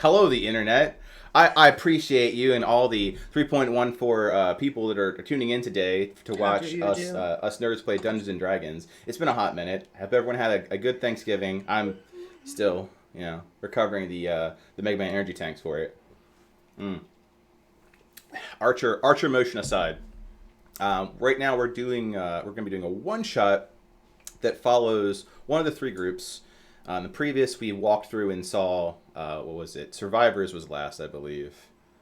Hello, the internet. I appreciate you and all the 3.14 people that are tuning in today to How do watch you us do? us nerds play Dungeons and Dragons. It's been a hot minute. Hope everyone had a good Thanksgiving. I'm still, recovering the Mega Man energy tanks for it. Mm. Archer motion aside, right now we're gonna be doing a one shot that follows one of the three groups. The previous we walked through and saw what was it? Survivors was last, I believe.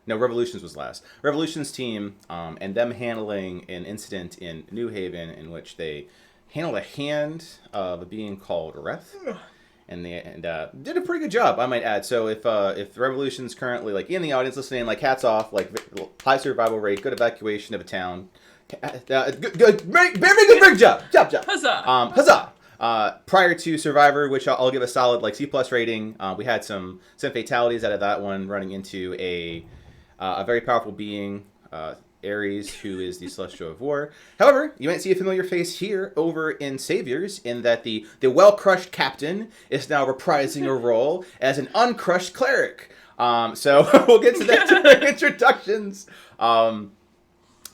No, Revolutions was last. Revolutions team and them handling an incident in New Haven in which they handled a hand of a being called Reth, and they did a pretty good job, I might add. So if Revolution's currently like in the audience listening, like hats off, like high survival rate, good evacuation of a town. Good, very good job. Huzzah! Huzzah! Prior to Survivor, which I'll give a solid like C+ rating, we had some fatalities out of that one, running into a very powerful being, Ares, who is the Celestial of War. However, you might see a familiar face here over in Saviors, in that the well-crushed captain is now reprising a role as an uncrushed cleric. So we'll get to that during introductions.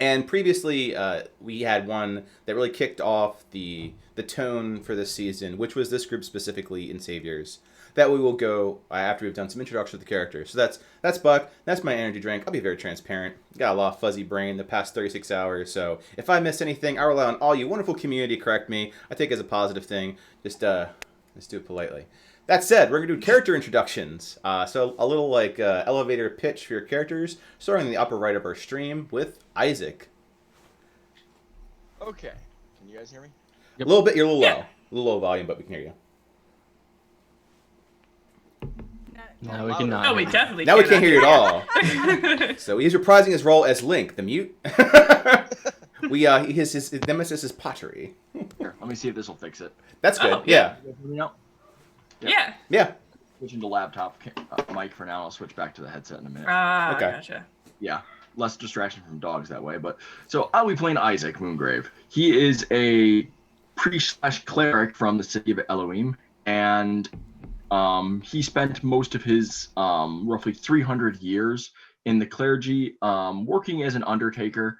And previously, we had one that really kicked off the tone for this season, which was this group specifically in Saviors. That we will go after we've done some introduction to the characters. So that's Buck. That's my energy drink. I'll be very transparent. Got a lot of fuzzy brain the past 36 hours. So if I miss anything, I rely on all you wonderful community to correct me. I take it as a positive thing. Just do it politely. That said, we're going to do character introductions. So a little like elevator pitch for your characters, starting in the upper right of our stream with Isaac. Okay. Can you guys hear me? Yep. A little bit, you're a little low. A little low volume, but we can hear you. No, we cannot. No, we definitely now we can't hear you at all. So he's reprising his role as Link, the mute. His nemesis is pottery. Here, let me see if this will fix it. That's good. Oh, yeah. Yeah. Switching to laptop mic for now. I'll switch back to the headset in a minute. Okay. Gotcha. Yeah, less distraction from dogs that way. But so I'll be playing Isaac Moongrave. He is a priest/cleric from the city of Elohim, and he spent most of his roughly 300 years in the clergy, working as an undertaker.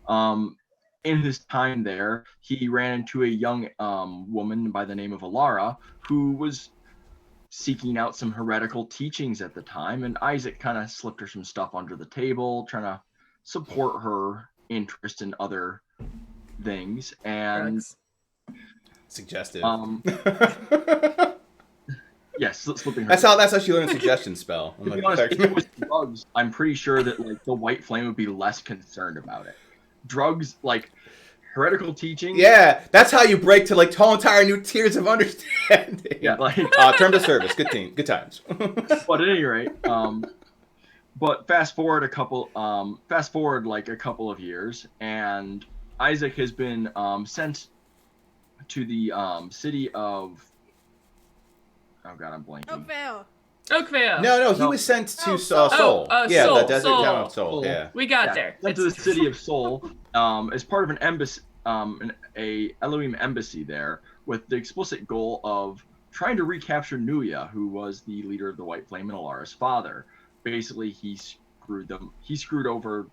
In his time there, he ran into a young woman by the name of Alara, who was seeking out some heretical teachings at the time, and Isaac kind of slipped her some stuff under the table, trying to support her interest in other things. And suggestive. Yes, slipping her. That's how she learned a suggestion spell. To be honest, if it was drugs, I'm pretty sure that like the White Flame would be less concerned about it. Drugs, like heretical teaching. Yeah, that's how you break to like whole entire new tiers of understanding. Yeah, like terms of service, good times. But at any rate, but fast forward like a couple of years, and Isaac has been sent to the city of. Oh God, I'm blanking. Oakvale. No, he was sent to Seoul. Yeah, Seoul, the desert Seoul. town of Seoul. Yeah, We got there. Sent to the city of Seoul as part of an embassy, a Elohim embassy there, with the explicit goal of trying to recapture Nuya, who was the leader of the White Flame and Alara's father. Basically, he screwed them. He screwed over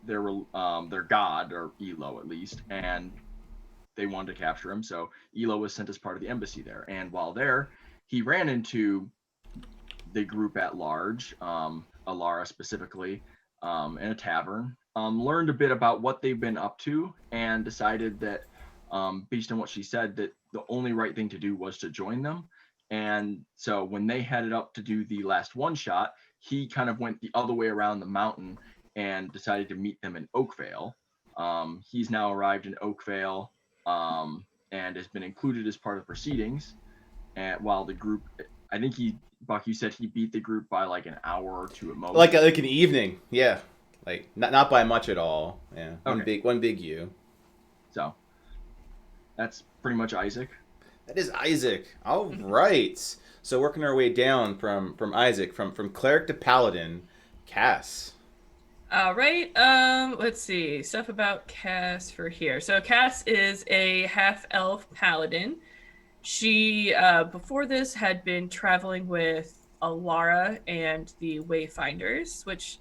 their god, or Elo at least, and they wanted to capture him. So Elo was sent as part of the embassy there, and while there, he ran into the group at large, Alara specifically, in a tavern, learned a bit about what they've been up to, and decided that, based on what she said, that the only right thing to do was to join them. And so when they headed up to do the last one shot, he kind of went the other way around the mountain and decided to meet them in Oakvale. He's now arrived in Oakvale, and has been included as part of proceedings. And while the group, I think Buck, you said he beat the group by like an hour or two at most. like an evening. Yeah, like not by much at all. Yeah, Okay. one big U. So that's pretty much Isaac. That is Isaac. All right. So working our way down from Isaac, from cleric to paladin, Cass. All right. Let's see. Stuff about Cass for here. So Cass is a half-elf paladin. She, before this, had been traveling with Alara and the Wayfinders, which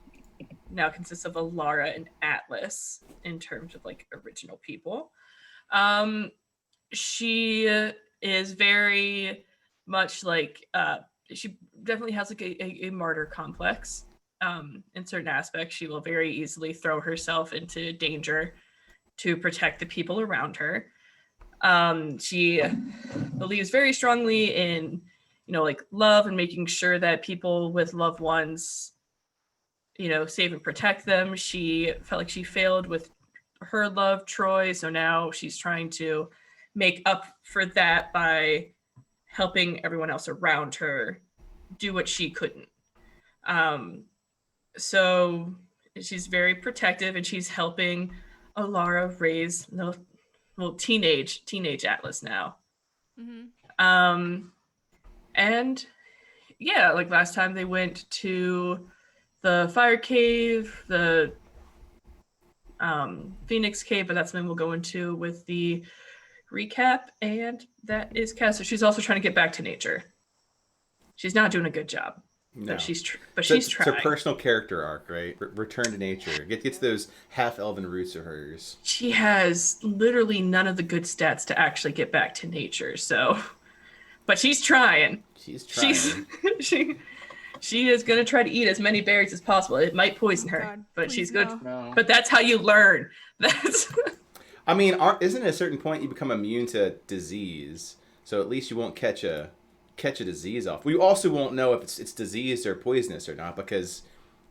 now consists of Alara and Atlas in terms of like original people. She is very much like she definitely has like a martyr complex. In certain aspects, she will very easily throw herself into danger to protect the people around her. She believes very strongly in, like love and making sure that people with loved ones, save and protect them. She felt like she failed with her love, Troy, so now she's trying to make up for that by helping everyone else around her do what she couldn't. So she's very protective, and she's helping Alara raise teenage Atlas now. And yeah, like last time they went to the Fire Cave, the Phoenix Cave, but that's something we'll go into with the recap. And that is Cass. So she's also trying to get back to nature. She's not doing a good job. No. But she's trying. It's her personal character arc, right? Return to nature. Gets those half-elven roots of hers. She has literally none of the good stats to actually get back to nature, so... But she's trying. She's trying. She is going to try to eat as many berries as possible. It might poison her, God, but she's good. No. But that's how you learn. That's... I mean, isn't it at a certain point you become immune to disease? So at least you won't catch a disease off. We also won't know if it's diseased or poisonous or not, because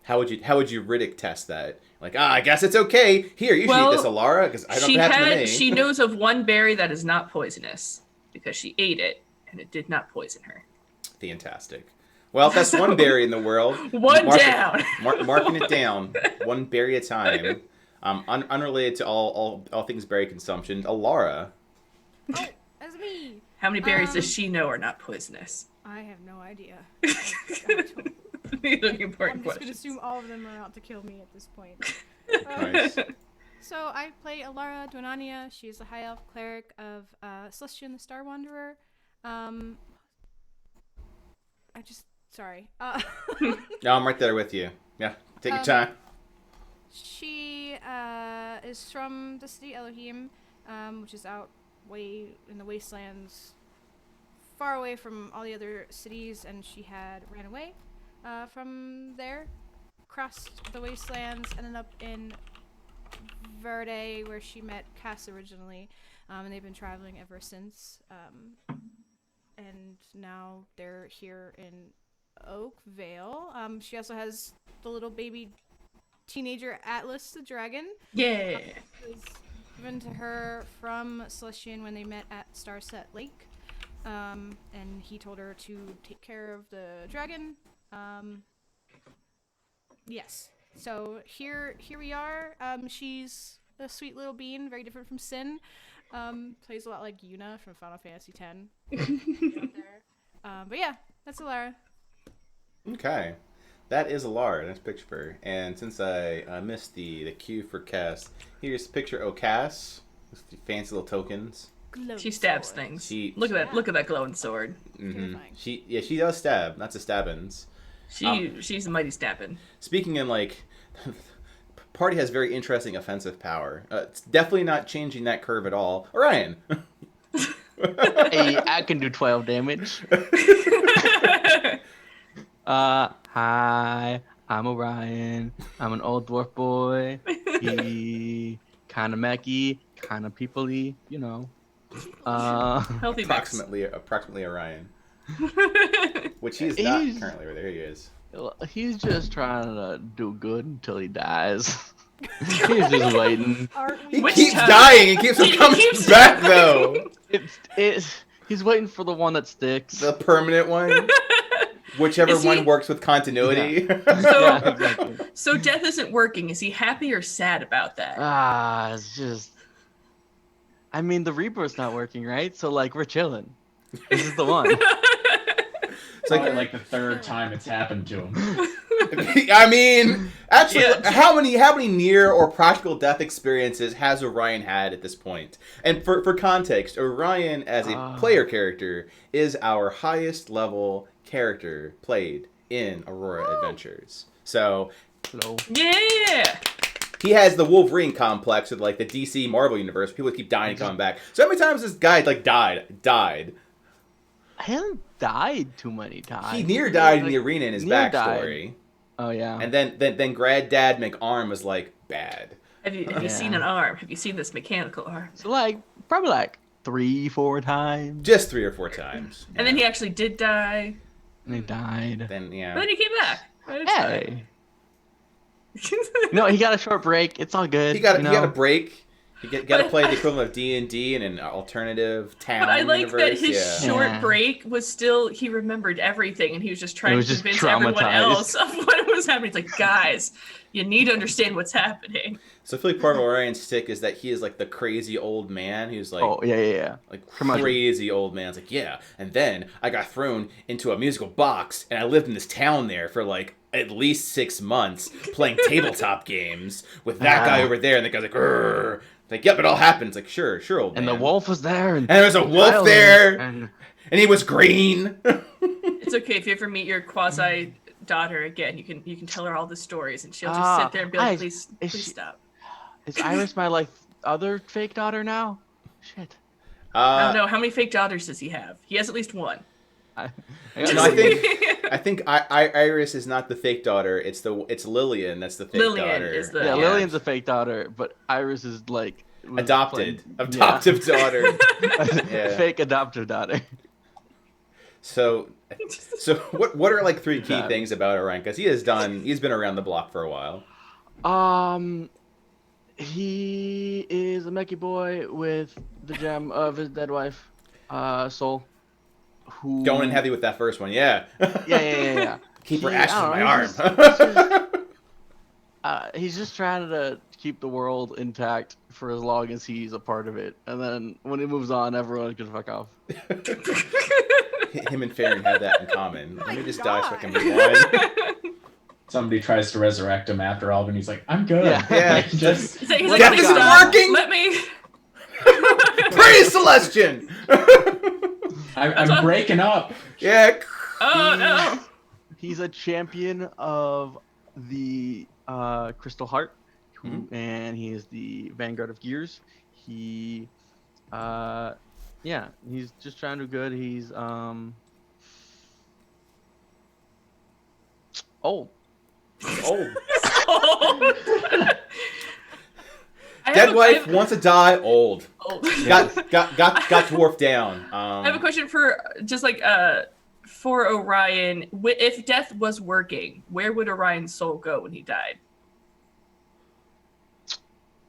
how would you Riddick test that? Like, I guess it's okay. Here, you should eat this, Alara, because I don't have to. She knows of one berry that is not poisonous because she ate it and it did not poison her. Fantastic. Well, if that's one berry in the world, down. Marking it down, one berry at a time. Unrelated to all things berry consumption, Alara. Oh, that's me. How many berries does she know are not poisonous? I have no idea. These are the important I'm just questions. gonna assume all of them are out to kill me at this point. Nice. So I play Alara Duanania. She's a high elf cleric of Celestian the Star Wanderer. Sorry. No, I'm right there with you. Yeah, take your time. She is from the city Elohim, which is out way in the wastelands, far away from all the other cities, and she had ran away from there, crossed the wastelands, ended up in Verde, where she met Cass originally, and they've been traveling ever since. And now they're here in Oakvale. She also has the little baby teenager Atlas the dragon. Yeah. Was given to her from Celestian when they met at Starset Lake. And he told her to take care of the dragon. Yes. So here we are. She's a sweet little bean, very different from Sin. Plays a lot like Yuna from Final Fantasy X. But yeah, that's Alara. Okay. That is Alara. Nice picture of her. And since I missed the cue for Cass, here's a picture of Cass with the fancy little tokens. She stabs things. Look at that glowing sword. Mm-hmm. She does stab. That's a stabbins. She's a mighty stabbin. Speaking in like, party has very interesting offensive power. It's definitely not changing that curve at all. Orion. Hey, I can do 12 damage. Hi, I'm Orion. I'm an old dwarf boy. He kind of mechy, kind of peoply, you know. Healthy approximately Orion. Which he is not currently. There he is. He's just trying to do good until he dies. He's just waiting. He keeps dying. He keeps coming back though. He's waiting for the one that sticks. The permanent one. Whichever one works with continuity. Yeah, exactly. So death isn't working. Is he happy or sad about that? It's just... I mean, the rebirth's not working, right? So, like, we're chilling. This is the one. It's like the third time it's happened to him. I mean, actually, how many near or practical death experiences has Orion had at this point? And for context, Orion as a player character is our highest level character played in Aurora Adventures. So Hello. Yeah. he has the Wolverine complex with like the DC Marvel universe. People keep dying and coming back. So how many times this guy like died? I haven't died too many times. He near died in Like, the arena in his near backstory. Oh yeah. And then Grad Dad McArm was like bad. Have you seen an arm? Have you seen this mechanical arm? So like probably like 3-4 times. Just 3 or 4 times. And then he actually did die. And he died. Then yeah. But then he came back. Right, it's Hey. fine. No, he got a short break. It's all good. He got you a know? break. You got to play the equivalent of D&D in an alternative town. But I like universe. that his Yeah. short Yeah. break was still, he remembered everything and he was just trying was to just convince everyone traumatized. else of what was happening. It's like, guys, you need to understand what's happening. So I feel like part of Orion's stick is that he is like the crazy old man who's like, Oh yeah. like Curmudgeon. crazy old man. It's like, yeah. And then I got thrown into a musical box and I lived in this town there for like at least 6 months playing tabletop games with that guy over there. And the guy's like, "Grr." Like, yep, it all happens. Like, sure, old man. And the wolf was there. And there was a wolf there. And And he was green. It's okay if you ever meet your quasi daughter again, you can tell her all the stories and she'll just sit there and be like, please stop. is Iris my like other fake daughter now? Shit. I don't know, how many fake daughters does he have? He has at least one. I No, I think Iris is not the fake daughter. It's Lillian that's the fake Lillian daughter. is the- yeah, Yeah. Lillian's a fake daughter, but Iris is like was adopted playing- daughter. yeah. Yeah. Fake adoptive daughter. So what are like 3 key Bad. things about Orion? Because he's been around the block for a while. He is a Meki boy with the gem of his dead wife, Soul. Who Going in heavy with that first one, yeah. Yeah. Keep her He- ashes I in don't my know, arm. he's just trying to keep the world intact for as long as he's a part of it, and then when he moves on, everyone can fuck off. Him and Farron have that in common. Let me just die so I can God. move on. Somebody tries to resurrect him after all, and he's like, "I'm good." Yeah. Yeah, Like, just He's like, Death "Please isn't stop. working!" Let me. Praise Celestian! I'm breaking up. Yeah. Oh no. He's a champion of the Crystal Heart, and he is the Vanguard of Gears. He, he's just trying to do good. He's old. Old. I have Dead a- wife wants to die. Old. Oh. Got dwarfed down. I have a question for just like for Orion. If death was working, where would Orion's soul go when he died?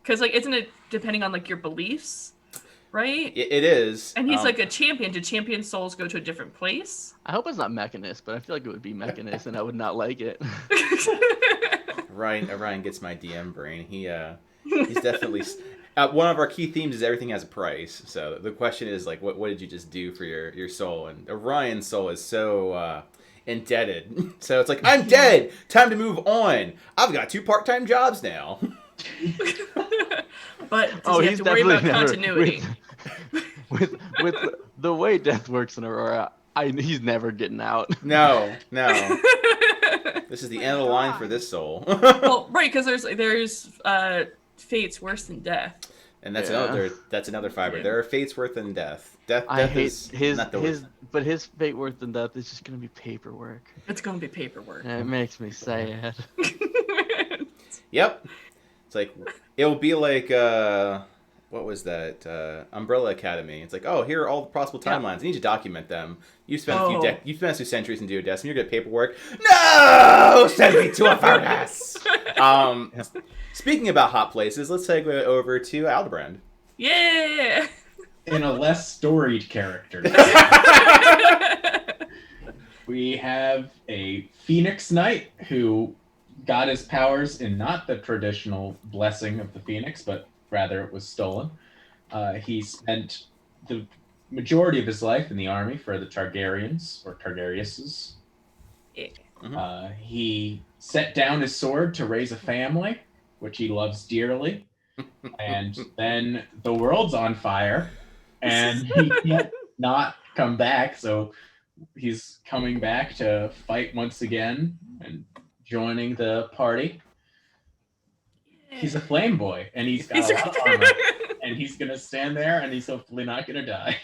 Because like, isn't it depending on like your beliefs, right? It is. And he's like a champion. Do champion souls go to a different place? I hope it's not Mechanist, but I feel like it would be Mechanist, and I would not like it. Ryan gets my DM brain. He's definitely. One of our key themes is everything has a price. So the question is like, what did you just do for your soul? And Orion's soul is so indebted. So it's like, I'm dead. Time to move on. I've got 2 part-time jobs now. But does he have to worry about continuity? With the way death works in Aurora, he's never getting out. No. This is the end of the line for this soul. Well, right, because there's fates worse than death. And that's Yeah. another fiber. There are fates worse than death. Death I hate is his not the worst. but his fate worse than death is just gonna be paperwork. It's gonna be paperwork. And it makes me sad. Yep. It's like it'll be like what was that? Umbrella Academy. It's like, oh, here are all the possible Yeah. timelines. I need to document them. You spent Oh. you spent a few centuries in Duodecim. You're good paperwork. No, send me to a furnace. Speaking about hot places, let's segue over to Aldebrand. Yeah. In a less storied character, we have a Phoenix Knight who got his powers in not the traditional blessing of the Phoenix, but rather it was stolen. He spent the majority of his life in the army for the Targaryens, or Targaryuses. Yeah. He set down his sword to raise a family, which he loves dearly. And then the world's on fire, and he can't not come back. So he's coming back to fight once again and joining the party. He's a flame boy, and he's got a lot of armor, and he's gonna stand there, and he's hopefully not gonna die.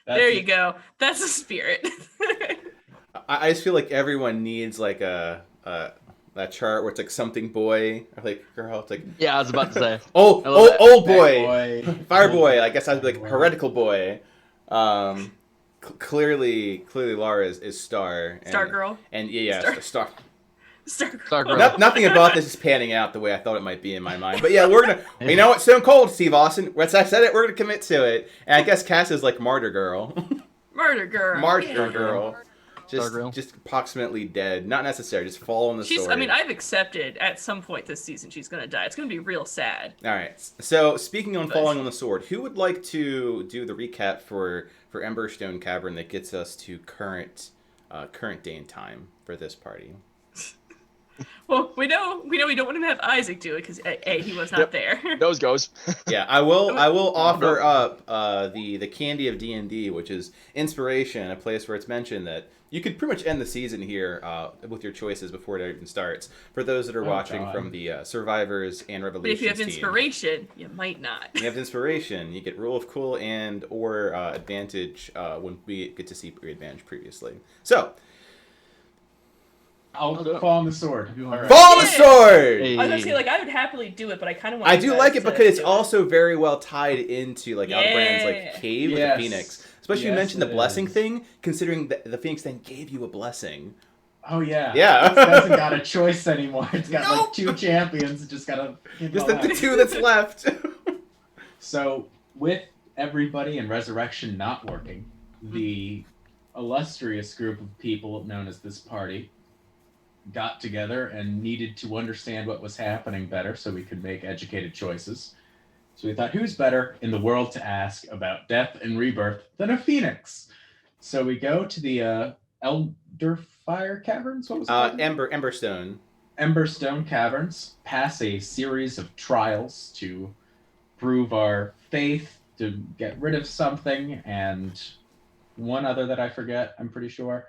There you go. That's a spirit. I just feel like everyone needs like a that chart where it's like something boy or like girl. It's like Yeah, I was about to say. old That boy, fire boy. I guess I'd be like heretical boy. Clearly Laura is Star. And, Star Girl. And yeah, Star. Star Girl. Star Girl. Nothing about this is panning out the way I thought it might be in my mind. But yeah, we're gonna. You know what? Stone Cold, Steve Austin. Once I said it, we're gonna commit to it. And I guess Cass is like Martyr Girl. Martyr Girl. Martyr Yeah. Girl. Stargirl. Just approximately dead. Not necessary. Just following the story. I mean, I've accepted at some point this season she's gonna die. It's gonna be real sad. All right. So speaking on But- following on the sword, who would like to do the recap for Emberstone Cavern that gets us to current day and time for this party? Well, we know we don't want to have Isaac do it because he was not there. Those goes. Yeah, I will offer up the candy of D&D, which is inspiration, a place where it's mentioned that you could pretty much end the season here with your choices before it even starts. For those that are watching God. from the Survivors and Revolutions But if you have team. inspiration, you might not. You have inspiration. You get Rule of Cool and or advantage when we get to see advantage previously. So, I'll I'll do it. fall on the sword. All right. fall on the Yeah. sword! Hey. I was gonna say, like, I would happily do it, but I kind of want. I do like it because it's also very well tied into like Albrand's Yeah. like cave with Yes. the Phoenix. Especially you Yes, mentioned the it blessing is. thing, considering that the Phoenix then gave you a blessing. Oh yeah. Yeah. It hasn't got a choice anymore. It's got Nope. like 2 champions. It just gotta. Just the two that's left. So with everybody in Resurrection not working, the illustrious group of people known as this party got together and needed to understand what was happening better so we could make educated choices. So we thought, who's better in the world to ask about death and rebirth than a phoenix? So we go to the Elderfire Caverns. What was it? called? Emberstone. Emberstone Caverns, pass a series of trials to prove our faith, to get rid of something, and one other that I forget, I'm pretty sure.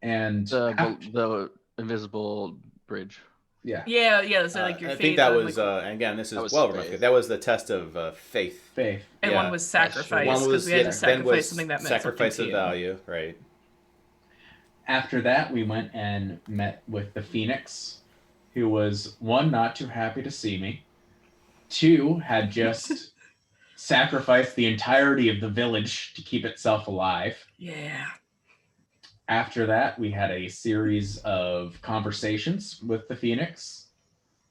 And The invisible bridge. yeah, Yeah. So like your I faith. think that and, was like, again. This is That was well. faith. That was the test of faith. faith. and yeah, one was that's true. sacrifice One because was we had to Ben sacrifice was something that meant sacrifice something of to you. value, right? After that, we went and met with the Phoenix, who was 1, not too happy to see me, 2, had just sacrificed the entirety of the village to keep itself alive. Yeah. After that, we had a series of conversations with the Phoenix,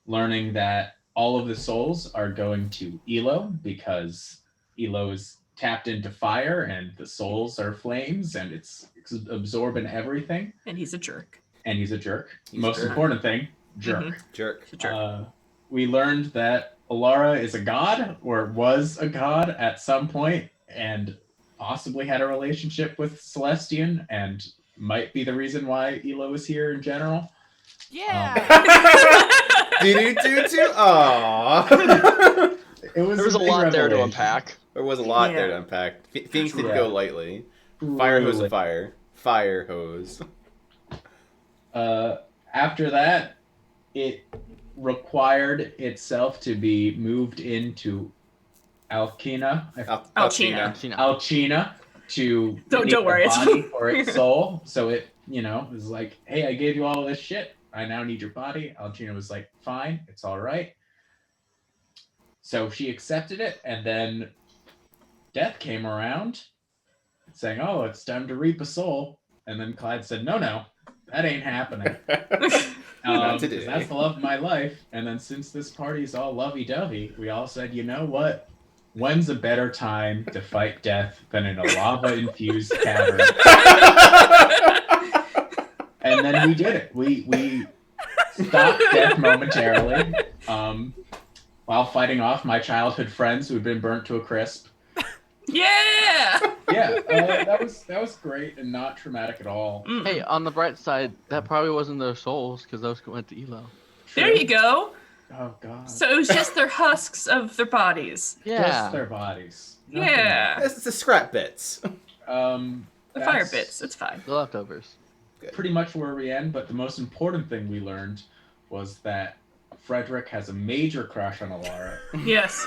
learning that all of the souls are going to Elo because Elo is tapped into fire and the souls are flames and it's absorbing everything. And he's a jerk. And he's a jerk. He's a Most jerk. important thing, jerk. Mhm. Jerk. He's a jerk. We learned that Alara is a god or was a god at some point and possibly had a relationship with Celestian and might be the reason why Elo is here in general. Yeah. Do. Aww. It was There was a big lot there to revelation. unpack. There was a lot Yeah. there to unpack. Things didn't Yeah. go lightly. Fire hose Truly. of fire. Fire hose. After that, it required itself to be moved into Alcina, Alcina. Alcina to Don't make worry, a it's body fine. for its soul. So it, was like, hey, I gave you all this shit. I now need your body. Alcina was like, fine, it's all right. So she accepted it, and then Death came around saying, oh, it's time to reap a soul. And then Clyde said, no, that ain't happening. Not 'Cause today. that's the love of my life. And then since this party's all lovey-dovey, we all said, you know what? When's a better time to fight death than in a lava-infused cavern? And then we did it. We stopped death momentarily while fighting off my childhood friends who had been burnt to a crisp. Yeah. Yeah, that was great and not traumatic at all. Mm. Hey, on the bright side, that probably wasn't their souls because those went to Elo. There you go. Oh god. So it was just their husks of their bodies. Yeah. Just their bodies. Nothing Yeah. It's the scrap bits. else. The fire That's bits. It's fine. The leftovers. pretty much where we end. But the most important thing we learned was that Frederick has a major crush on Alara. Yes.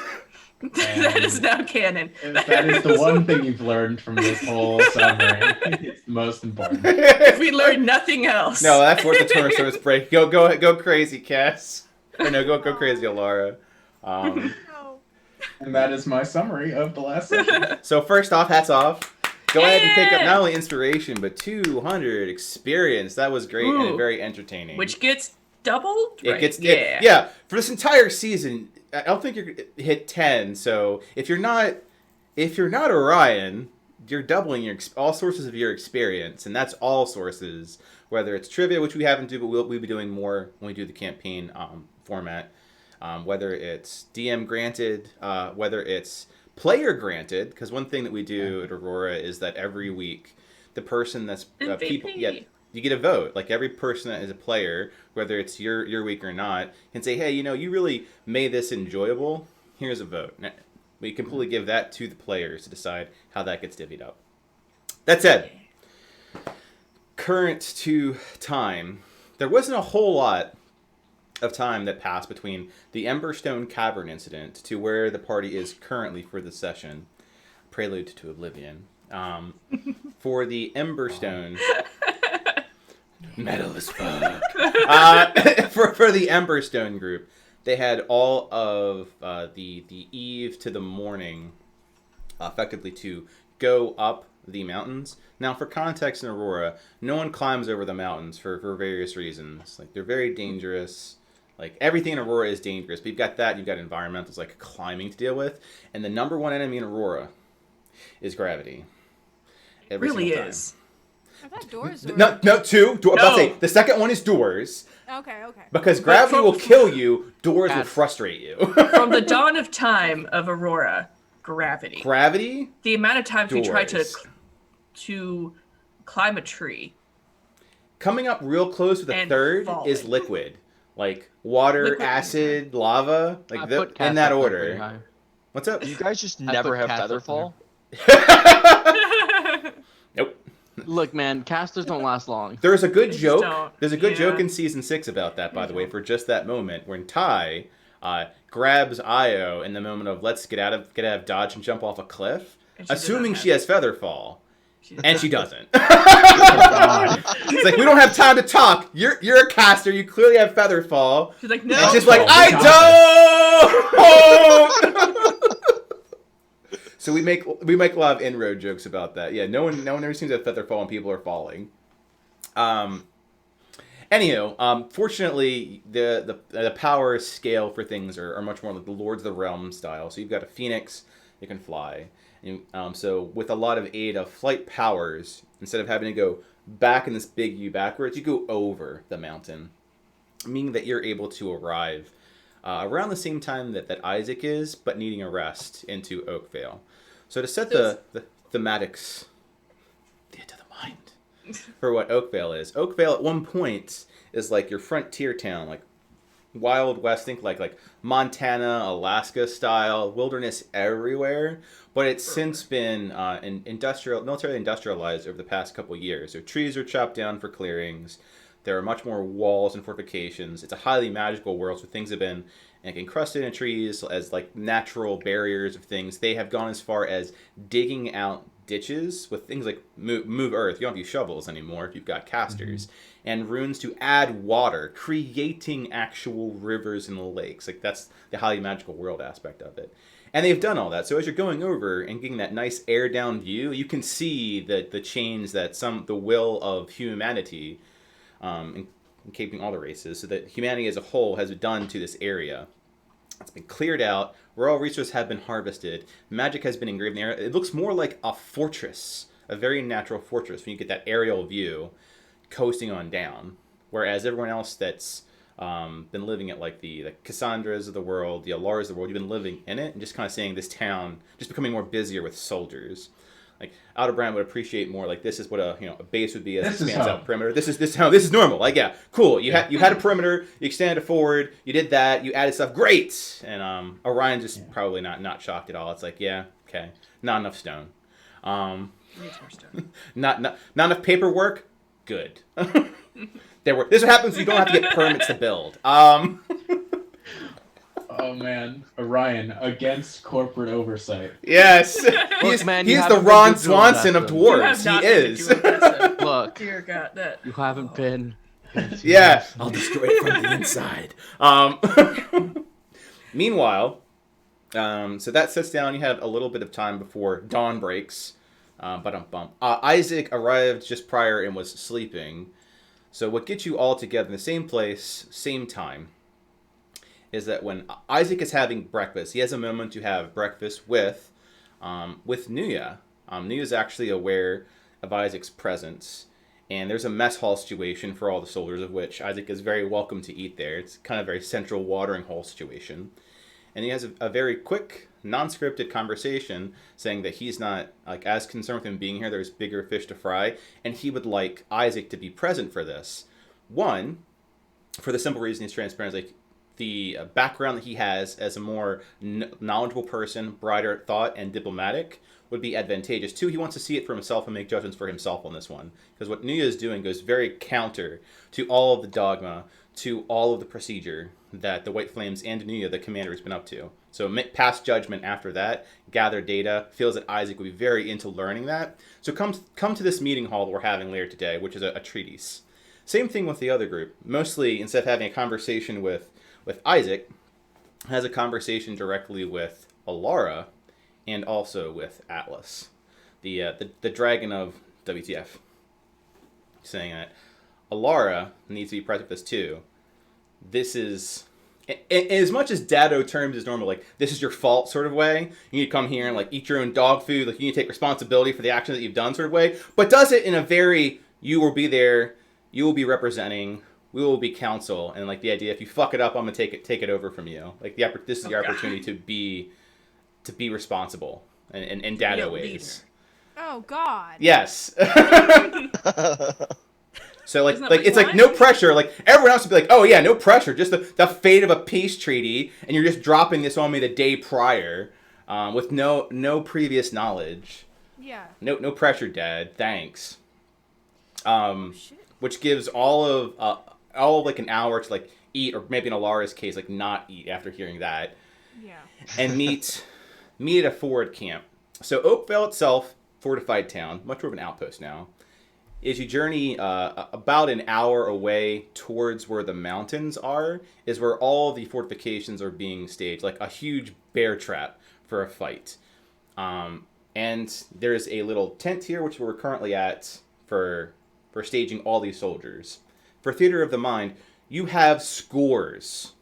That is now canon. That is the one thing you've learned from this whole summary. It's the most important. We learned nothing else. No, that's worth the Tornosaurus break. Go crazy, Cass. Or no, go crazy, Alara. No. And that is my summary of the last session. So first off, hats off. Go ahead and pick up not only inspiration, but 200 experience. That was great and Ooh. very entertaining. Which gets doubled? It Right, gets yeah. yeah. For this entire season, I don't think you're gonna hit 10. So if you're not Orion, you're doubling all sources of your experience, and that's all sources. Whether it's trivia, which we haven't do, but we'll be doing more when we do the campaign format. Whether it's DM granted, whether it's player granted, because one thing that we do at Aurora is that every week, the person that's people, you get a vote. Like every person that is a player, whether it's your week or not, can say, hey, you really made this enjoyable. Here's a vote. Now, we completely give that to the players to decide how that gets divvied up. That said, current to time, there wasn't a whole lot of time that passed between the Emberstone Cavern incident to where the party is currently for the session. Prelude to Oblivion. For the Emberstone... Metal as fuck. For the Emberstone group, they had all of the eve to the morning effectively to go up the mountains. Now, for context in Aurora, no one climbs over the mountains for various reasons. Like, they're very dangerous. Like, everything in Aurora is dangerous. But you've got environmentals like climbing to deal with. And the number one enemy in Aurora is gravity. Every Really single time. is. I thought doors were... No, two. I'm about to No. say, the second one is doors. Okay. Because gravity will kill you, doors will Yes. frustrate you. From the dawn of time of Aurora, gravity. Gravity? The amount of times we tried Doors. to climb a tree. Coming up real close to the And third falling. is liquid. Like water, Liquid. acid, lava. I Like put in Cass that up there pretty order. high. What's up? You guys just I never put have Cass up Featherfall? Nope. Look, man, casters don't last long. There's a good They just joke. don't. There's a good Yeah. joke in season 6 about that, by the way, for just that moment when Ty grabs Io in the moment of let's get out of Dodge and jump off a cliff, And she does assuming not she has Featherfall, She does and not. she doesn't. It's like we don't have time to talk. You're a caster. You clearly have Featherfall. She's like, no. And she's like, we I don't. So we make a lot of inroad jokes about that. Yeah, no one ever seems to have Featherfall and people are falling. Anywho, fortunately, the power scale for things are much more like the Lords of the Realm style. So you've got a phoenix, you can fly. And, so with a lot of aid of flight powers, instead of having to go back in this big U backwards, you go over the mountain, meaning that you're able to arrive around the same time that Isaac is, but needing a rest into Oakvale. So to set the thematics into the mind for what Oakvale is. Oakvale at one point is like your frontier town, like Wild West, think like Montana, Alaska style, wilderness everywhere. But it's since been military industrialized over the past couple years. So trees are chopped down for clearings. There are much more walls and fortifications. It's a highly magical world, so things have been like encrusted in trees as like natural barriers of things. They have gone as far as digging out ditches with things like move earth. You don't have to use shovels anymore if you've got casters. And runes to add water, creating actual rivers and lakes. Like that's the highly magical world aspect of it. And they've done all that. So as you're going over and getting that nice air down view, you can see the change that the will of humanity, in keeping all the races, so that humanity as a whole has done to this area. It's been cleared out. Royal resources have been harvested. Magic has been engraved in the area. It looks more like a fortress, a very natural fortress when you get that aerial view coasting on down. Whereas everyone else that's been living at like the Cassandras of the world, the Alaras of the world, you've been living in it and just kind of seeing this town just becoming more busier with soldiers. Like Outerbrand would appreciate more like this is what a base would be as it expands out perimeter. This is normal. Like yeah, cool. You had a perimeter, you extended it forward, you did that, you added stuff, great. And Orion's just probably not shocked at all. It's like yeah, okay, not enough stone. Needs more stone. Not enough paperwork. Good. This is what happens when you don't have to get permits to build. Oh man, Orion against corporate oversight. Yes. Look, man, you he's the haven't Ron been to Swanson of Odessa. You have dwarves. not He been is. to Odessa. Look, Dear God, that. you haven't been. Yeah. I'll destroy it from the inside. Meanwhile, so that sits down. You have a little bit of time before dawn breaks. Isaac arrived just prior and was sleeping. So what gets you all together in the same place, same time, is that when Isaac is having breakfast, he has a moment to have breakfast with Nuya. Nuya's actually aware of Isaac's presence, and there's a mess hall situation for all the soldiers, of which Isaac is very welcome to eat there. It's kind of a very central watering hole situation. And he has a very quick, non-scripted conversation saying that he's not as concerned with him being here. There's bigger fish to fry, and he would like Isaac to be present for this. One, for the simple reason he's transparent, the background that he has as a more knowledgeable person, brighter at thought, and diplomatic would be advantageous. Two, he wants to see it for himself and make judgments for himself on this one. Because what Nuya is doing goes very counter to all of the dogma, to all of the procedure that the White Flames and Nuya, the commander, has been up to. So pass judgment after that, gather data, feels that Isaac would be very into learning that. So come to this meeting hall that we're having later today, which is a treatise. Same thing with the other group. Mostly, instead of having a conversation with Isaac, has a conversation directly with Alara and also with Atlas, the dragon of WTF, saying that Alara needs to be present for this too. This is, as much as Dado terms is normal, this is your fault sort of way. You need to come here and eat your own dog food. You need to take responsibility for the actions that you've done sort of way. But does it in a very, you will be there, you will be representing, we will be counsel, and the idea if you fuck it up, I'm gonna take it over from you. This is your opportunity to be responsible in Dado ways. Oh God. Yes. So Isn't that what it's you want? no pressure. Everyone else would be oh yeah, no pressure. Just the fate of a peace treaty, and you're just dropping this on me the day prior, with no previous knowledge. Yeah. No pressure, Dad. Thanks. Shit. Which gives all of an hour to eat, or maybe in Alara's case not eat after hearing that, Yeah. and meet at a forward camp. So Oakvale itself, fortified town, much more of an outpost now. Is you journey about an hour away towards where the mountains are, is where all the fortifications are being staged, a huge bear trap for a fight. And there's a little tent here, which we're currently at for staging all these soldiers. For Theater of the Mind, you have scores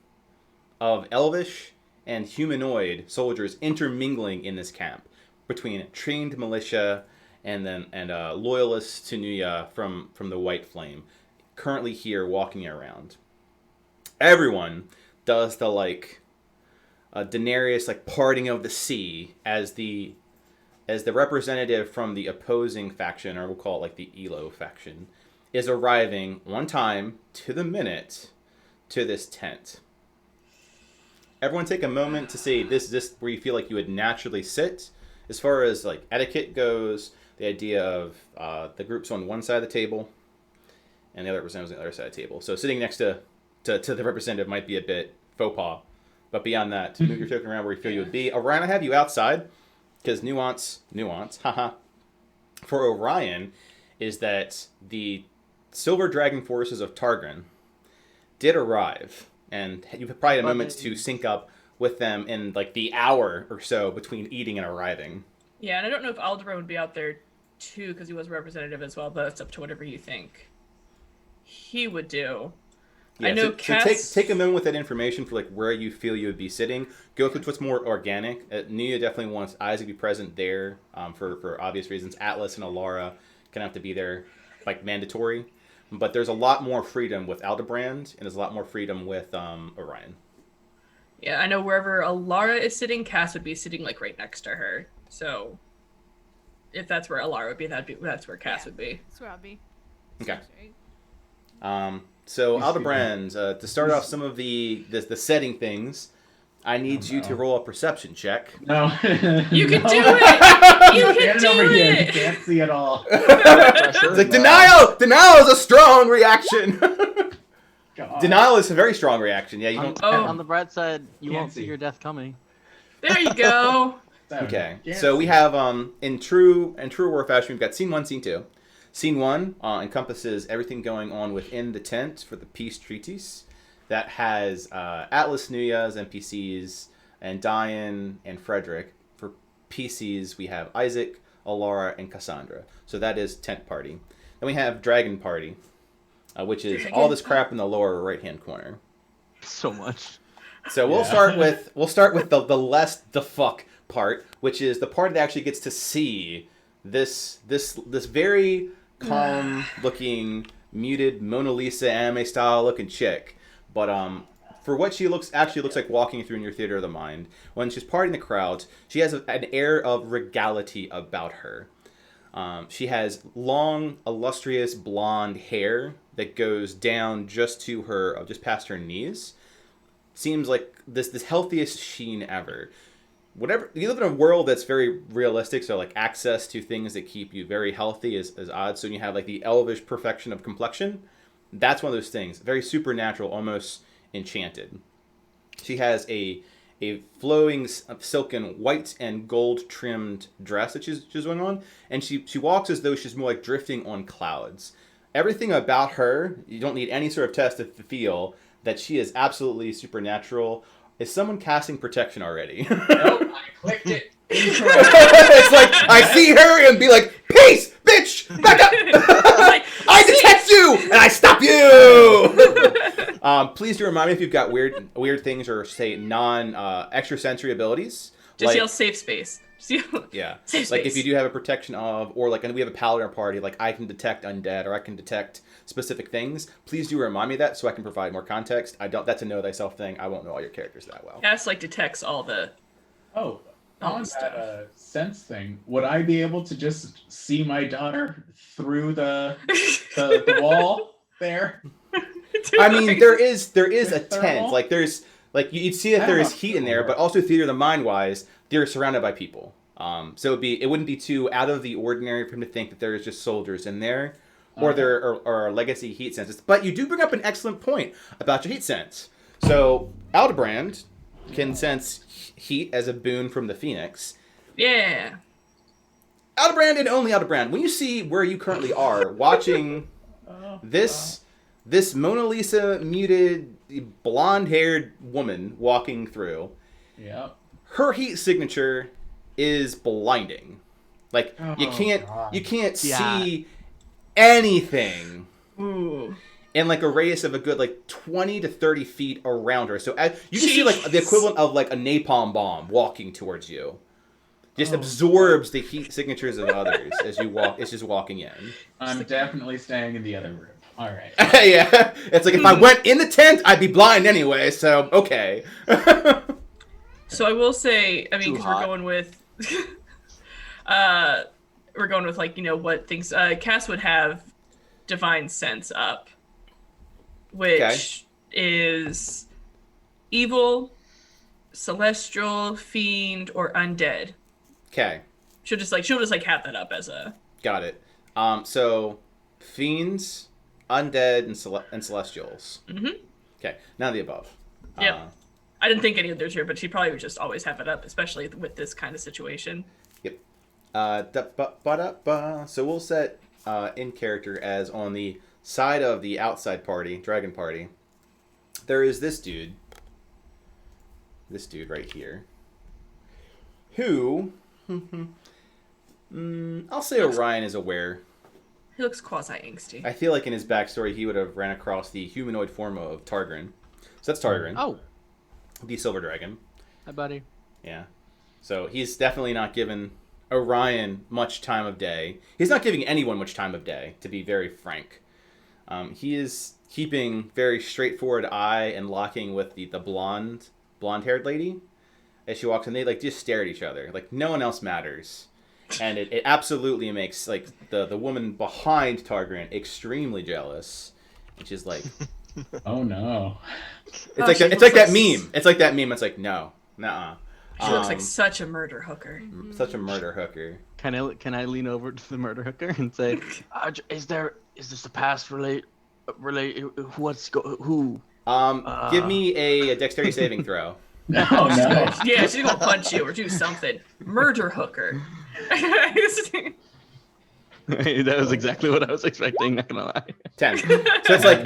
of elvish and humanoid soldiers intermingling in this camp between trained militia and loyalists to Nuya from the White Flame, currently here walking around. Everyone does the Daenerys parting of the sea as the representative from the opposing faction, or we'll call it the Elo faction, is arriving one time to the minute to this tent. Everyone take a moment to say this where you feel you would naturally sit. As far as etiquette goes, the idea of the groups on one side of the table and the other representatives on the other side of the table. So sitting next to the representative might be a bit faux pas. But beyond that, move your token around where you feel you would be. Orion, I have you outside because nuance, haha. For Orion is that the Silver Dragon forces of Targrin did arrive, and you probably had a moment to sync up with them in the hour or so between eating and arriving. Yeah, and I don't know if Alderaan would be out there too, because he was a representative as well, but it's up to whatever you think he would do. Yeah, I know so Cass... take a moment with that information for where you feel you would be sitting. Go with what's more organic. Nuya definitely wants Isaac to be present there for obvious reasons. Atlas and Alara can have to be there mandatory. But there's a lot more freedom with Aldebrand, and there's a lot more freedom with Orion. Yeah, I know wherever Alara is sitting, Cass would be sitting right next to her. So if that's where Alara would be, that's where Cass would be. That's where I'll be. Okay. Right. So Aldebrand, to start off some of the setting things, I need you to roll a perception check. No. You can No. do it! You can Get it do over here. You it! can't see it all. It's like, denial! Denial is a strong reaction! God. Denial is a very strong reaction. Yeah, you On, don't... Oh. on the bright side, you Can't won't see see. your death coming. There you go. Okay, Can't so we see. have, in true war fashion, we've got Scene 1, Scene 2. Scene 1 encompasses everything going on within the tent for the peace treaties. That has Atlas Nuya's NPCs, and Diane and Frederick. For PCs, we have Isaac, Alara, and Cassandra. So that is tent party. Then we have Dragon Party, which is all this crap in the lower right-hand corner. So much. So we'll start with the less the fuck part, which is the part that actually gets to see this very calm looking, muted Mona Lisa anime style looking chick. But for what she looks like walking through in your theater of the mind, when she's parting the crowds, she has an air of regality about her. She has long, illustrious blonde hair that goes down just past her knees. Seems like this healthiest sheen ever. Whatever, you live in a world that's very realistic, so like access to things that keep you very healthy is odd. So when you have like the elvish perfection of complexion, that's one of those things. Very supernatural, almost enchanted. She has a flowing silken white and gold trimmed dress that she's going on, and she walks as though she's more like drifting on clouds. Everything about her, you don't need any sort of test to feel that she is absolutely supernatural. Is someone casting protection already? Nope, I clicked it. Incorrect. It's like, I see her and be like, peace, bitch, back up. Like, I detect you and I stop you. Please do remind me if you've got weird things or say extrasensory abilities. just like, yell safe space. Just yell, yeah, safe like space. if you do have a protection of, or like, and we have a paladin party, like I can detect undead or I can detect specific things. Please do remind me of that so I can provide more context. That's a know thyself thing. I won't know all your characters that well. Cass like detects all the Oh, all on the stuff. that sense thing, would I be able to just see my daughter through the wall there? I mean, there is a With tent. thermal? Like there's like you'd see that I there don't is know. heat in there, but also theater of the mind wise, they're surrounded by people. So it wouldn't be too out of the ordinary for him to think that there is just soldiers in there, or there are legacy heat senses. But you do bring up an excellent point about your heat sense. So Aldebrand can sense heat as a boon from the Phoenix. Yeah. Aldebrand and only Aldebrand. When you see where you currently are, watching this Mona Lisa muted blonde-haired woman walking through, Yeah. her heat signature is blinding. Like you can't Yeah. see anything Ooh. in like a radius of a good like 20 to 30 feet around her. So you can see like the equivalent of like a napalm bomb walking towards you. Just absorbs the heat signatures of others as you walk. It's just walking in. I'm definitely staying in the other room. All right. Yeah, it's like if I went in the tent, I'd be blind anyway. So okay. So I will say, I mean, Too because hot. we're going with like, you know, what things Cass would have divine sense up, which is evil, celestial, fiend, or undead. Okay, She'll just like have that up as a got it. So fiends, undead, and celestials. Mhm. Okay, none of the above. Yep. I didn't think any of those here, but she probably would just always have it up, especially with this kind of situation. Yep. So we'll set in character as on the side of the outside party, dragon party. There is this dude right here, who I'll say Orion is aware. He looks quasi angsty. I feel like in his backstory he would have ran across the humanoid form of Targrin. So that's Targrin, Oh, the silver dragon. hi, buddy. Yeah. So he's definitely not given Orion much time of day. He's not giving anyone much time of day, to be very frank. He is keeping very straightforward eye and locking with the blonde-haired lady as she walks in. They like just stare at each other. Like no one else matters. And it absolutely makes like the woman behind Targrin extremely jealous. And she's like, Oh no. Oh, It's she like looks that like meme. It's like that meme. It's like no, nuh-uh. She looks like such a murder hooker. Such a murder hooker. Can I lean over to the murder hooker and say, is this the past relate who? Give me a dexterity saving throw. No, no. Yeah, she's gonna punch you or do something. Murder hooker. That was exactly what I was expecting. Not gonna lie. 10. So it's like,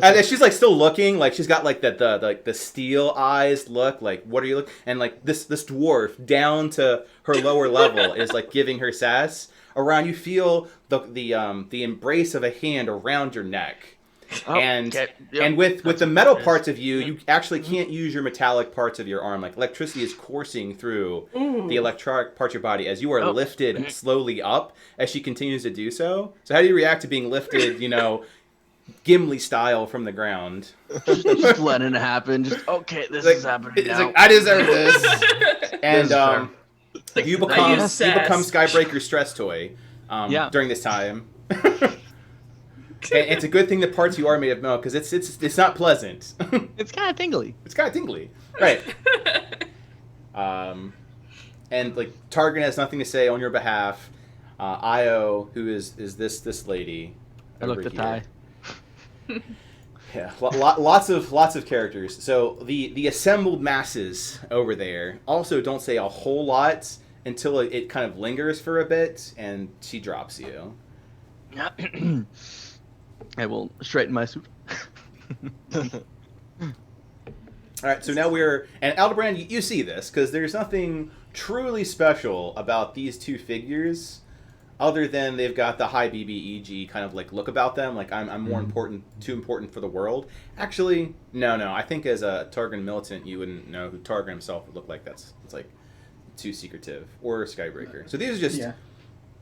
as she's like still looking, like she's got like the steel eyes look, like what are you looking? And like this dwarf down to her lower level is like giving her sass. Around you feel the embrace of a hand around your neck. And with the metal parts of you actually can't use your metallic parts of your arm. Like electricity is coursing through the electronic parts of your body as you are lifted slowly up as she continues to do so. So how do you react to being lifted, Gimli style from the ground? Just letting it happen. Just okay, this is happening It's now. like, I deserve this. And you become Skybreaker's stress toy during this time. And it's a good thing the parts you are made of metal because it's not pleasant. It's kind of tingly. It's kind of tingly, right? And like Targan has nothing to say on your behalf. Io, who is this lady? I looked at Ty. Yeah, lots of characters. So the assembled masses over there also don't say a whole lot until it kind of lingers for a bit, and she drops you. I will straighten my suit. All right, so now and Aldebrand, you see this because there's nothing truly special about these two figures, other than they've got the high BBEG kind of like look about them. Like I'm more too important for the world. Actually, no. I think as a Targan militant, you wouldn't know who Targan himself would look like. It's like too secretive, or Skybreaker. So these are just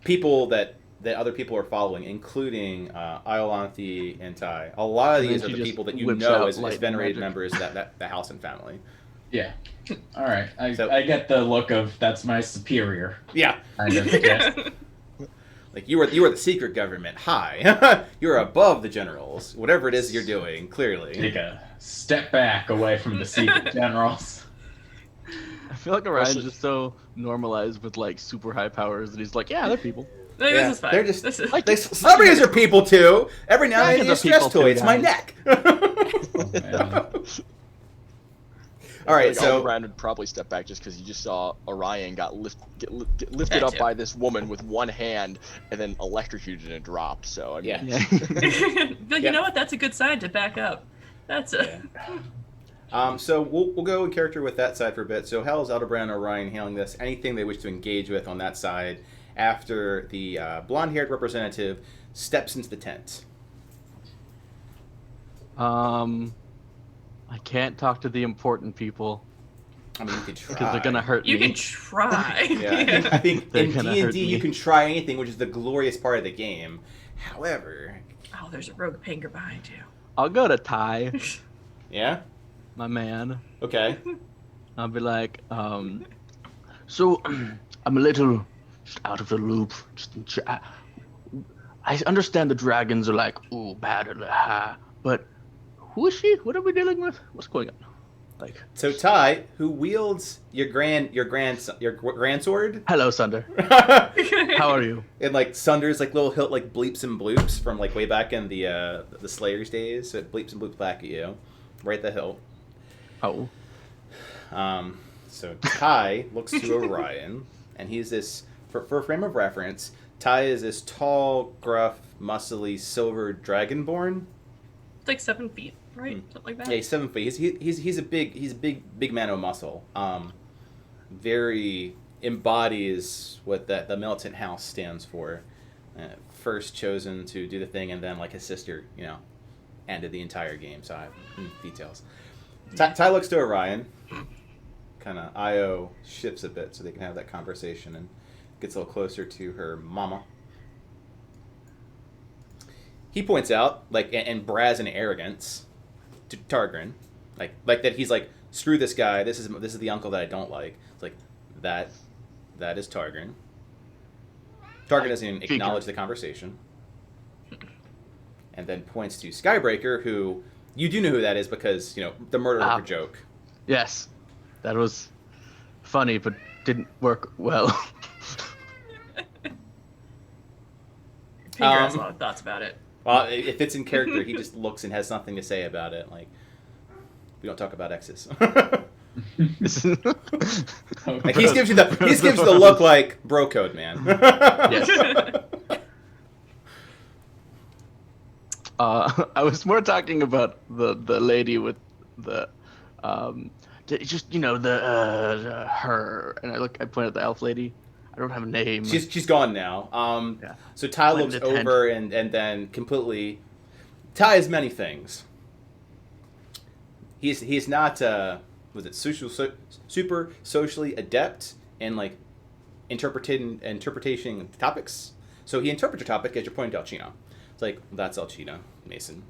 people that other people are following, including Iolanthe and Ty. A lot of these are the people that you know as venerated members of the house and family. Yeah. All right. I get the look of that's my superior. Yeah. Kind of. Yeah. Like you are the secret government. Hi. You're above the generals. Whatever it is you're doing, clearly. Take a step back away from the secret generals. I feel like Orion's just so normalized with like super high powers that he's like, yeah, they're people. Like, Yeah, this is fine. they're just This is... celebrities are people too. Every now and then you Dragons are stress people toy. too, It's my guys. neck. Yeah. All right, like, so Aldebrand would probably step back just because you just saw Orion get lifted That up too. by this woman with one hand and then electrocuted and dropped. So I mean, yeah. But you know what? That's a good sign to back up. That's a... So we'll go in character with that side for a bit. So how is Aldebrand or Orion handling this? Anything they wish to engage with on that side after the blonde-haired representative steps into the tent? I can't talk to the important people I mean, you could try. because they're gonna hurt You me. can try. Yeah, I think They're in gonna hurt D&D you me. can try anything, which is the glorious part of the game. However, Oh, there's a rogue panger behind you. I'll go to Ty, yeah, my man. okay. I'll be like, so I'm a little just out of the loop. I understand the dragons are like, ooh, bad, but who is she? What are we dealing with? What's going on? Like, So Ty, who wields your grandsword, hello, Sunder. How are you? and like Sunder's like little hilt like bleeps and bloops from like way back in the Slayers days. So it bleeps and bloops back at you, right at the hilt. Oh, So Ty looks to Orion, and he's this for a frame of reference. Ty is this tall, gruff, muscly, silver dragonborn. It's like 7 feet, right? Something like that. Yeah, he's 7 feet. He's a big man of muscle. Very embodies what the militant house stands for. First chosen to do the thing, and then like his sister, ended the entire game. So I have details. Ty looks to Orion. Kind of Io shifts a bit so they can have that conversation, and gets a little closer to her mama. He points out, like, and brags in arrogance to Targrin, like that he's like, screw this guy. This is the uncle that I don't like. It's like that is Targrin. Targrin doesn't even acknowledge the conversation, and then points to Skybreaker, who You do know who that is because the murder Ah. worker joke. Yes, that was funny, but didn't work well. Peter has a lot of thoughts about it. Well, if it's in character, he just looks and has something to say about it. Like, we don't talk about exes. Like, he gives you the look like bro code, man. Yes. I was more talking about the lady with the her, and I pointed at the elf lady. I don't have a name. She's gone now. Yeah. So Ty Playing looks the tent. over and then completely. Ty is many things. He's not super socially adept in like interpretation topics. So he interprets a topic as you're pointing to Alcina. It's like, that's Alcina, Mason.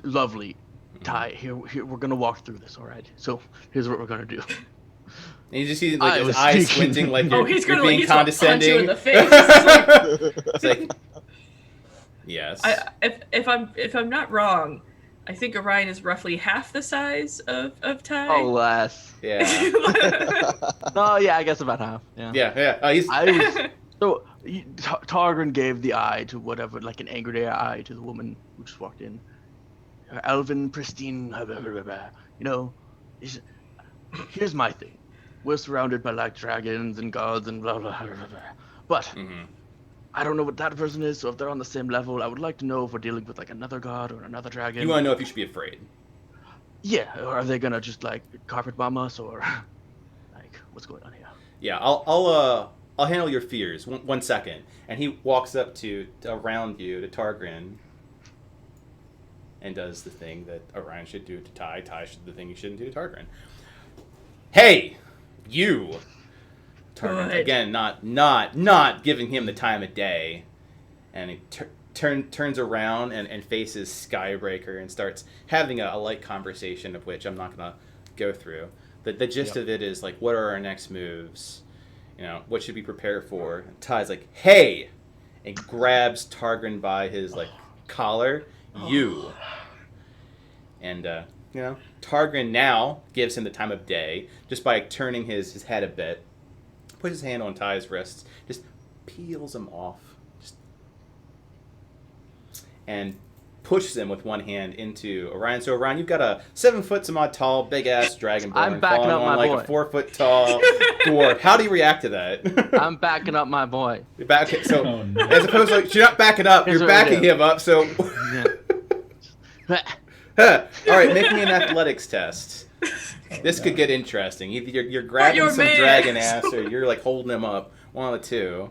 Lovely. Ty, here we're gonna walk through this, all right? So here's what we're gonna do. And you just see I like his was eyes speaking. squinting, like Oh, you're, he's you're gonna being he's gonna punch condescending. you in the face. It's like, It's like, yes. if I'm not wrong, I think Orion is roughly half the size of Ty. Oh, less. Yeah. Oh, yeah, I guess about half. Yeah. Yeah. He's. I was so Targrin gave the eye to whatever, like an angry eye to the woman who just walked in. Her elven, pristine, blah, blah, blah, blah. Here's my thing. We're surrounded by like dragons and gods and blah blah blah blah. Blah. But Mhm. I don't know what that person is, so if they're on the same level, I would like to know if we're dealing with like another god or another dragon. You want to know if you should be afraid. Yeah, or are they gonna just like carpet bomb us, or like what's going on here? Yeah, I'll handle your fears. 1 second. And he walks up to around you to Targrin, and does the thing that Orion should do to Ty. Ty should do the thing he shouldn't do to Targrin. Hey, you. Targrin Good. again, not giving him the time of day, and he turns around and faces Skybreaker and starts having a light conversation, of which I'm not gonna go through. The gist of it is like, what are our next moves? What should we prepare for? And Ty's like, hey, and grabs Targrin by his like collar. You. And Targrin now gives him the time of day just by turning his head a bit, puts his hand on Ty's wrists, just peels him off, and pushes him with one hand into Orion. So Orion, you've got a 7 foot some odd tall, big ass dragonborn I'm backing falling up on my like boy. a 4 foot tall dwarf. How do you react to that? I'm backing up my boy. You're back, so Oh, no. as opposed to like, you're not backing up, Here's you're what I backing do. him up. So Yeah. all right, make me an athletics test. This could get interesting. Either you're grabbing your some man. dragon ass, or you're like holding him up. One of the two.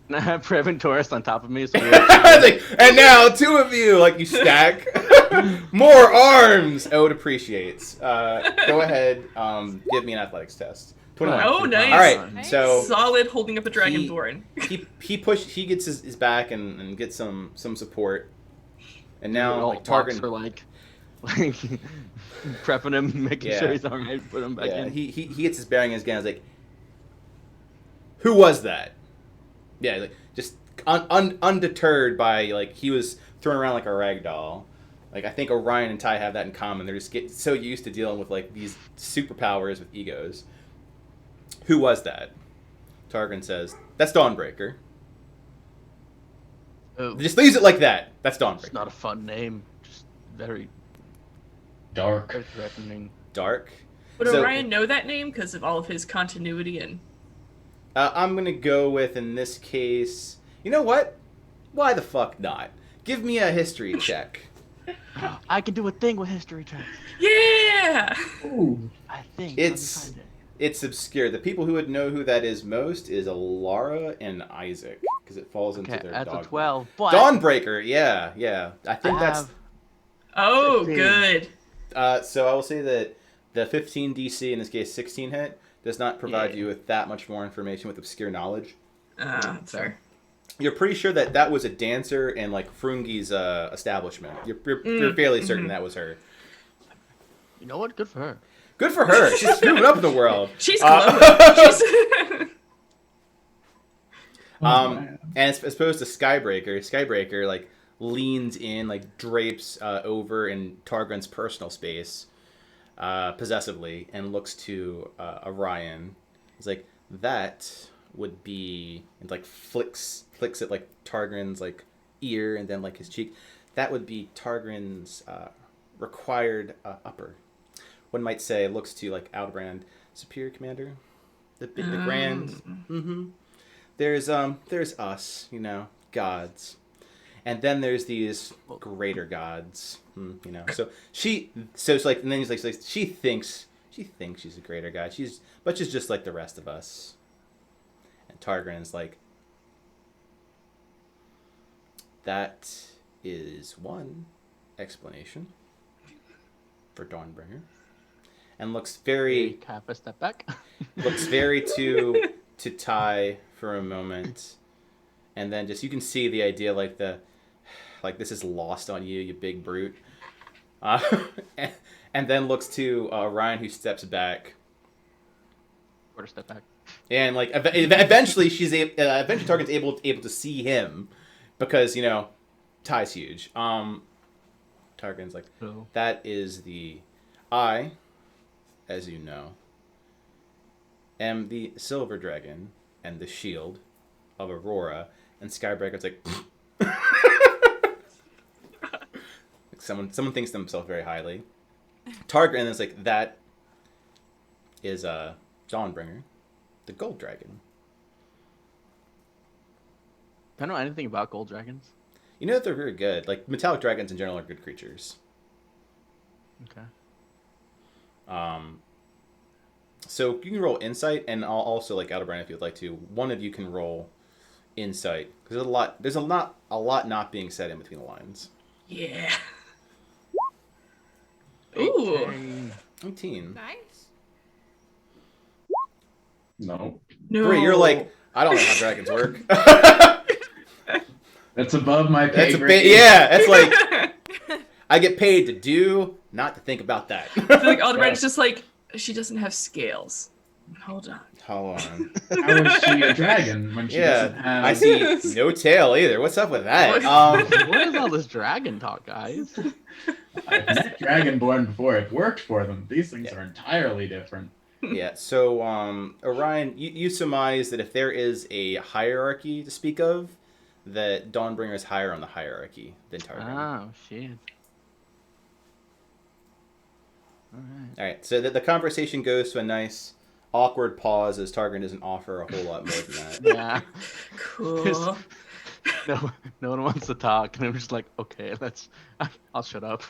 And I have Previn Taurus on top of me, so I was like, and now 2 of you, like you stack. More arms. Ode appreciates. Go ahead. Give me an athletics test. 21. Oh, nice. All right. Nice. So Solid holding up a dragonborn. he gets his back and gets some support. And now like Targin Targin. are like prepping him, making Yeah. sure he's all right, put him back Yeah, in. he gets his bearings again. I was like, who was that? Yeah, like just undeterred by like he was thrown around like a rag doll. Like I think Orion and Ty have that in common. They're just getting so used to dealing with like these superpowers with egos. Who was that? Targin says, "That's Dawnbreaker." Oh, Just leaves it like that. That's it's Dawnbreaker. not a fun name. Just very, Dark. very threatening. Dark. Would So- Orion know that name because of all of his continuity and? I'm gonna go with in this case. You know what? Why the fuck not? Give me a history check. I can do a thing with history checks. Yeah. Ooh. I think. It's- Let me find it. It's obscure. The people who would know who that is most is Alara and Isaac, because it falls into Okay, their that's a dog. 12. But Dawnbreaker, yeah. I think I that's. have- Oh, 15. good. So I will say that the 15 DC, in this case 16 hit, does not provide Yeah. you with that much more information with obscure knowledge. That's fair. You're pretty sure that was a dancer in like Frungi's establishment. You're fairly certain that was her. You know what? Good for her. Good for her. She's moving up in the world. She's glowing. She's- And as opposed to Skybreaker like leans in, like drapes over in Targren's personal space, possessively, and looks to Orion. He's like, that would be, and like flicks at like Targren's like ear and then like his cheek. That would be Targren's required upper. One might say, looks to like Aldebrand, Superior Commander, the Grand. Mm-hmm. There's us, gods, and then there's these greater gods, So it's like, and then he's like she thinks she's a greater god. She's just like the rest of us. And Targren's like, that is one explanation for Dawnbringer, and looks very Half a step back. looks very to Ty for a moment, and then just you can see the idea like this is lost on you, you big brute, and then looks to Ryan, who steps back. Quarter step back. And like eventually Target's able to see him because Ty's huge. Target's like, Oh. that is I, as you know, am the silver dragon and the shield of Arhor'ha. And Skybreaker's like, like someone thinks themselves very highly. Target is like, that is Dawnbringer, the gold dragon. I don't know anything about gold dragons. You know that they're very good. Like metallic dragons in general are good creatures. Okay. So you can roll insight, and I'll also like Aldebrand if you'd like to. One of you can roll insight because there's a lot not being said in between the lines. Yeah. Ooh. 18. Nice. No. No. 3. You're like, I don't know how dragons work. That's above my pay That's grade. yeah. It's like I get paid to do, not to think about that. I feel like Aldebrand's just like, she doesn't have scales. Hold on. Hold on. How is she a dragon when she doesn't have... I see no tail either. What's up with that? What is all this dragon talk, guys? I've met Dragonborn before. It worked for them. These things are entirely different. Yeah, so Orion, you surmise that if there is a hierarchy to speak of, that Dawnbringer is higher on the hierarchy than Target. Oh, shit. Alright. All right, so the conversation goes to a nice, awkward pause as Target doesn't offer a whole lot more than that. Yeah. Cool. No one wants to talk, and I'm just like, okay, I'll shut up.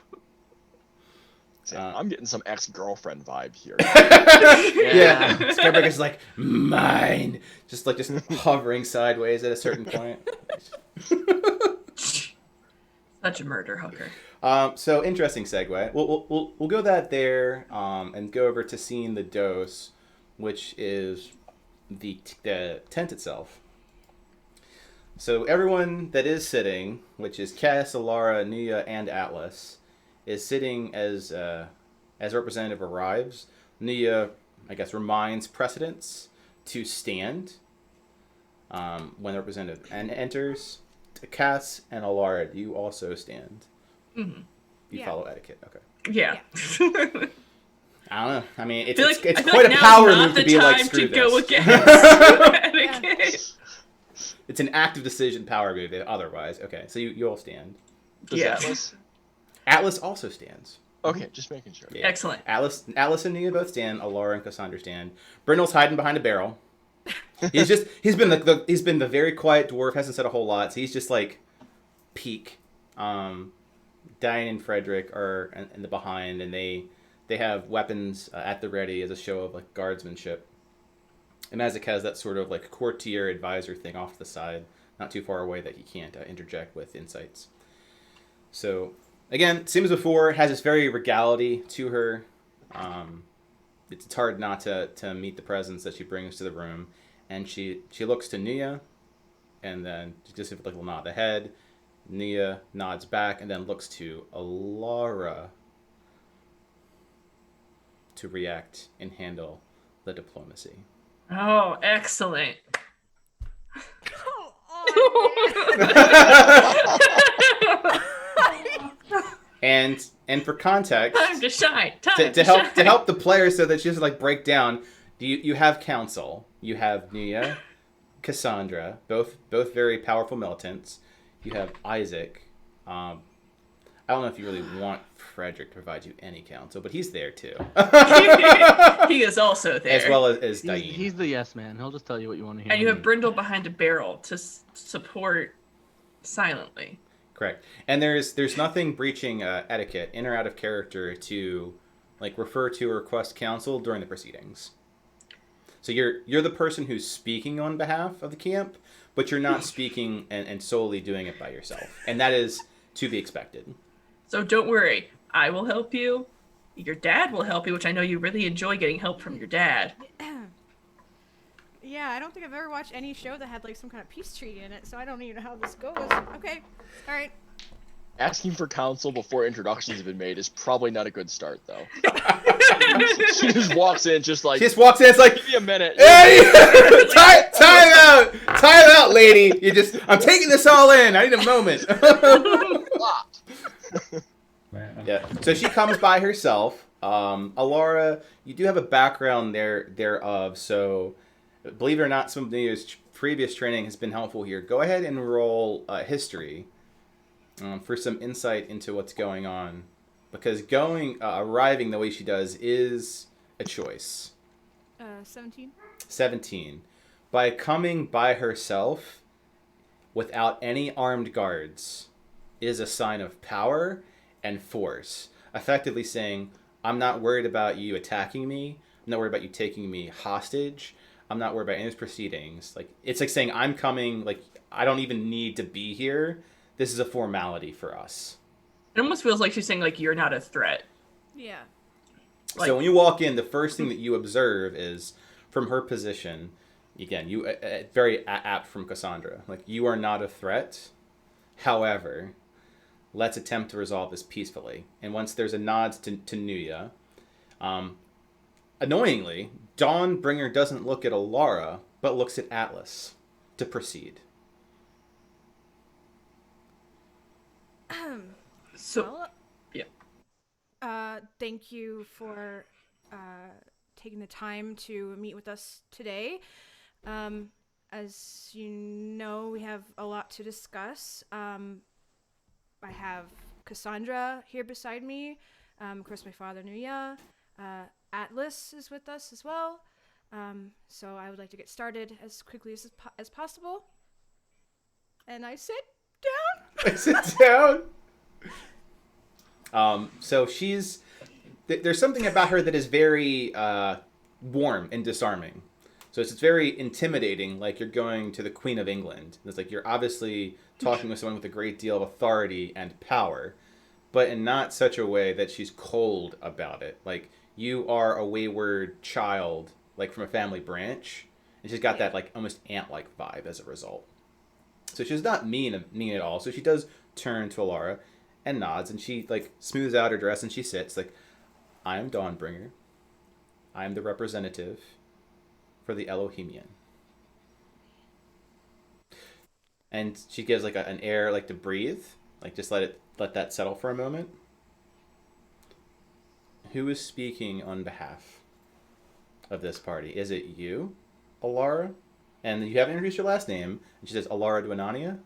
I'm getting some ex-girlfriend vibe here. Yeah. Skybreaker's like, mine! Just hovering sideways at a certain point. Such a murder hooker. So interesting segue. We'll go that there and go over to seeing the dose, which is the tent itself. So everyone that is sitting, which is Cass, Alara, Nia, and Atlas, is sitting as a representative arrives. Nia, I guess, reminds precedents to stand when the representative enters. Cass and Alara, do you also stand? Mm-hmm. You follow etiquette, okay. Yeah. I don't know. I mean, it's I feel quite like a now's power not move the to be like, time screw to go this. against etiquette. It's an active decision power move otherwise. Okay, so you all stand. Does Yeah. Atlas? Atlas also stands. Okay, just making sure. Yeah. Excellent. Atlas and Nia both stand. Alara and Cassandra stand. Brindle's hiding behind a barrel. He's been the very quiet dwarf, hasn't said a whole lot, so he's just like peak. Diane and Frederick are in the behind, and they have weapons at the ready as a show of like guardsmanship. And Mazik has that sort of like courtier advisor thing off to the side, not too far away that he can't interject with insights. So again, same as before, has this very regality to her. It's hard not to meet the presence that she brings to the room, and she looks to Nia, and then she just gives like a little nod of the head. Nia nods back and then looks to Alara to react and handle the diplomacy. Oh, excellent. Come on, man. And for context, Time to shine. Time to shine. help the player so that she doesn't like break down. You have council. You have Nia, Cassandra, both very powerful militants. You have Isaac. I don't know if you really want Frederick to provide you any counsel, but he's there too. He is also there. As well as Dain. He's the yes man. He'll just tell you what you want to hear. And you have Brindle behind a barrel to support silently. Correct. And there's nothing breaching etiquette, in or out of character, to like refer to or request counsel during the proceedings. So you're the person who's speaking on behalf of the camp, but you're not speaking and solely doing it by yourself. And that is to be expected. So don't worry. I will help you. Your dad will help you, which I know you really enjoy getting help from your dad. Yeah, I don't think I've ever watched any show that had like some kind of peace treaty in it, so I don't even know how this goes. Okay, all right. Asking for counsel before introductions have been made is probably not a good start, though. She just walks in, just like. She just walks in. It's like, give me a minute. Hey, time out, lady. I'm taking this all in. I need a moment. Yeah. So she comes by herself. Alara, you do have a background thereof. So, believe it or not, some of your previous training has been helpful here. Go ahead and roll history for some insight into what's going on, because arriving the way she does is a choice. 17. 17. By coming by herself without any armed guards is a sign of power and force. Effectively saying, I'm not worried about you attacking me. I'm not worried about you taking me hostage. I'm not worried about any of these proceedings. Like, it's like saying, I'm coming, like, I don't even need to be here. This is a formality for us. It almost feels like she's saying, like, you're not a threat. Yeah. Like, so when you walk in, the first thing that you observe is, from her position, again, very apt from Cassandra, like, you are not a threat. However, let's attempt to resolve this peacefully. And once there's a nod to Nuya, annoyingly, Dawnbringer doesn't look at Alara, but looks at Atlas to proceed. So, Well, yeah. thank you for taking the time to meet with us today. As you know, we have a lot to discuss. I have Cassandra here beside me. Of course, my father, Nuya. Atlas is with us as well. So I would like to get started as quickly as possible. And I sit down. I sit down. So there's something about her that is very warm and disarming. So it's very intimidating, like you're going to the Queen of England. It's like you're obviously talking with someone with a great deal of authority and power, but in not such a way that she's cold about it. Like, you are a wayward child, like from a family branch, and she's got that like almost ant-like vibe as a result. So she's not mean at all. So she does turn to Alara and nods, and she like smooths out her dress and she sits like, I am Dawnbringer. I am the representative for the Elohimian. And she gives like an air like to breathe, like just let that settle for a moment. Who is speaking on behalf of this party? Is it you, Alara? And you haven't introduced your last name. And she says, Alara Dwanania?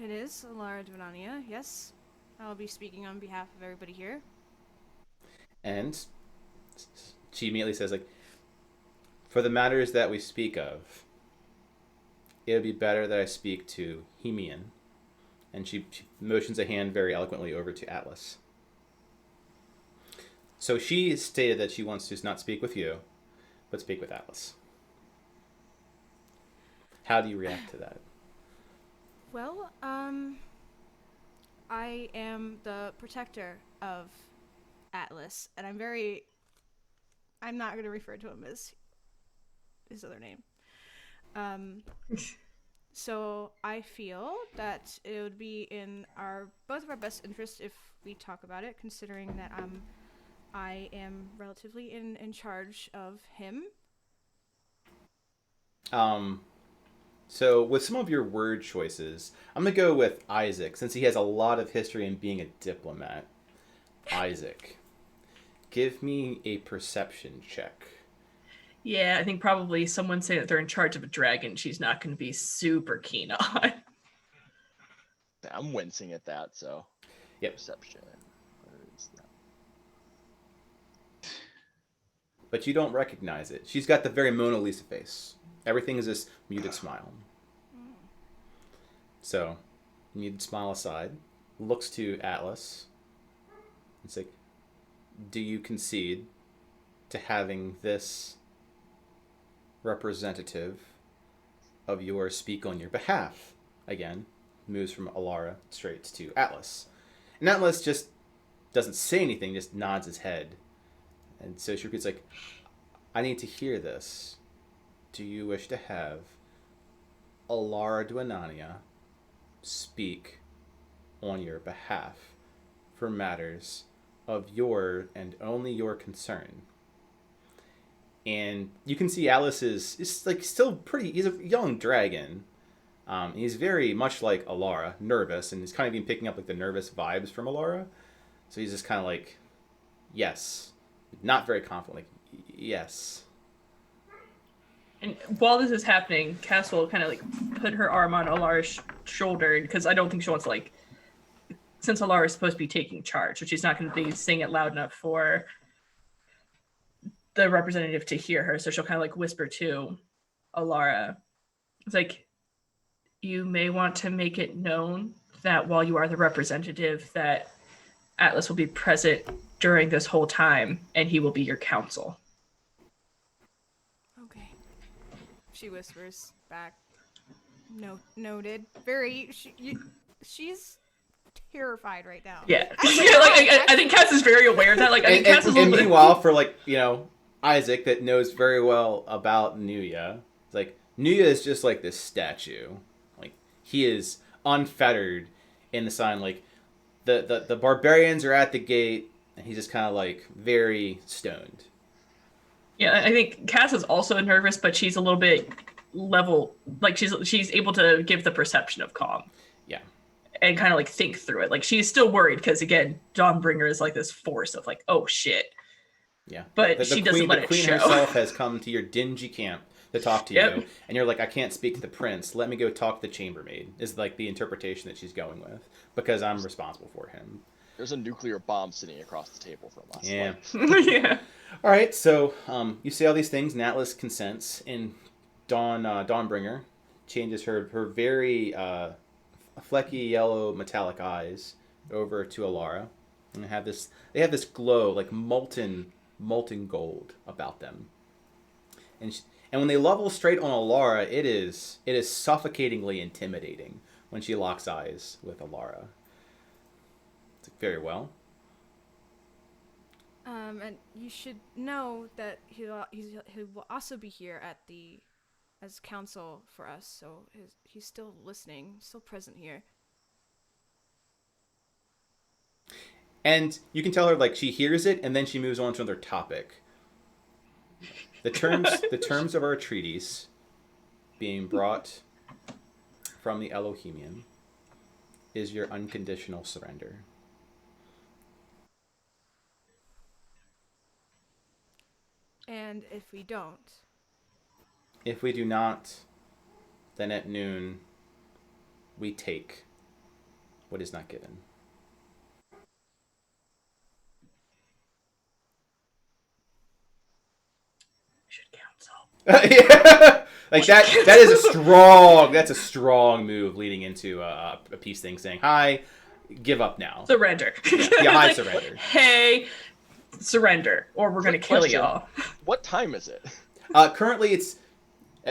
It is Alara Dwanania, yes. I'll be speaking on behalf of everybody here. And she immediately says, like, for the matters that we speak of, it would be better that I speak to Hemian. And she motions a hand very eloquently over to Atlas. So she stated that she wants to not speak with you, but speak with Atlas. How do you react to that? Well, I am the protector of Atlas, and I'm not going to refer to him as his other name. So I feel that it would be in both of our best interests if we talk about it, considering that I am relatively in charge of him. So with some of your word choices, I'm going to go with Isaac, since he has a lot of history in being a diplomat. Isaac, give me a perception check. Yeah, I think probably someone saying that they're in charge of a dragon, she's not going to be super keen on. I'm wincing at that, so. Yep. Perception. Where is that? But you don't recognize it. She's got the very Mona Lisa face. Everything is this muted smile. So, muted smile aside, looks to Atlas. It's like, do you concede to having this representative of yours speak on your behalf? Again, moves from Alara straight to Atlas. And Atlas just doesn't say anything, just nods his head. And so she repeats like, I need to hear this. Do you wish to have Alara Duanania speak on your behalf for matters of your and only your concern? And you can see Alice is like still pretty, he's a young dragon. He's very much like Alara, nervous, and he's kind of been picking up like the nervous vibes from Alara. So he's just kind of like, yes. Not very confident, like, yes. And while this is happening, Cass will kind of like put her arm on Alara's shoulder, because I don't think she wants to like, since Alara is supposed to be taking charge, so she's not going to be saying it loud enough for the representative to hear her. So she'll kind of like whisper to Alara. It's like, you may want to make it known that while you are the representative, that Atlas will be present during this whole time, and he will be your counsel. Okay. She whispers back. No, noted. Very. She's terrified right now. Yeah, yeah. Like I think Cass is very aware of that. Like I think Cass is a little and bit. meanwhile, for like Isaac that knows very well about Nuya, it's like Nuya is just like this statue. Like he is unfettered in the sign. Like the barbarians are at the gate, and he's just kind of like very stoned. Yeah, I think Cass is also nervous, but she's a little bit level. Like she's able to give the perception of calm. Yeah. And kind of like think through it. Like she's still worried because again, Dawnbringer is like this force of like, oh shit. Yeah. But she doesn't let it show. The queen herself has come to your dingy camp to talk to you, and you're like, I can't speak to the prince. Let me go talk to the chambermaid. Is like the interpretation that she's going with, because I'm responsible for him. There's a nuclear bomb sitting across the table from us. Yeah. Yeah. All right. So you say all these things, and Atlas consents, and Dawnbringer changes her very flecky yellow metallic eyes over to Alara, and they have this glow like molten gold about them, and when they level straight on Alara, it is suffocatingly intimidating when she locks eyes with Alara. It's like, very well. And you should know that he will also be here as counsel for us. So he's still listening, still present here. And you can tell her like she hears it, and then she moves on to another topic. The terms of our treaties being brought from the Elohimian is your unconditional surrender. And if we don't? If we do not, then at noon we take what is not given. Yeah. Like that is that's a strong move leading into a peace thing saying, hi, give up now. Surrender. Yeah, hi, Like, surrender. Hey, surrender, or we're gonna kill y'all. What time is it? Currently it's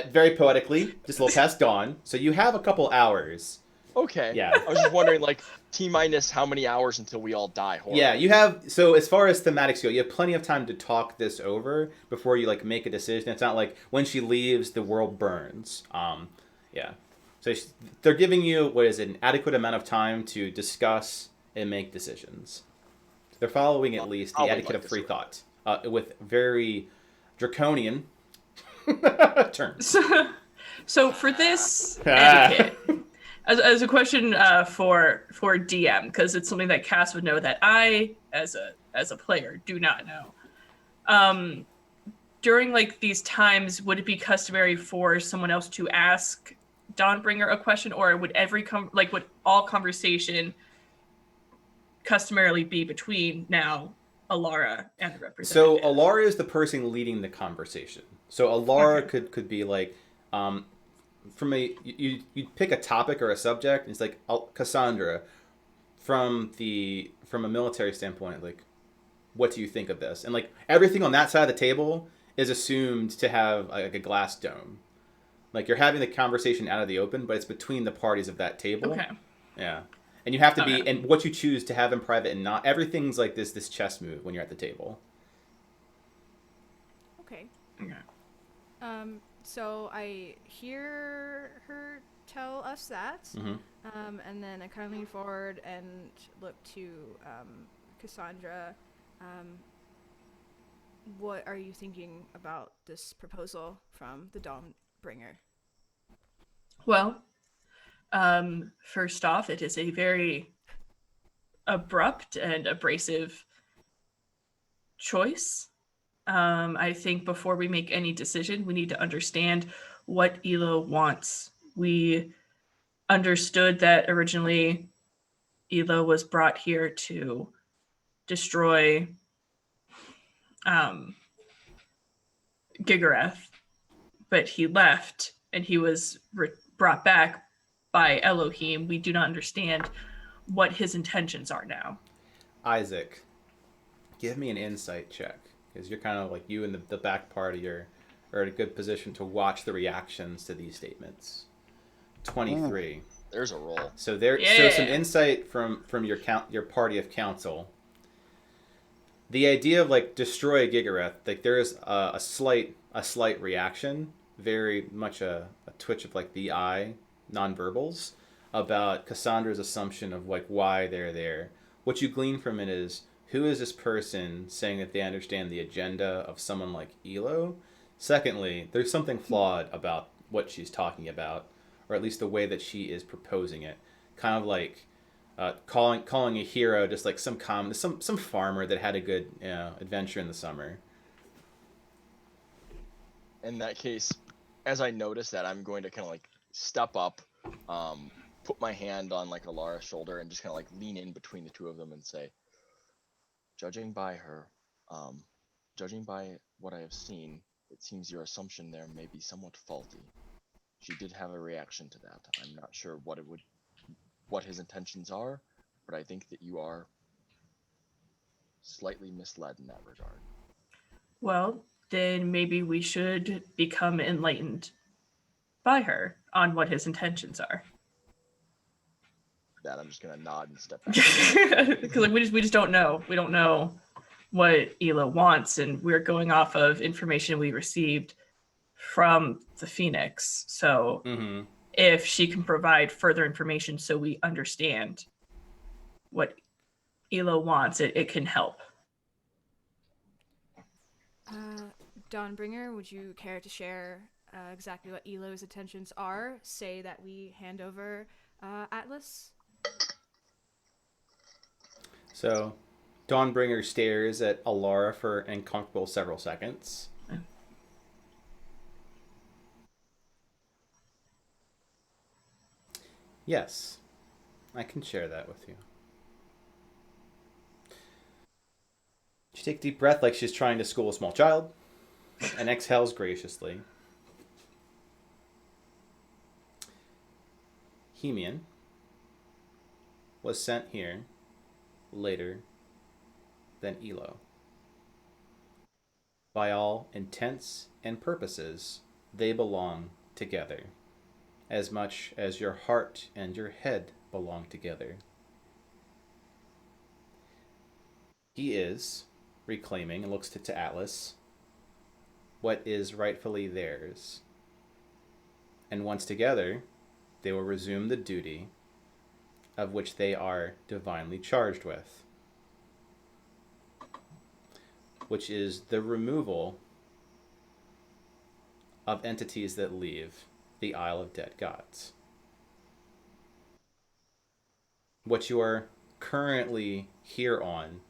very poetically just a little past dawn, so you have a couple hours. Okay. Yeah. I was just wondering, like, T-minus how many hours until we all die horribly? Yeah, you have, so as far as thematics go, you have plenty of time to talk this over before you, like, make a decision. It's not like when she leaves, the world burns. Yeah. So they're giving you, an adequate amount of time to discuss and make decisions. They're following at least the etiquette of free thought with very draconian terms. So for this etiquette, as a question for DM, because it's something that Cass would know that I, as a player, do not know. During like these times, would it be customary for someone else to ask Dawnbringer a question, or would would all conversation customarily be between now Alara and the representative? So Alara is the person leading the conversation. So Alara Okay. could be like, from you pick a topic or a subject, and it's like Cassandra, from a military standpoint, like, what do you think of this? And like everything on that side of the table is assumed to have like a glass dome. Like you're having the conversation out of the open, but it's between the parties of that table. Okay. Yeah. And you have to be, Okay. and what you choose to have in private and not, everything's like this chess move when you're at the table. Okay. Okay. So I hear her tell us that, Mm-hmm. and then I kind of lean forward and look to Cassandra. What are you thinking about this proposal from the Dawnbringer? Well, first off, it is a very abrupt and abrasive choice. I think before we make any decision, we need to understand what Elo wants. We understood that originally Elo was brought here to destroy Gigareth, but he left and he was brought back by Elohim. We do not understand what his intentions are now. Isaac, give me an insight check, because you're kind of like, you in the back part of are in a good position to watch the reactions to these statements. 23. There's a roll. So Yeah. some insight from your party of council. The idea of like destroy Gigareth, like there is a slight reaction, very much a twitch of like the eye, nonverbals, about Cassandra's assumption of like why they're there. What you glean from it is, who is this person saying that they understand the agenda of someone like Elo? Secondly, there's something flawed about what she's talking about, or at least the way that she is proposing it. Kind of like calling a hero just like some farmer that had a good adventure in the summer. In that case, as I notice that, I'm going to kind of like step up, put my hand on like Alara's shoulder, and just kind of like lean in between the two of them and say, judging by what I have seen, it seems your assumption there may be somewhat faulty. She did have a reaction to that. I'm not sure what his intentions are, but I think that you are slightly misled in that regard. Well, then maybe we should become enlightened by her on what his intentions are. That I'm just gonna nod and step back. Because like, we just don't know. We don't know what Elo wants, and we're going off of information we received from the Phoenix. So if she can provide further information so we understand what Elo wants, it can help. Dawnbringer, would you care to share exactly what Elo's intentions are? Say that we hand over Atlas? So, Dawnbringer stares at Alara for an uncomfortable several seconds. Yes, I can share that with you. She takes a deep breath like she's trying to school a small child, and exhales graciously. Hemian was sent here later than Elo. By all intents and purposes, they belong together, as much as your heart and your head belong together. He is reclaiming, and looks to Atlas, what is rightfully theirs. And once together, they will resume the duty of which they are divinely charged with, which is the removal of entities that leave, the Isle of Dead Gods. What you are currently here on,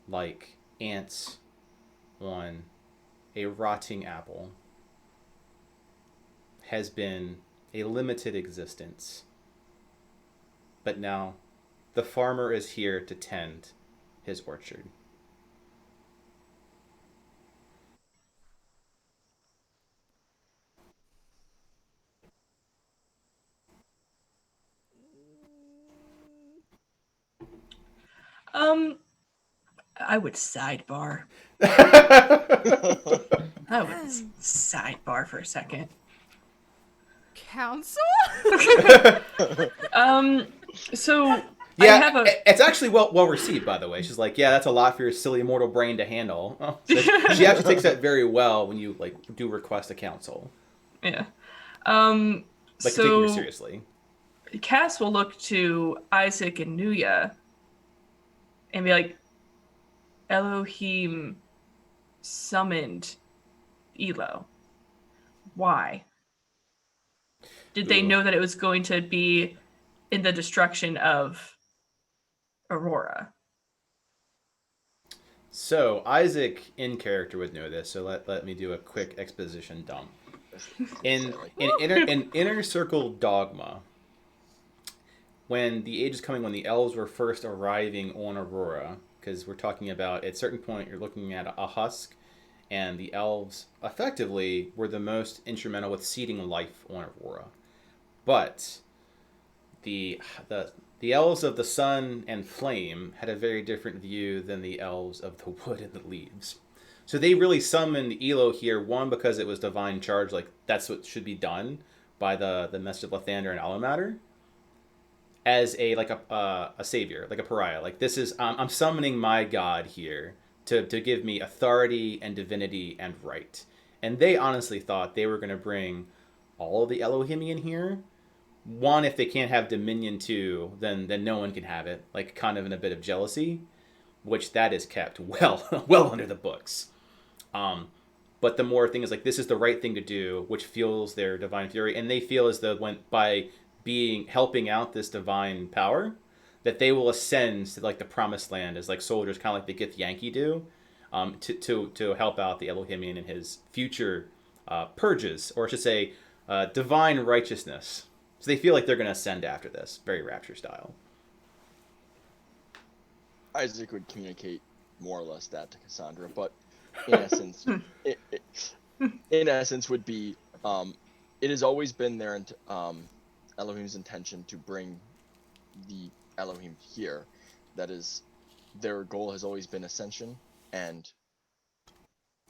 like ants on a rotting apple, has been a limited existence. But now the farmer is here to tend his orchard. I would sidebar. I would sidebar for a second. Council? So Yeah, I have a it's actually well received, by the way. She's like, yeah, that's a lot for your silly mortal brain to handle. Oh, so she actually takes that very well when you like do request a counsel. yeah. Like taking So her seriously. Cass will look to Isaac and Nuya and be like, Elohim summoned Elo. Why? Did they Ooh. know that it was going to be in the destruction of Arhor'ha? So Isaac in character would know this, so let me do a quick exposition dump. In inner circle dogma, when the age is coming, when the elves were first arriving on Arhor'ha, because we're talking about at a certain point you're looking at a husk, and the elves effectively were the most instrumental with seeding life on Arhor'ha. But the elves of the sun and flame had a very different view than the elves of the wood and the leaves. So they really summoned Elo here, one, because it was divine charge, like that's what should be done by the message of Lathander and Allomatter, as a savior, like a pariah. Like this is I'm summoning my god here to give me authority and divinity and right. And they honestly thought they were going to bring all of the Elohimian here. One, if they can't have dominion too, then no one can have it. Like kind of in a bit of jealousy, which that is kept well under the books. But the more thing is like this is the right thing to do, which fuels their divine fury, and they feel as though by helping out this divine power, that they will ascend to like the promised land as like soldiers, kind of like the Gith Yankee do, to help out the Elohimian in his future purges, or I should say, divine righteousness. So they feel like they're going to ascend after this, very Rapture style. Isaac would communicate more or less that to Cassandra, but in essence, in essence would be, it has always been their Elohim's intention to bring the Elohim here. That is, their goal has always been ascension, and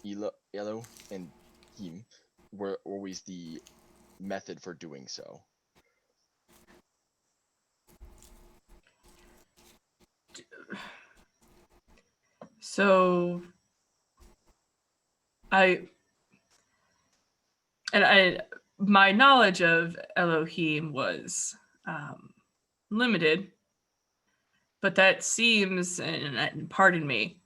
Elo and him were always the method for doing so. So my knowledge of Elohim was limited, but that seems, and pardon me,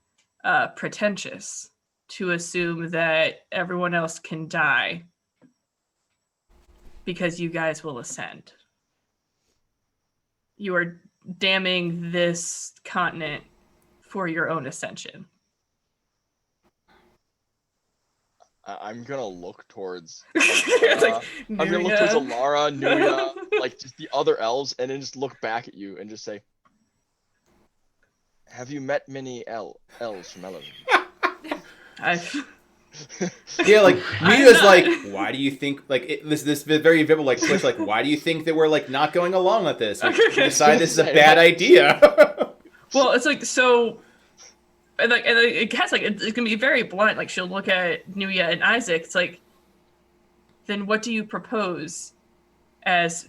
pretentious to assume that everyone else can die because you guys will ascend. You are damning this continent for your own ascension. I'm gonna look towards It's like, I'm gonna look towards Nuya. Alara, Nuya, like just the other elves, and then just look back at you and just say, "Have you met many elves from Elohim?" Yeah, like Mia's like, why do you think like this very vivid like twitch, like why do you think that we're like not going along with this? We decide this is a bad idea. Well, it's like so, and it has like it's gonna be very blunt. Like she'll look at Nuya and Isaac. It's like, then what do you propose as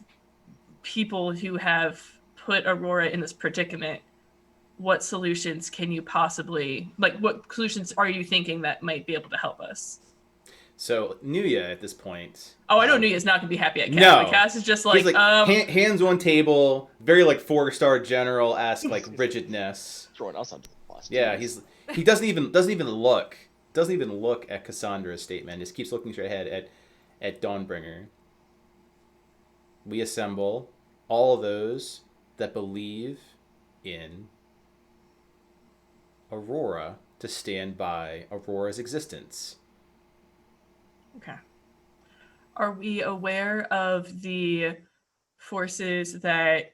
people who have put Arhor'ha in this predicament? What solutions can you possibly what solutions are you thinking that might be able to help us? So Nuya at this point. Oh, I know Nuya's not gonna be happy at Cass. No. Like, Cass is just He's like, hands on table, very like 4-star general-esque like rigidness. Throwing us under the bus. Yeah, he doesn't even look at Cassandra's statement. Just keeps looking straight ahead at Dawnbringer. we assemble all those that believe in Arhor'ha to stand by Aurora's existence. Okay. Are we aware of the forces that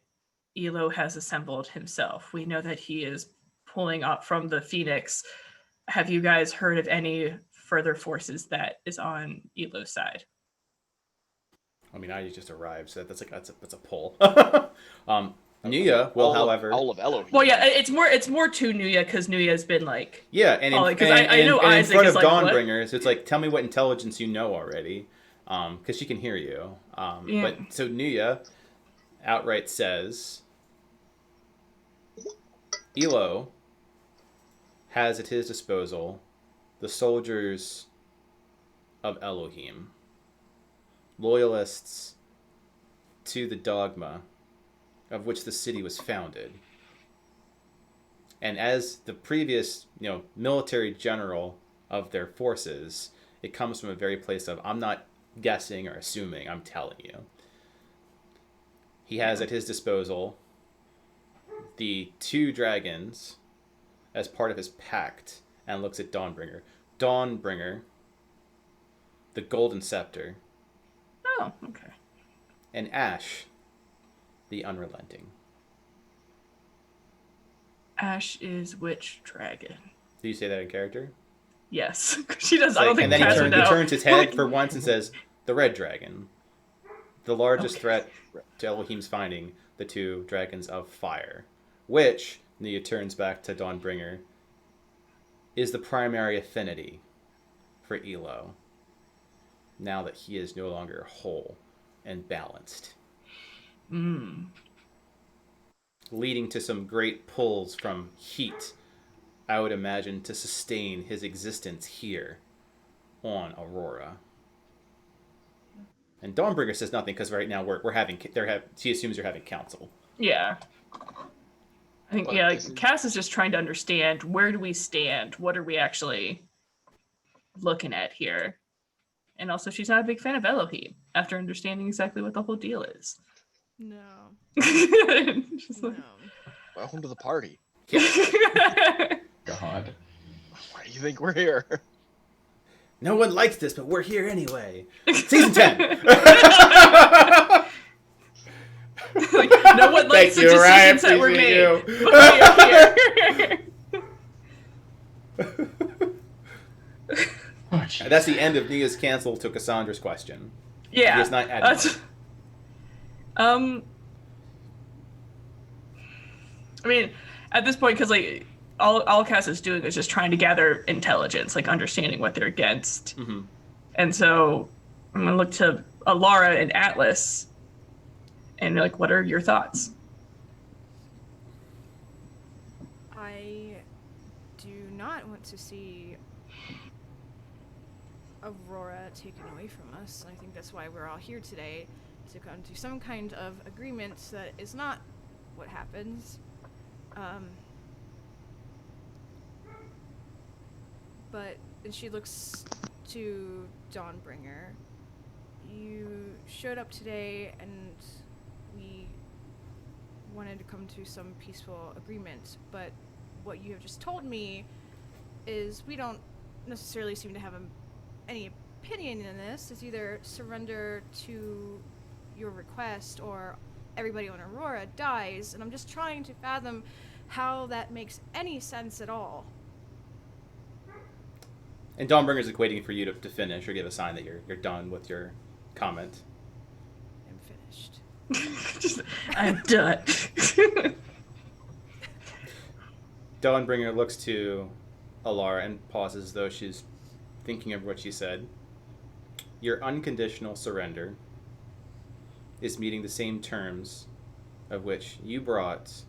Elo has assembled himself? We know that he is pulling up from the Phoenix. Have you guys heard of any further forces that is on Elo's side? I mean, I just arrived, so that's a pull. Nuya will, however, all of Elohim. Well, yeah, it's more to Nuya because Nuya's been like, yeah, and in, because and, I know and in Isaac front is of like, what? Dawnbringer, so it's like, tell me what intelligence you know already, because she can hear you. Yeah. But so Nuya outright says, Elo has at his disposal the soldiers of Elohim, loyalists to the dogma of which the city was founded. And as the previous, military general of their forces, it comes from a very place of, I'm not guessing or assuming, I'm telling you. He has at his disposal the 2 dragons as part of his pact, and looks at Dawnbringer. Dawnbringer, the Golden Scepter, Oh, okay. and Ash, the Unrelenting. Ash is which dragon? Do you say that in character? Yes, she does. It's I don't like- think and then Cass would he know. turns his head for once and says, the Red Dragon. The largest Okay. threat to Elohim's finding, the 2 dragons of fire. Which, Nia turns back to Dawnbringer, is the primary affinity for Elo. Now that he is no longer whole and balanced. Leading to some great pulls from heat, I would imagine, to sustain his existence here on Arhor'ha. And Dawnbringer says nothing because right now she assumes you're having council. Yeah. I think, But yeah, this is- Cass is just trying to understand, where do we stand? What are we actually looking at here? And also, she's not a big fan of Elohim after understanding exactly what the whole deal is. No. Just No. like- Welcome to the party. God. Why do you think we're here? No one likes this, but we're here anyway. Season 10! Like, no one likes Thank the you, Ryan. decisions that were Appreciate made. you. But we are here. Oh, jeez. That's the end of Nia's cancel to Cassandra's question. Yeah. He has not added that's- I mean, at this point, because like all Cass is doing is just trying to gather intelligence, like understanding what they're against. Mm-hmm. And so I'm gonna look to Alara and Atlas, and like, what are your thoughts? I do not want to see Arhor'ha taken away from us. I think that's why we're all here today, to come to some kind of agreement that is not what happens. But and she looks to Dawnbringer. You showed up today, and we wanted to come to some peaceful agreement, but what you have just told me is we don't necessarily seem to have any opinion in this. It's either surrender to your request or everybody on Arhor'ha dies, and I'm just trying to fathom how that makes any sense at all. And Dawnbringer's like waiting for you to finish or give a sign that you're done with your comment. I'm finished. Just, I'm done. Dawnbringer looks to Alara and pauses as though she's thinking of what she said. Your unconditional surrender is meeting the same terms of which you brought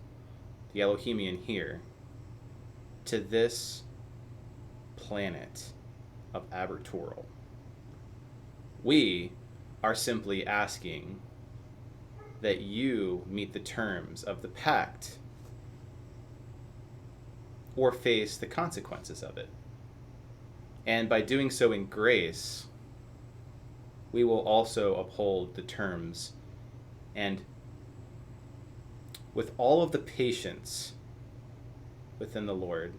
the Elohimian here to this planet of Abertural. We are simply asking that you meet the terms of the pact or face the consequences of it. And by doing so in grace, we will also uphold the terms and with all of the patience within the Lord,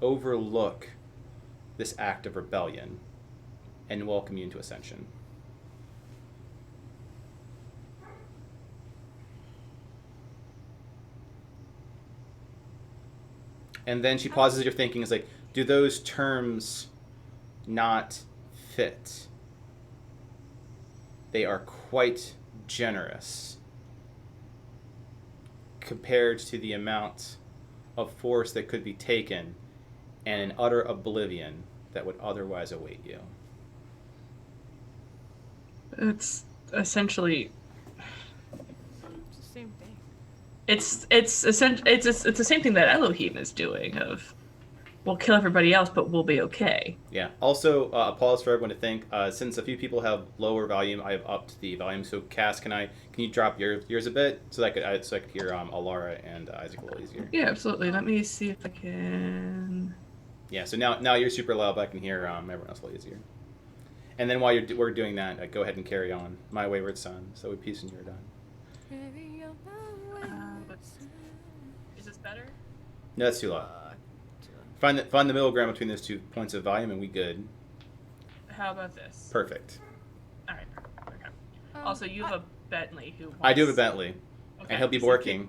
overlook this act of rebellion and welcome you into Ascension. And then she pauses as you're thinking, is like, do those terms not fit? They are quite generous compared to the amount of force that could be taken and an utter oblivion that would otherwise await you. It's essentially It's the same thing. it's the same thing that Elohim is doing. Of we'll kill everybody else, but we'll be okay. Yeah. Also, a pause for everyone to think. Since a few people have lower volume, I have upped the volume. So, Cass, can you drop yours a bit so that I could hear Alara and Isaac a little easier? Yeah, absolutely. Let me see if I can. Yeah. So now you're super loud, but I can hear everyone else a little easier. And then while we're doing that, go ahead and carry on. My wayward son. So we peace and you're done. Is this better? No, that's too loud. Find the middle ground between those 2 points of volume, and we good. How about this? Perfect. All right. Okay. Also, you have a Bentley who. I do have a Bentley, Okay. and he'll be barking.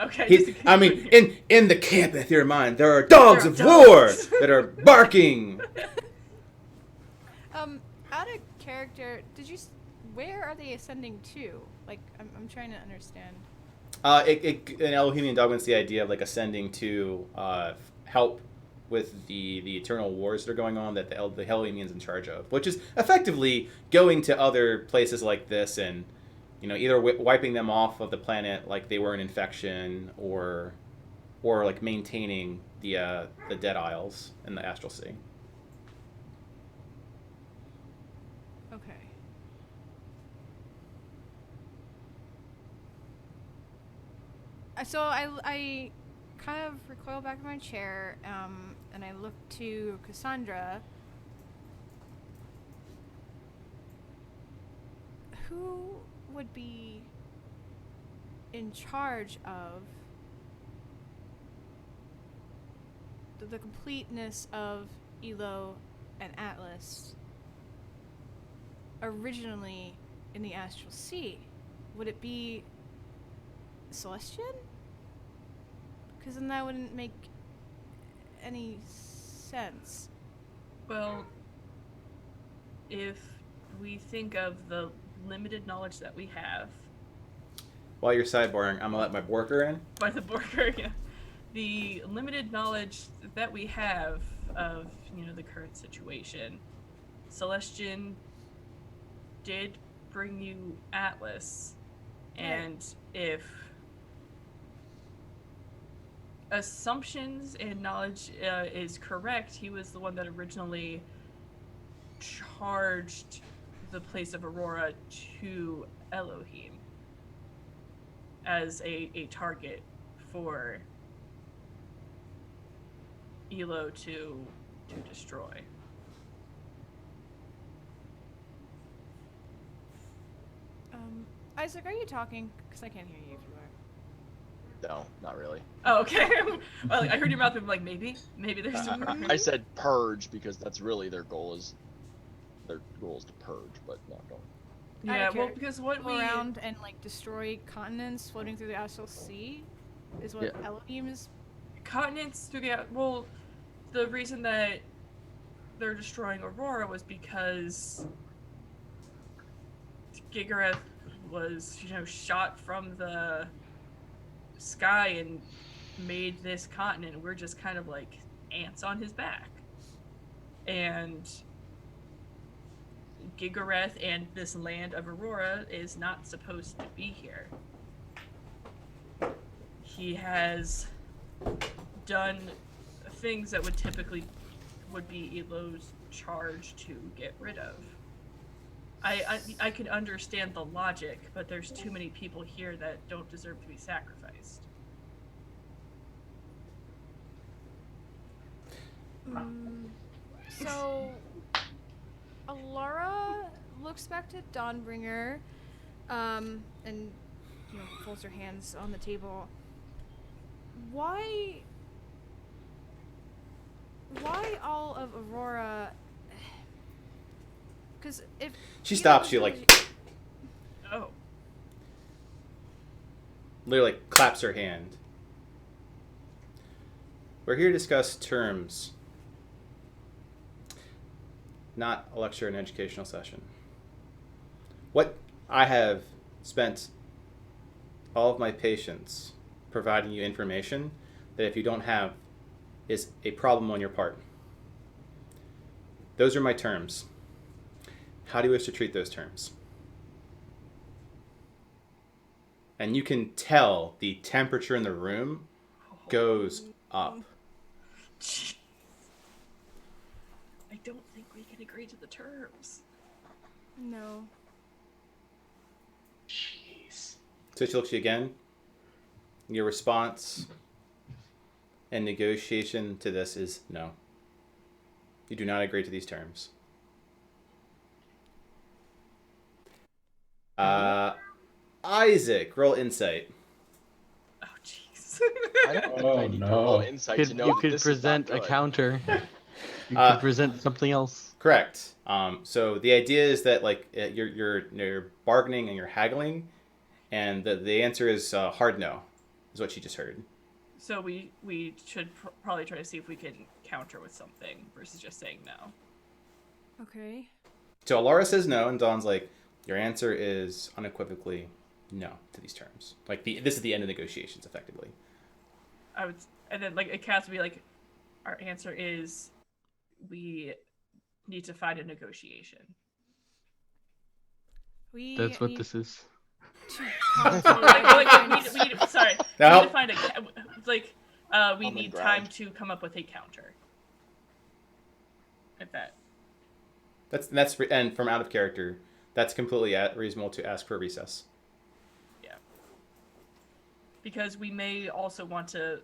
Okay. I mean, in the camp of your mind, there are dogs of war that are barking. Out of character, where are they ascending to? Like, I'm trying to understand. An Elohimian dogman's the idea of like ascending to help with the eternal wars that are going on that the Elohimian's in charge of, which is effectively going to other places like this and, either wiping them off of the planet like they were an infection, or like maintaining the Dead Isles in the Astral Sea. Okay. So I kind of recoil back in my chair, and I look to Cassandra. Who would be in charge of the completeness of Elo and Atlas originally in the Astral Sea? Would it be Celestian? Because then that wouldn't make any sense. Well, if we think of the limited knowledge that we have While you're sidebarring, I'm gonna let my worker in. by the border, yeah, the limited knowledge that we have of the current situation, Celestian did bring you Atlas, and if assumptions and knowledge is correct, he was the one that originally charged the place of Arhor'ha to Elohim as a target for Elo to destroy. Isaac, are you talking? Because I can't hear you if you are. No, not really. Oh, okay. Well, I heard your mouth move like maybe there's some. I said purge because that's really their goal is to purge, but no, don't. Yeah, well, care. because what Go we around and destroy continents floating through the Astral Sea is what Elohim is. continents through the reason that they're destroying Aurora was because Gigareth was shot from the sky and made this continent. We're just kind of like ants on his back, and Gigareth and this land of Aurora is not supposed to be here. He has done things that would typically be Elo's charge to get rid of. I can understand the logic, but there's too many people here that don't deserve to be sacrificed. So, Alara looks back to Dawnbringer, And folds her hands on the table. Why all of Aurora? Because if She stops you, like, Oh. literally claps her hand. We're here to discuss terms, not a lecture and educational session. What I have spent all of my patience providing you information that if you don't have is a problem on your part. Those are my terms. How do you wish to treat those terms? And you can tell the temperature in the room goes up. I don't think we can agree to the terms. No. Jeez. So she looks at you again. Your response and negotiation to this is no. You do not agree to these terms. Isaac, roll insight. Oh, jeez. I don't think Oh, I need to no. roll insight to know You that could this present is not a good. counter. You Uh, could present something else. Correct. So the idea is that like you're bargaining and you're haggling, and the answer is hard no, is what she just heard. So we should probably try to see if we can counter with something versus just saying no. Okay. So Alara says no, and Dawn's like, your answer is unequivocally no to these terms. Like this is the end of negotiations, effectively. And then like Cass would be like, our answer is we need to find a negotiation. That's what this is. We need No. to find we Common need ground. time to come up with a counter. If that. That's and from out of character, that's completely reasonable to ask for a recess. Yeah. Because we may also want to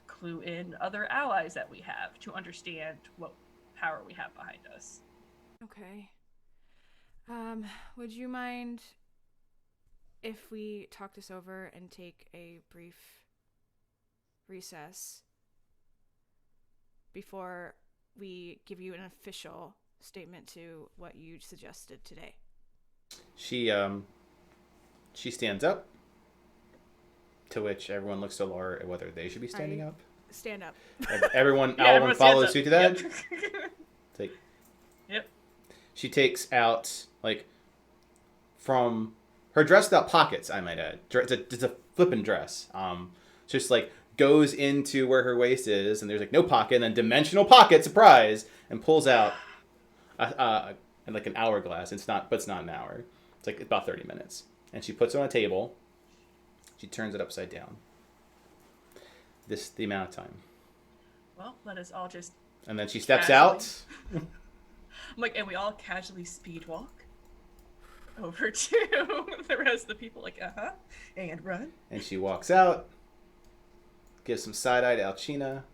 clue in other allies that we have to understand what power we have behind us. Okay. Would you mind if we talk this over and take a brief recess before we give you an official statement to what you suggested today? She stands up, to which everyone looks to Laura at whether they should be standing up. Stand up. Everyone, Yeah, all of them everyone follow stands suit to up. that. Yep. Like, Yep. she takes out like from her dress without pockets. I might add, it's a flippin' dress. Just like goes into where her waist is, and there's like no pocket, and then dimensional pocket, surprise, and pulls out like an hourglass. It's not an hour. It's like about 30 minutes, and she puts it on a table. She turns it upside down. The amount of time. Well, let us all just And then she steps Casually. out. and we all casually speed walk over to the rest of the people, and run. And she walks out. Gives some side eye to Alcina.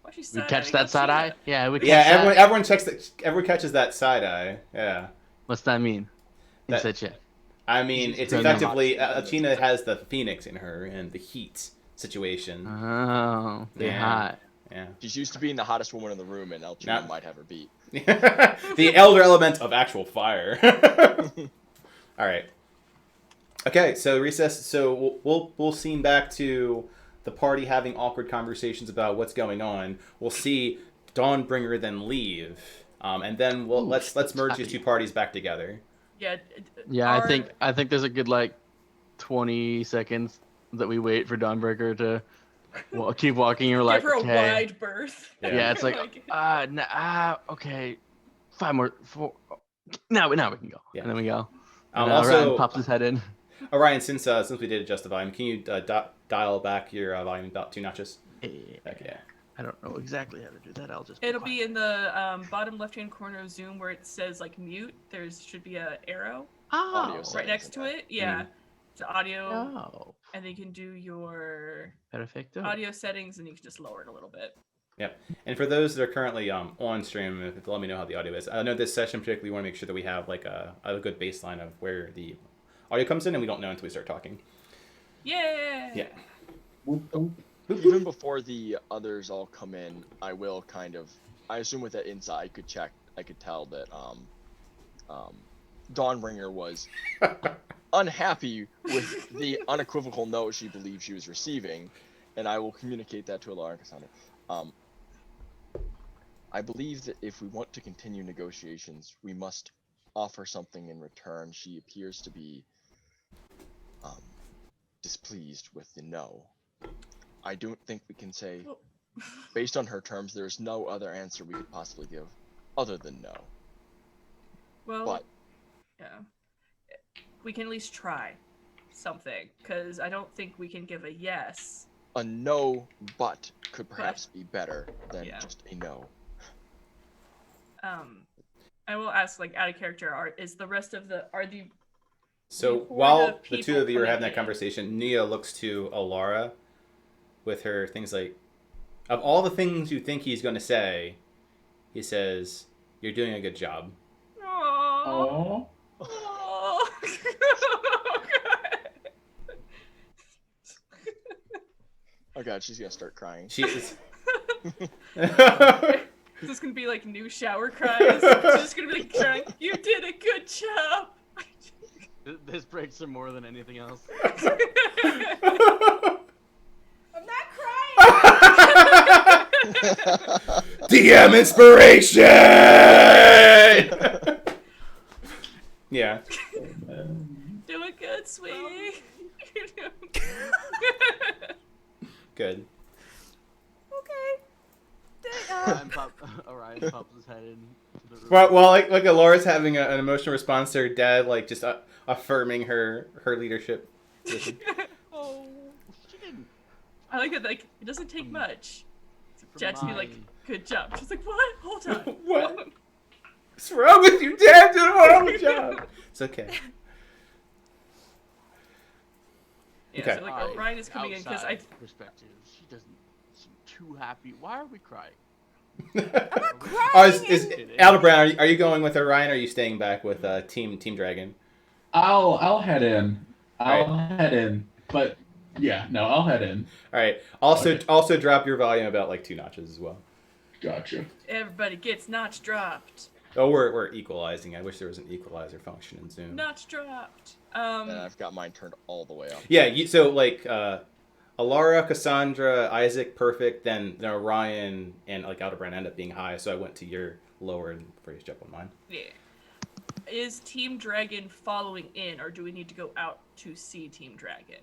Why she We catch that side eye? Yeah, we catch Yeah, that. everyone catches that side eye. Yeah. What's that mean? That- Insight check. I mean, She's it's very effectively hot. Alcina has the phoenix in her and the heat situation. Oh, they're Yeah. hot. Yeah. She's used to being the hottest woman in the room, and Elchina Not- might have her beat. The elder element of actual fire. All right. Okay, so recess. So we'll scene back to the party having awkward conversations about what's going on. We'll see Dawnbringer then leave, and then let's merge these two parties back together. Yeah. Yeah, I think there's a good like 20 seconds that we wait for Dawnbreaker to keep walking. You're like, give her a okay. wide berth. Yeah, it's like, okay, 4. Now we can go. Yeah. And then we go. And Also, Ryan pops his head in. Orion, since we did adjust the volume, can you dial back your volume about 2 notches? Okay. I don't know exactly how to do that. I'll just. It'll be in the bottom left-hand corner of Zoom where it says like mute. There should be an arrow Audio right settings, next to okay. it. Yeah, it's audio, Oh, and then you can do your perfecto. audio settings, and you can just lower it a little bit. Yep. And for those that are currently on stream, if let me know how the audio is. I know this session particularly, we want to make sure that we have like a good baseline of where the audio comes in, and we don't know until we start talking. Yeah. Even before the others all come in, I will I assume with that insight I could tell that Dawnbringer was unhappy with the unequivocal no she believed she was receiving, and I will communicate that to Alara and Cassandra. I believe that if we want to continue negotiations, we must offer something in return. She appears to be displeased with the no. I don't think we can say, based on her terms, there's no other answer we could possibly give other than no. Well, But yeah. We can at least try something, because I don't think we can give a yes. a no, but could perhaps be better than just a no. I will ask, like, out of character, are the So before while the the two of you are people having that coming in. conversation, Nia looks to Alara with her things like, of all the things you think he's going to say, he says, "You're doing a good job." Aww. Oh. Oh. Oh god, she's gonna start crying. She is. Is this gonna be like new shower cries? She's just gonna be like crying. You did a good job. This breaks her more than anything else. I'm not crying. DM inspiration. Yeah. Doing good, sweetie. Good. Okay. Orion pops his head into the room. Well, like Alara's having an emotional response to her dad, like just affirming her leadership position. Oh. She didn't. I like that. Like, it doesn't take much. From Jet to be like, mine. good job. She's like, what? Hold on. What? What's wrong with you, Dad? Doing a horrible job. It's okay. Yeah, Okay. so like Orion is coming in because I. Perspective. She doesn't seem too happy. Why are we crying? I'm not crying. Oh, is Aldebrand, are you going with Orion, or are you staying back with Team Dragon? I'll head in. I'll Right. head in. But yeah, no, I'll head in. All right. Also, Okay. also drop your volume about like 2 notches as well. Gotcha. Everybody gets notch dropped. Oh, we're equalizing. I wish there was an equalizer function in Zoom. Notch dropped. And I've got mine turned all the way up. Yeah. So like Alara, Cassandra, Isaac, perfect. Then Orion and like Aldebrand end up being high. So I went to your lower and phrase jump on mine. Yeah. Is Team Dragon following in, or do we need to go out to see Team Dragon?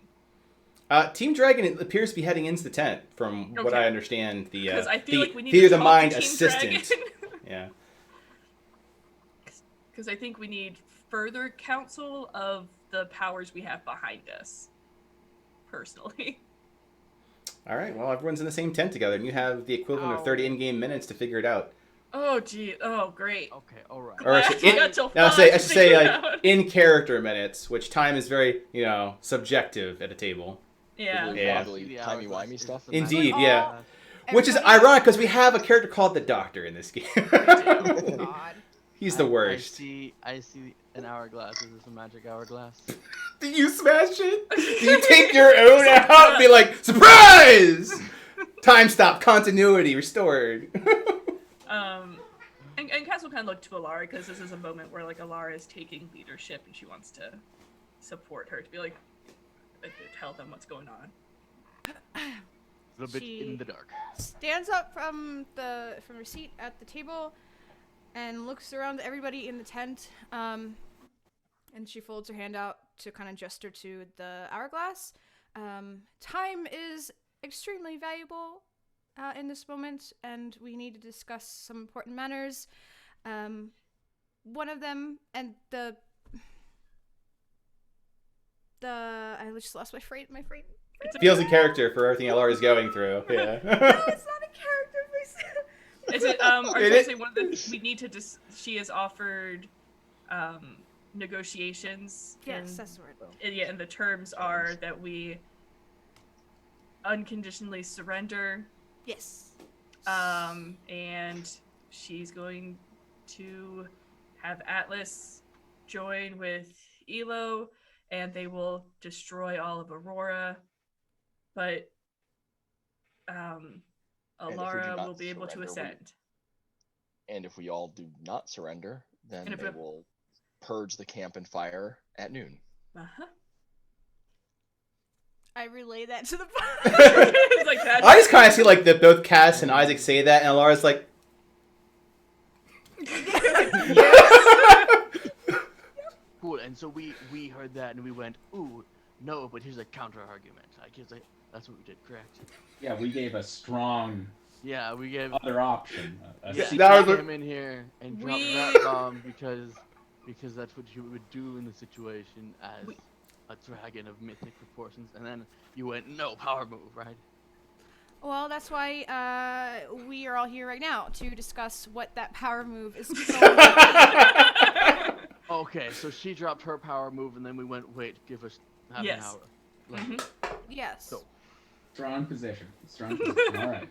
Team Dragon appears to be heading into the tent, from what I Okay. understand. The Because I feel like we need theater to of the talk mind to Team assistant. Dragon. Yeah. Because I think we need further counsel of the powers we have behind us. Personally. All right. Well, everyone's in the same tent together, and you have the equivalent of 30 in-game minutes to figure it out. Oh gee. Oh great. Okay, alright. Or I Glad should, you got till I 5 should to say figure it like out. in character minutes, which time is very subjective at a table. Yeah. Yeah. Boggly, timey-wimey stuff. Indeed, All- yeah. Which is Everybody- ironic because we have a character called the Doctor in this game. Oh, God. He's the worst. I see an hourglass. Is this a magic hourglass? Do you smash it? Do you take your own out and be like, surprise! Time stop, continuity restored. And Cass will kind of look to Alara because this is a moment where like Alara is taking leadership and she wants to support her to be like tell them what's going on. A little bit She- in the dark. Stands up from her seat at the table and looks around at everybody in the tent. And she folds her hand out to kind of gesture to the hourglass. Time is extremely valuable in this moment, and we need to discuss some important matters. One of them, and the I just lost my frame. Feels in character for everything LR is going through. Yeah. No, it's not a character voice. Is it are you It gonna is- say one of the we need to she has offered negotiations? Yes, and, that's the word. yeah, and the terms are that we unconditionally surrender Yes. And she's going to have Atlas join with Elo, and they will destroy all of Arhor'ha. But And if we do Alara not will be able to surrender, ascend. And if we all do not surrender, then And if they we- will purge the camp and fire at noon. Uh-huh. I relay that to the. It's like that. I just kind of see like that both Cass and Isaac say that, and Alara's like, Cool. And so we heard that and we went, ooh, no, but here's a counter argument. Like, here's like, that's what we did, correct? Yeah, we gave a strong Yeah, we gave. other option. Yeah, That was she what- came in here and We- dropped that bomb because that's what you would do in the situation as We- a dragon of mythic proportions. And then you went, no, power move, right? Well, that's why we are all here right now to discuss what that power move is going to Okay, so she dropped her power move, and then we went, wait, give us half Yes. an hour. Like, Mhm. be. Yes. So- Strong position. Strong position. All right.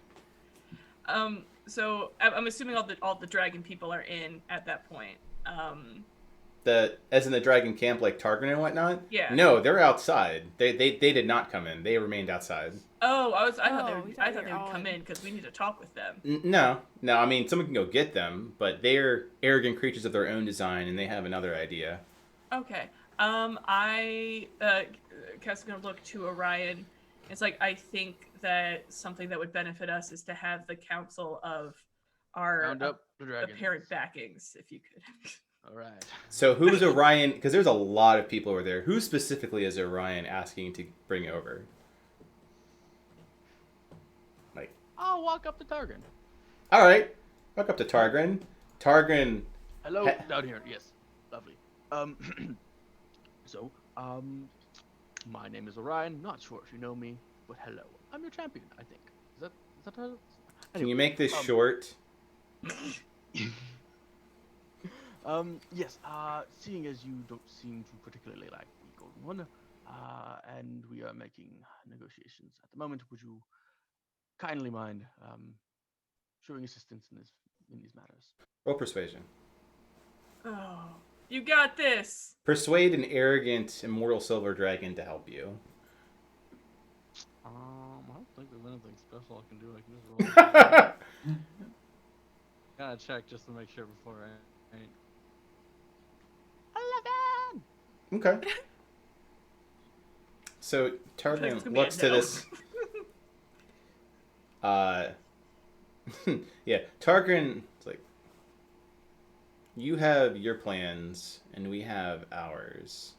So I'm assuming all the dragon people are in at that point. as in the dragon camp, like Targon and whatnot. Yeah. No, they're outside. They did not come in. They remained outside. Oh, I thought Oh, we thought I they thought they were would all come in. in because we need to talk with them. No. I mean, someone can go get them, but they're arrogant creatures of their own design, and they have another idea. Okay. Cass is gonna look to Orion. It's like, I think that something that would benefit us is to have the council of our Round up the dragon. apparent backings, if you could. All right. So who's Orion? Because there's a lot of people over there. Who specifically is Orion asking to bring over? Like, I'll walk up to Targon. all right, walk up to Targon. Targon. Hello, Ha- down here. Yes, lovely. So, my name is Orion. Not sure if you know me, but hello. I'm your champion, I think. Is that how? Can you make this short? Yes. Seeing as you don't seem to particularly like the Golden One, and we are making negotiations at the moment, would you kindly mind showing assistance in these matters? Roll persuasion. Oh, you got this. Persuade an arrogant immortal silver dragon to help you. I don't think there's anything special I can do. I can just roll. Gotta check just to make sure before I. 11. Okay. So It's Targon gonna be a looks to no. this. Yeah, Targon is like, you have your plans and we have ours.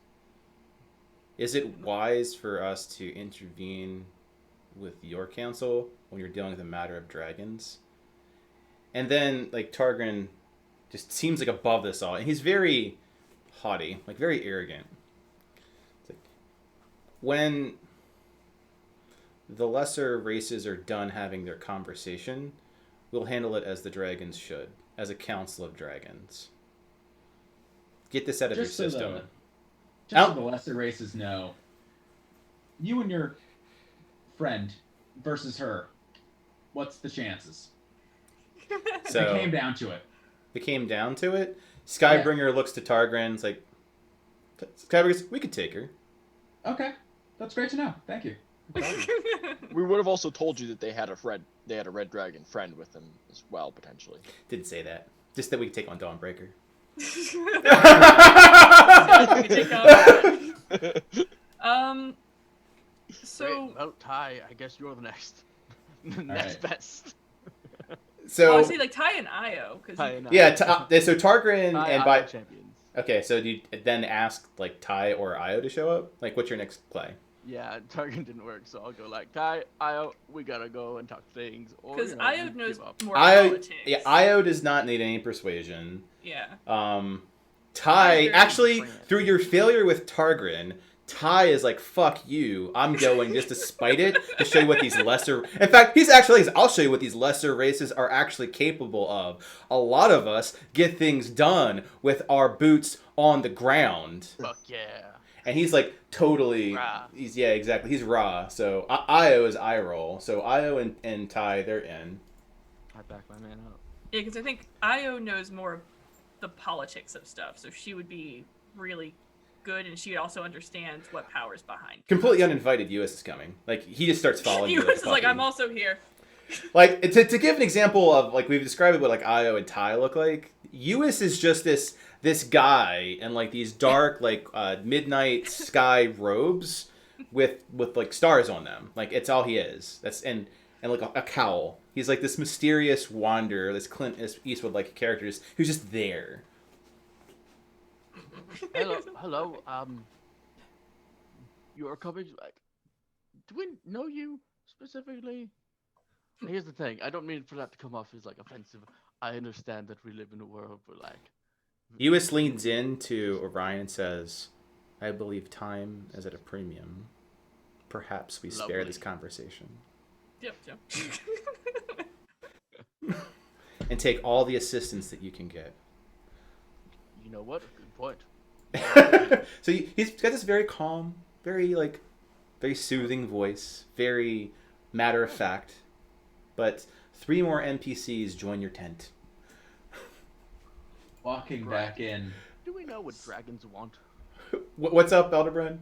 Is it wise for us to intervene with your council when you're dealing with a matter of dragons? And then, like, Targon just seems like above this all, and he's very haughty, like very arrogant. It's like, when the lesser races are done having their conversation, we'll handle it as the dragons should, as a council of dragons. Get this out of Just so your system. So the lesser races know, you and your friend versus her, what's the chances? So It came down to it. it came down to it. Skybringer looks to Targon. It's like, Skybringer goes, we could take her. Okay, that's great to know. Thank you. We would have also told you that they had a red dragon friend with them as well, potentially. Didn't say that. Just that we could take on Dawnbreaker. We take out- So Great. Well, Ty, I guess you're the next. Next right. best. So honestly, like Ty and Io, because Ty and I. yeah, so Targon Ty, and I by am champions. okay. So do you then ask like Ty or Io to show up? Like, what's your next play? Yeah, Target didn't work, so I'll go like Ty, Io, we gotta go and talk things. Or because you know, Io you knows give up. more Io, politics. yeah, Io does not need any persuasion. Yeah. Ty, Very actually, friendly. through your failure with Targon, Ty is like, fuck you. I'm going just to spite it, to show you what these lesser... In fact, he's actually, I'll show you what these lesser races are actually capable of. A lot of us get things done with our boots on the ground. Fuck yeah. And he's like, totally... Rah. Yeah, exactly. He's raw. So, Io is eye roll. So, Io and Ty, they're in. I back my man up. Yeah, because I think Io knows more of the politics of stuff, so she would be really good, and she also understands what power's behind. Completely uninvited, US is coming. Like, he just starts following you. US is like, I'm also here. Like, to give an example of, like, we've described what, like, Io and Ty look like, US is just this guy in, like, these dark, like, midnight sky robes with like, stars on them. Like, it's all he is. And like, a cowl. He's, like, this mysterious wanderer, this Clint Eastwood-like character who's just there. Hello. You are coming. Like, do we know you specifically? Here's the thing. I don't mean for that to come off as like offensive. I understand that we live in a world where like. US leans in to Orion and says, "I believe time is at a premium. Perhaps we spare Lovely. this conversation Yep. and take all the assistance that you can get." You know what? Good point. So he's got this very calm, very soothing voice, very matter of fact. But 3 more NPCs join your tent. Walking back in. Do we know what dragons want? What's up, Elderbrand?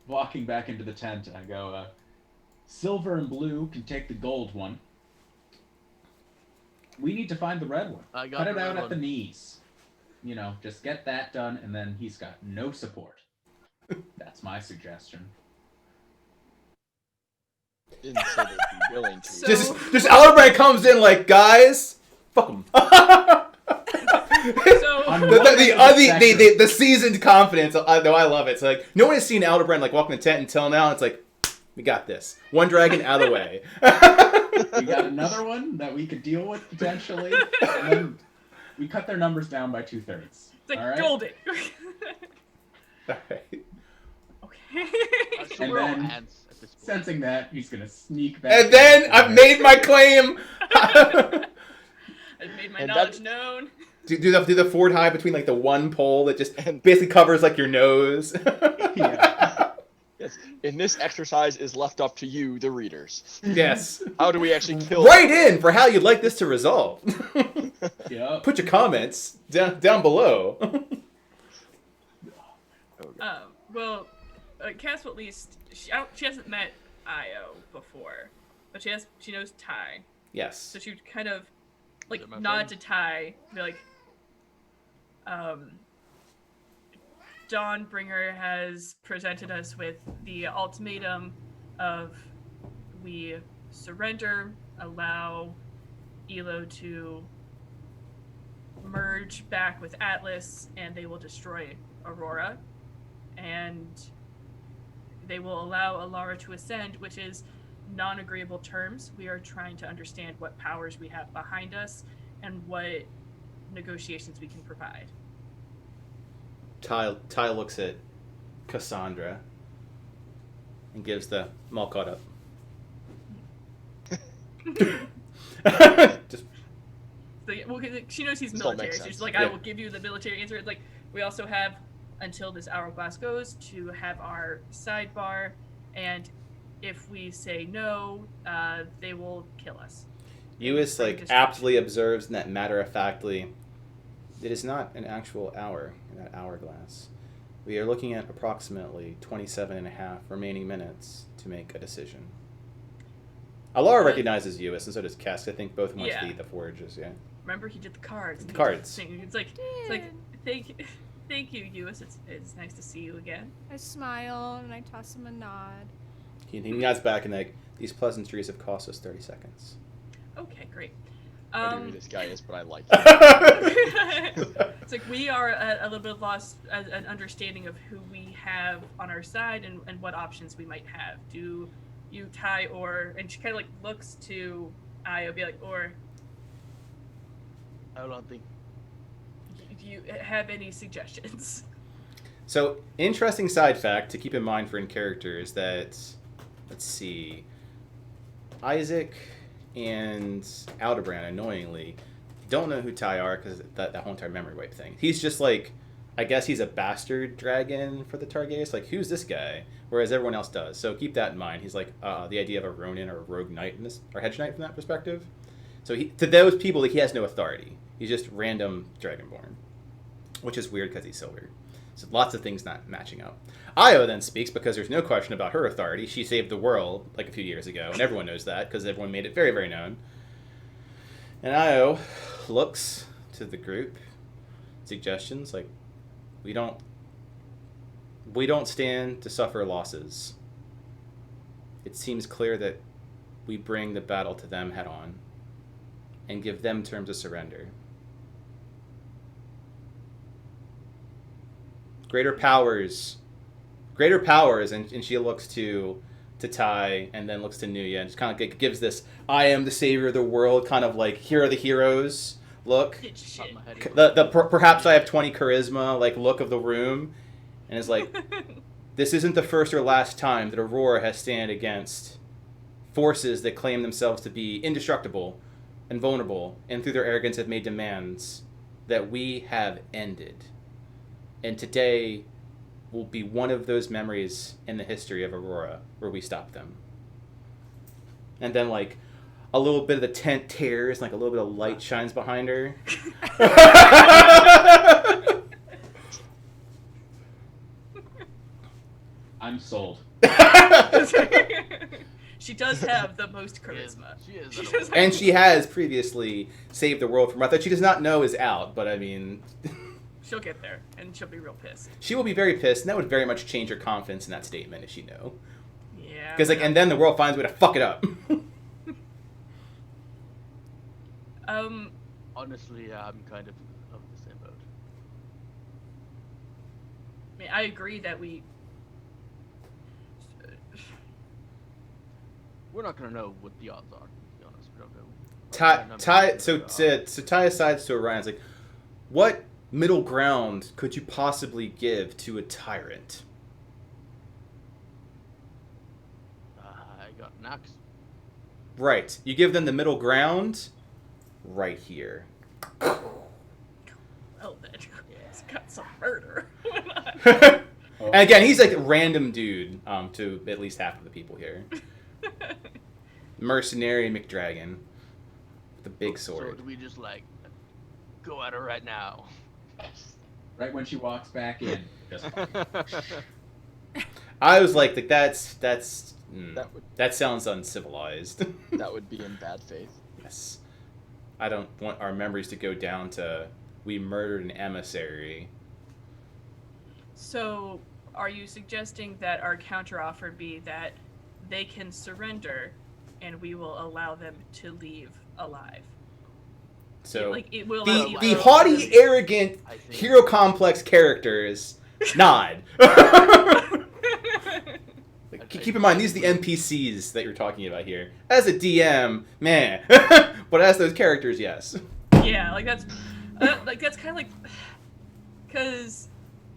Walking back into the tent, I go, silver and blue can take the gold one. We need to find the red one. I got Cut it the red out at one. the knees. You know, just get that done, and then he's got no support. That's my suggestion. Didn't say they'd be willing to. So- Just Elderbrand comes in like, guys, fuck him. So The seasoned confidence. No, I love it. So like, no one has seen Elderbrand like walk in the tent until now. It's like, we got this. One dragon out of the way. We got another one that we could deal with potentially, and then we cut their numbers down by 2/3. it's like all right? golden. All right. Okay. So And we're all then- ants at this point. Sensing that, he's gonna sneak back. And then in. I've made my claim. I've made my And knowledge known. do the Ford high between like the one pole that just And- basically covers like your nose. Yeah. Yes. And this exercise is left up to you, the readers. Yes. How do we actually kill? Write in for how you'd like this to resolve. Yep. Put your comments down below. Well, Cass at least she hasn't met Io before, but she knows Ty, Yes. so she would kind of like Is it my nod friend? to Ty, be like, Dawnbringer has presented us with the ultimatum of we surrender, allow Elo to merge back with Atlas, and they will destroy Arhor'ha, and they will allow Alara to ascend, which is non-agreeable terms. We are trying to understand what powers we have behind us and what negotiations we can provide. Ty looks at Cassandra and gives the I'm all caught up. Just So, well, 'cause she knows he's This all military, makes so she's sense. like, I will give you the military answer. It's like, we also have until this hourglass goes to have our sidebar, and if we say no, they will kill us. Ewas like aptly observes in that matter-of-factly, it is not an actual hour in that hourglass. We are looking at approximately 27 and a half remaining minutes to make a decision. Alara recognizes Ewas, and so does Cass. I think both watch Yeah. the Forges, yeah. Remember, he did the cards. The and he cards. did the thing. It's like thank you, Ewas. It's nice to see you again. I smile and I toss him a nod. He nods back and like, these pleasantries have cost us 30 seconds. Okay, great. I don't know who this guy is, but I like him. It's like we are at a little bit lost an understanding of who we have on our side and what options we might have. Do you, Ty, and she kind of like looks to Io, be like, or Hold on, think. do you have any suggestions? So, interesting side fact to keep in mind for in character is that, let's see, Isaac and Aldebrand, annoyingly, don't know who Ty are because that whole entire memory wipe thing. He's just like, I guess he's a bastard dragon for the Targates. Like, who's this guy? Whereas everyone else does. So keep that in mind. He's like the idea of a Ronin or a rogue knight in this, or hedge knight from that perspective. So to those people, he has no authority. He's just random Dragonborn, which is weird because he's silver. So lots of things not matching up. Io then speaks because there's no question about her authority. She saved the world like a few years ago, and everyone knows that because everyone made it very, very known. And Io looks to the group, suggestions like, we don't stand to suffer losses. It seems clear that we bring the battle to them head on and give them terms of surrender. Greater powers, and she looks to Ty and then looks to Nuya and just kind of gives this I am the savior of the world kind of like here are the heroes look. Shit. The perhaps I have 20 charisma like look of the room, and it's like this isn't the first or last time that Arhor'ha has stand against forces that claim themselves to be indestructible and vulnerable, and through their arrogance have made demands that we have ended. And today will be one of those memories in the history of Arhor'ha where we stop them. And then, like, a little bit of the tent tears, like a little bit of light shines behind her. I'm sold. She does have the most charisma. She is. And she has previously saved the world from what that she does not know is out, but I mean... She'll get there, and she'll be real pissed. She will be very pissed, and that would very much change her confidence in that statement if she knew. Yeah. Because, like, and then the world finds a way to fuck it up. Honestly, I'm kind of the same boat. I mean, I agree that we're not gonna know what the odds are. To be honest, we don't know. Ty asides to Orion's like, what middle ground could you possibly give to a tyrant? I got an axe. Right. You give them the middle ground right here. well then. It's got some murder. And again, he's like a random dude to at least half of the people here. Mercenary McDragon with the big sword. So do we just like go at her right now? Right when she walks back in. Just I was like that sounds uncivilized. That would be in bad faith. Yes. I don't want our memories to go down to we murdered an emissary. So, are you suggesting that our counteroffer be that they can surrender and we will allow them to leave alive? So it will the haughty, arrogant, hero complex characters nod. Keep in mind, these are the NPCs that you're talking about here. As a DM, man. But as those characters, yes. Yeah, that's kind of like, because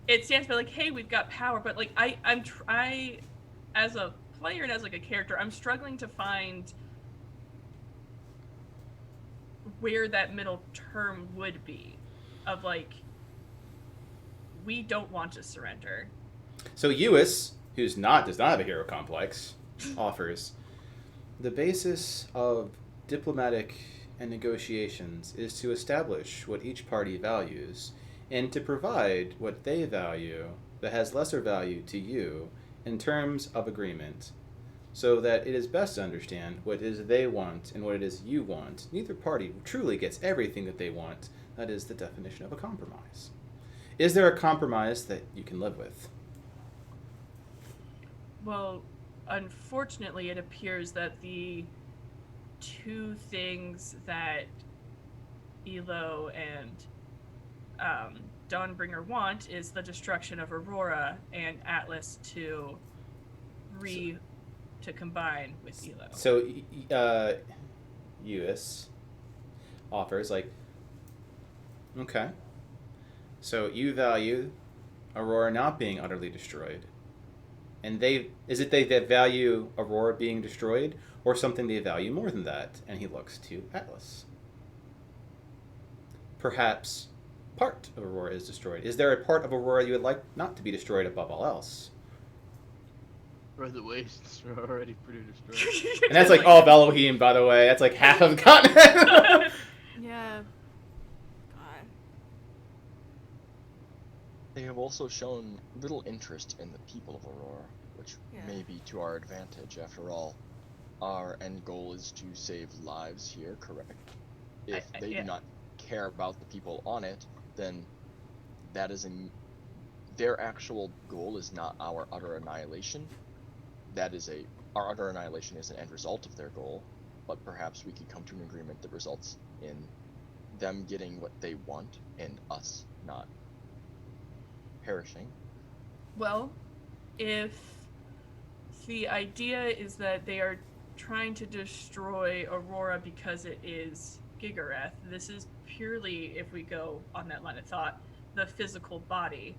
it stands for like, hey, we've got power, but like I as a player and as like a character, I'm struggling to find where that middle term would be of like, we don't want to surrender. So Ewis, who's does not have a hero complex, offers the basis of diplomatic and negotiations is to establish what each party values and to provide what they value that has lesser value to you in terms of agreement, so that it is best to understand what it is they want and what it is you want. Neither party truly gets everything that they want. That is the definition of a compromise. Is there a compromise that you can live with? Well, unfortunately, it appears that the two things that Elo and Dawnbringer want is the destruction of Arhor'ha and Atlas to combine with Elo. So, Ewis offers, like, okay. So you value Arhor'ha not being utterly destroyed. And they value Arhor'ha being destroyed, or something they value more than that? And he looks to Atlas. Perhaps part of Arhor'ha is destroyed. Is there a part of Arhor'ha you would like not to be destroyed above all else? Or the wastes are already pretty destroyed. And that's like all of Elohim, by the way. That's like half of the continent. Yeah. God. They have also shown little interest in the people of Aurora, which Yeah. may be to our advantage. After all, our end goal is to save lives here, correct? If they yeah. do not care about the people on it, then that is their actual goal is not our utter annihilation. Our utter annihilation is an end result of their goal, but perhaps we could come to an agreement that results in them getting what they want and us not perishing. Well, if the idea is that they are trying to destroy Aurora because it is Gigareth, this is purely, if we go on that line of thought, the physical body.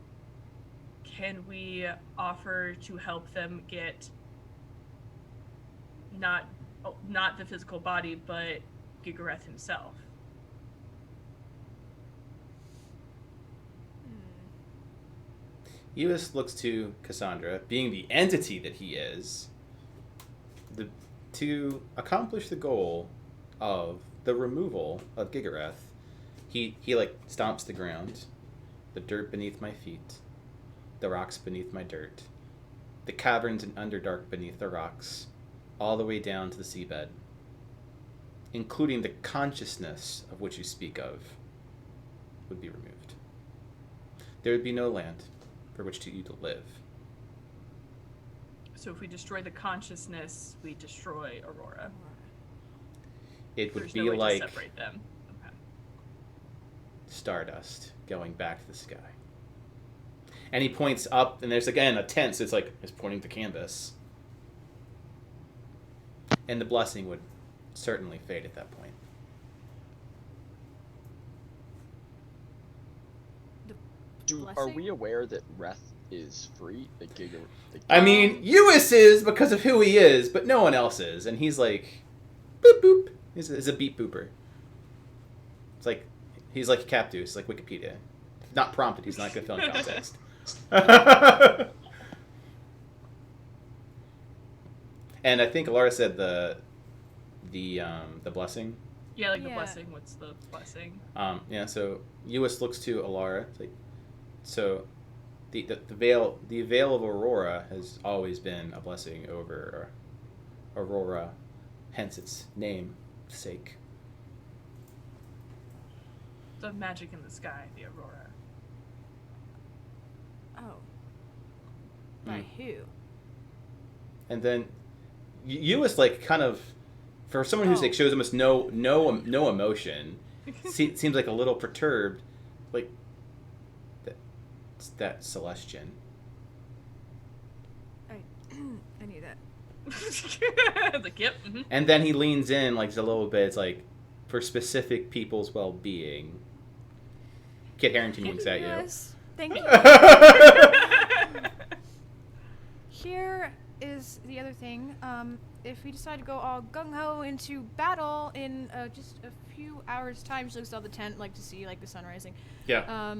Can we offer to help them get not the physical body, but Gigareth himself? Eos looks to Cassandra, being the entity that he is, to accomplish the goal of the removal of Gigareth. He like stomps the ground, the dirt beneath my feet, the rocks beneath my dirt, the caverns and underdark beneath the rocks, all the way down to the seabed, including the consciousness of which you speak of, would be removed. There would be no land for which you to live. So if we destroy the consciousness, we destroy Aurora. It would There's be no way like to separate them. Okay. stardust going back to the sky. And he points up, and there's again a tent, so it's pointing to canvas. And the blessing would certainly fade at that point. The Are blessing? we aware that Reth is free? I mean, Eos is because of who he is, but no one else is. And he's like, boop boop. He's a beep booper. It's like, he's like Captus, like Wikipedia. Not prompted, he's not going to fill in context. And I think Laura said the blessing. Yeah, like the Yeah. blessing. What's the blessing? Yeah. So Eos looks to Alara. It's like, so the veil of Aurora has always been a blessing over Aurora, hence its name sake. The magic in the sky, the Aurora. Oh. By who? And then Eos like kind of, for someone who's like Oh. shows almost no emotion, seems like a little perturbed, like that Celestian. I knew that. Like, yep. Mm-hmm. And then he leans in like just a little bit. It's like for specific people's well-being. Kit Harington winks at you. Yes. Thank you. Here is the other thing. If we decide to go all gung-ho into battle in just a few hours' time, she looks out the tent like to see like the sun rising. Yeah.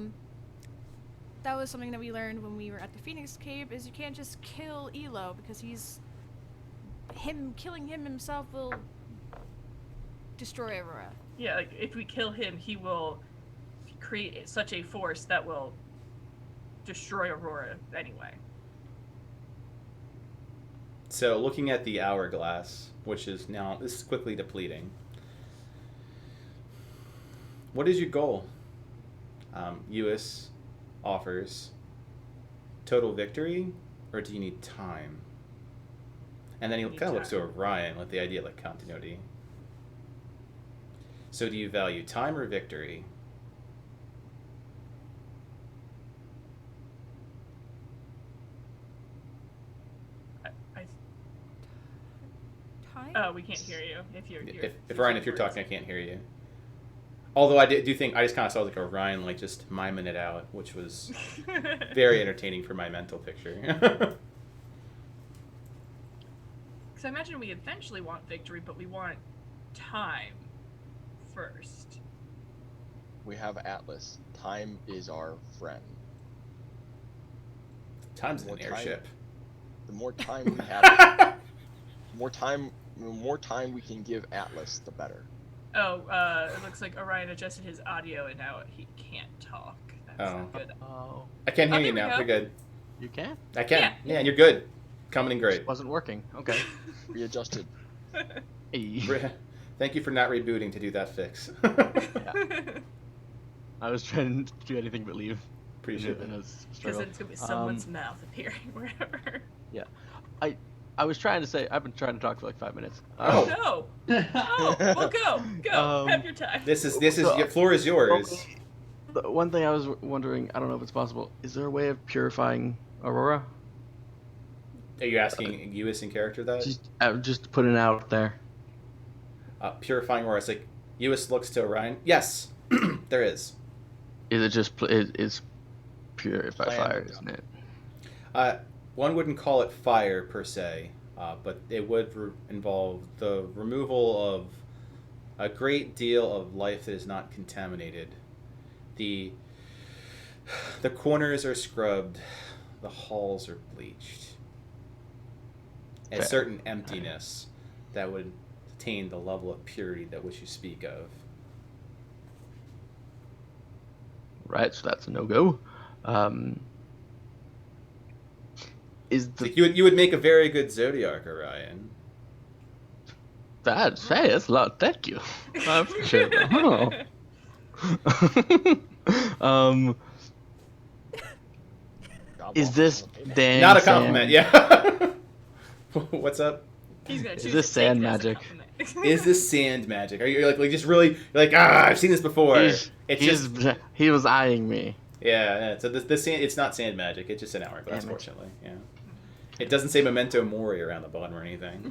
That was something that we learned when we were at the Phoenix Cave, is you can't just kill Elo, because killing him himself will destroy Aurora. Yeah, like if we kill him, he will create such a force that will destroy Aurora anyway. So looking at the hourglass, which is now this is quickly depleting. What is your goal? Eos offers total victory, or do you need time? And then he Need kind of looks to time. Orion with the idea of like continuity. So do you value time or victory? I Time? Oh, we can't hear you. If Ryan, if you're talking, I can't hear you. Although I do think I just kind of saw like Orion like just miming it out, which was very entertaining for my mental picture. Because I imagine we eventually want victory, but we want time first. We have Atlas. Time is our friend. Time's an More time. airship. The more time we have, the more time we can give Atlas, the better. Oh, it looks like Orion adjusted his audio and now he can't talk. That's not good. Oh, I can hear Oh, you there we now. go. You're good. you can? I can. Yeah. Yeah, you're good. Coming in great. Wasn't working. Okay. Readjusted. Hey. Thank you for not rebooting to do that fix. I was trying to do anything but leave. Appreciate And it. I was Because struggling. then it's gonna be someone's mouth appearing wherever. I was trying to say I've been trying to talk for like 5 minutes. Oh. No. Oh, well, go. Have your time. This is So- your floor is yours. The one thing I was wondering, I don't know if it's possible, is there a way of purifying Arhor'ha? Are you asking Uis in character that? Just putting it out there. Purifying aura. It's like Uis looks to Orion. Yes, there is. Is it just it's pure by Plan, fire, yeah. isn't it? One wouldn't call it fire per se, but it would involve the removal of a great deal of life that is not contaminated. The corners are scrubbed, the halls are bleached. A Fair. certain emptiness that would attain the level of purity that which you speak of. Right, so that's a no-go. Is It's the like you would make a very good Zodiac, Orion. that's a lot? Thank you. I appreciate that. Oh. God Is bless this us on the payment. Dan? Not a Sam? compliment, yeah. What's up? He's gonna Is choose this to take sand it as a magic? compliment. Is this sand magic? Are you like just really like I've seen this before? He was eyeing me. Yeah. So this sand, it's not sand magic. It's just an hourglass, Damn it. fortunately. Yeah. It doesn't say Memento Mori around the bottom or anything.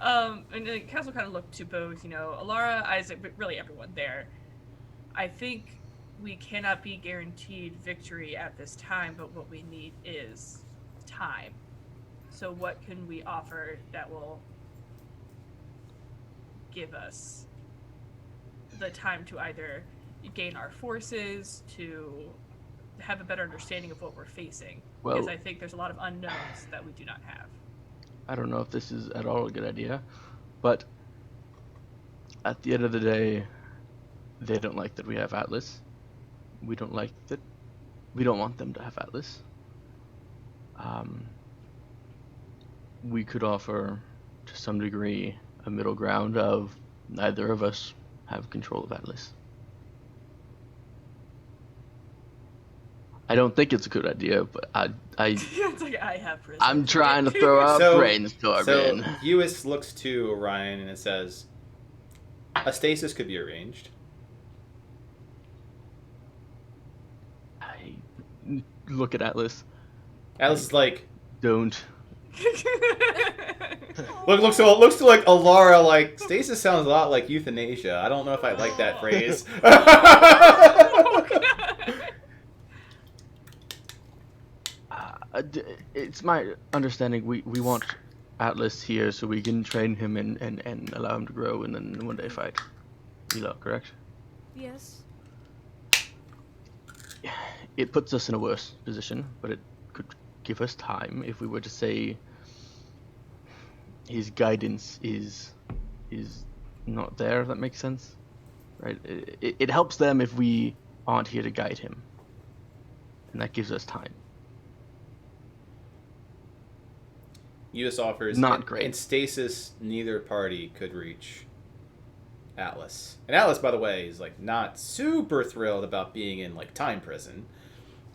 And the council kind of looked to both, Alara, Isaac, but really everyone there. I think we cannot be guaranteed victory at this time, but what we need is time. So what can we offer that will give us the time to either gain our forces, to have a better understanding of what we're facing? Well- Because I think there's a lot of unknowns that we do not have. I don't know if this is at all a good idea, but at the end of the day, they don't like that we have Atlas. We don't like that. We don't want them to have Atlas. We could offer, to some degree, a middle ground of neither of us have control of Atlas. I don't think it's a good idea, but It's like I have prison. I'm trying to throw a So brainstorming. Uis looks to Orion and it says, "A stasis could be arranged." I look at Atlas. Atlas is like, Don't. looks to like Alara like stasis sounds a lot like euthanasia. I don't know if I like that phrase. Oh, God. It's my understanding we want Atlas here so we can train him and allow him to grow and then one day fight. Elo, correct? Yes. It puts us in a worse position, but it could give us time if we were to say his guidance is not there, if that makes sense. Right? It helps them if we aren't here to guide him. And that gives us time. Uis offers Not great. In stasis, neither party could reach Atlas. And Atlas, by the way, is like not super thrilled about being in like time prison.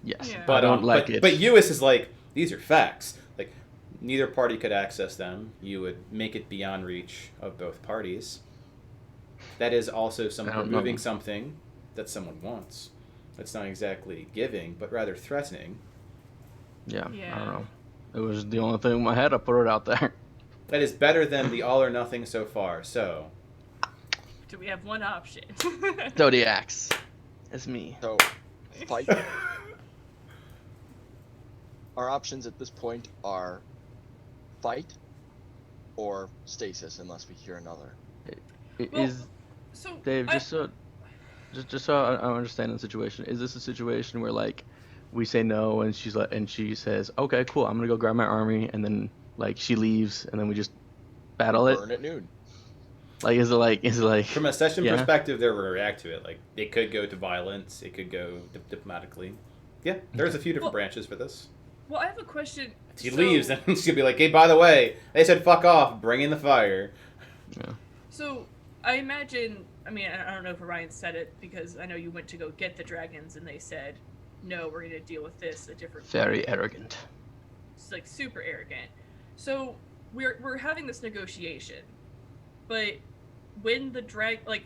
Yes. Yeah. But I don't like but, it. But Uis is like, these are facts. Like neither party could access them. You would make it beyond reach of both parties. That is also I don't removing know. something that someone wants. That's not exactly giving, but rather threatening. Yeah, I Yeah. don't know. It was the only thing in my head. I put it out there. That is better than the all or nothing so far. So Do we have one option? Zodiacs. It's me. So, fight. Our options at this point are fight or stasis, unless we hear another. Well, Is So Dave I- just so I understand the situation? Is this a situation where like we say no, and she says, okay, cool, I'm gonna go grab my army, and then like she leaves, and then we just battle it. Burn at noon. Like, is it like From a session yeah. perspective, they will react to it. Like, it could go to violence. It could go diplomatically. Yeah, there's a few different branches for this. Well, I have a question. She leaves, and she'll be like, hey, by the way, they said fuck off, bring in the fire. Yeah. So, I imagine, I mean, I don't know if Orion said it, because I know you went to go get the dragons, and they said, no, we're going to deal with this a different way. Very arrogant. It's like super arrogant. So, we're having this negotiation, but when the like,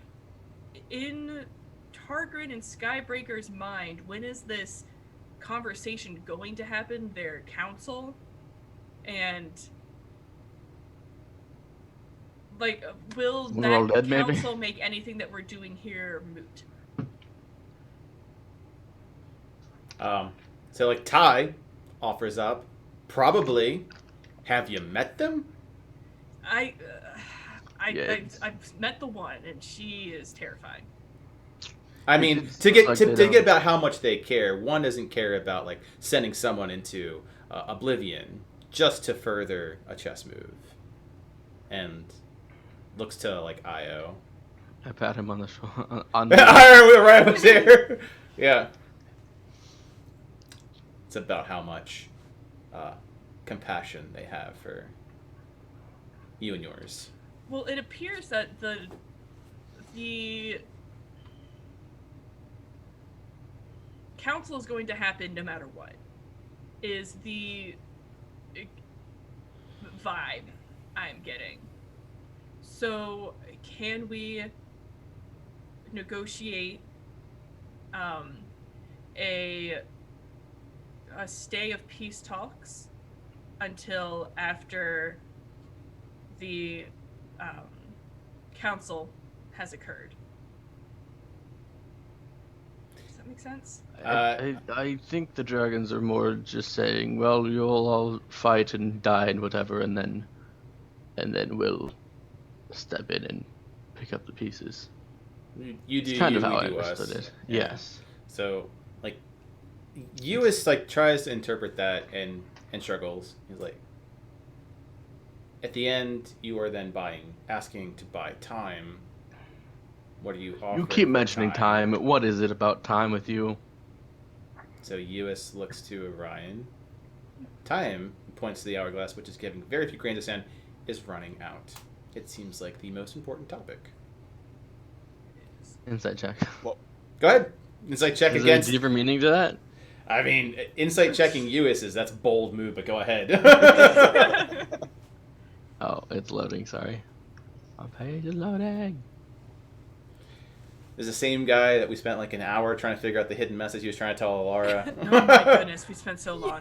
in Targrin and Skybreaker's mind, when is this conversation going to happen? Their council, and like, will We're all that dead, maybe? council make anything that we're doing here moot? So, like, Ty offers up, probably, have you met them? I've met the one, and she is terrifying. I mean, It's to get like to, they to don't- get about how much they care, one doesn't care about, like, sending someone into Oblivion just to further a chess move. And looks to, like, Io. I pat him on the shoulder. Right was there. Yeah. It's about how much compassion they have for you and yours. Well, it appears that the council is going to happen no matter what, is the vibe I'm getting. So, can we negotiate a stay of peace talks until after the council has occurred? Does that make sense? I think the dragons are more just saying, well, you'll all fight and die and whatever, and then we'll step in and pick up the pieces. You do It's kind you, of how we I do us. understood it. Yeah. Yes. So, like, Uis, like, tries to interpret that and struggles. He's like, at the end, you are then asking to buy time. What are you offering? You keep for mentioning time. What is it about time with you? So Uis looks to Orion. Time, points to the hourglass, which is giving very few grains of sand, is running out. It seems like the most important topic. Insight check. Go ahead. Insight check Is there a against. deeper meaning to that? I mean, insight checking Uis that's a bold move, but go ahead. Oh, it's loading. Sorry. My page is loading. There's the same guy that we spent like an hour trying to figure out the hidden message he was trying to tell Alara. Oh my goodness, we spent so long.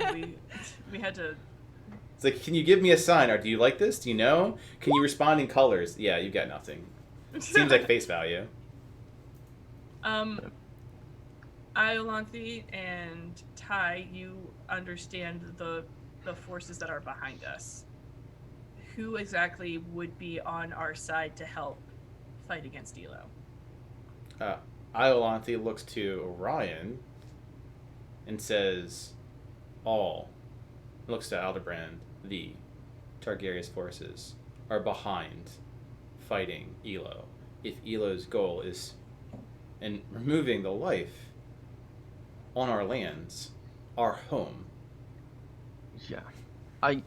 We had to. It's like, can you give me a sign? Or do you like this? Do you know? Can you respond in colors? Yeah, you got nothing. Seems like face value. Iolanthe and Ty, you understand the forces that are behind us. Who exactly would be on our side to help fight against Elo? Iolanthe looks to Orion and says, all. Looks to Aldebrand. The Targaryen forces are behind fighting Elo. If Elo's goal is in removing the life on our lands, our home. Yeah. I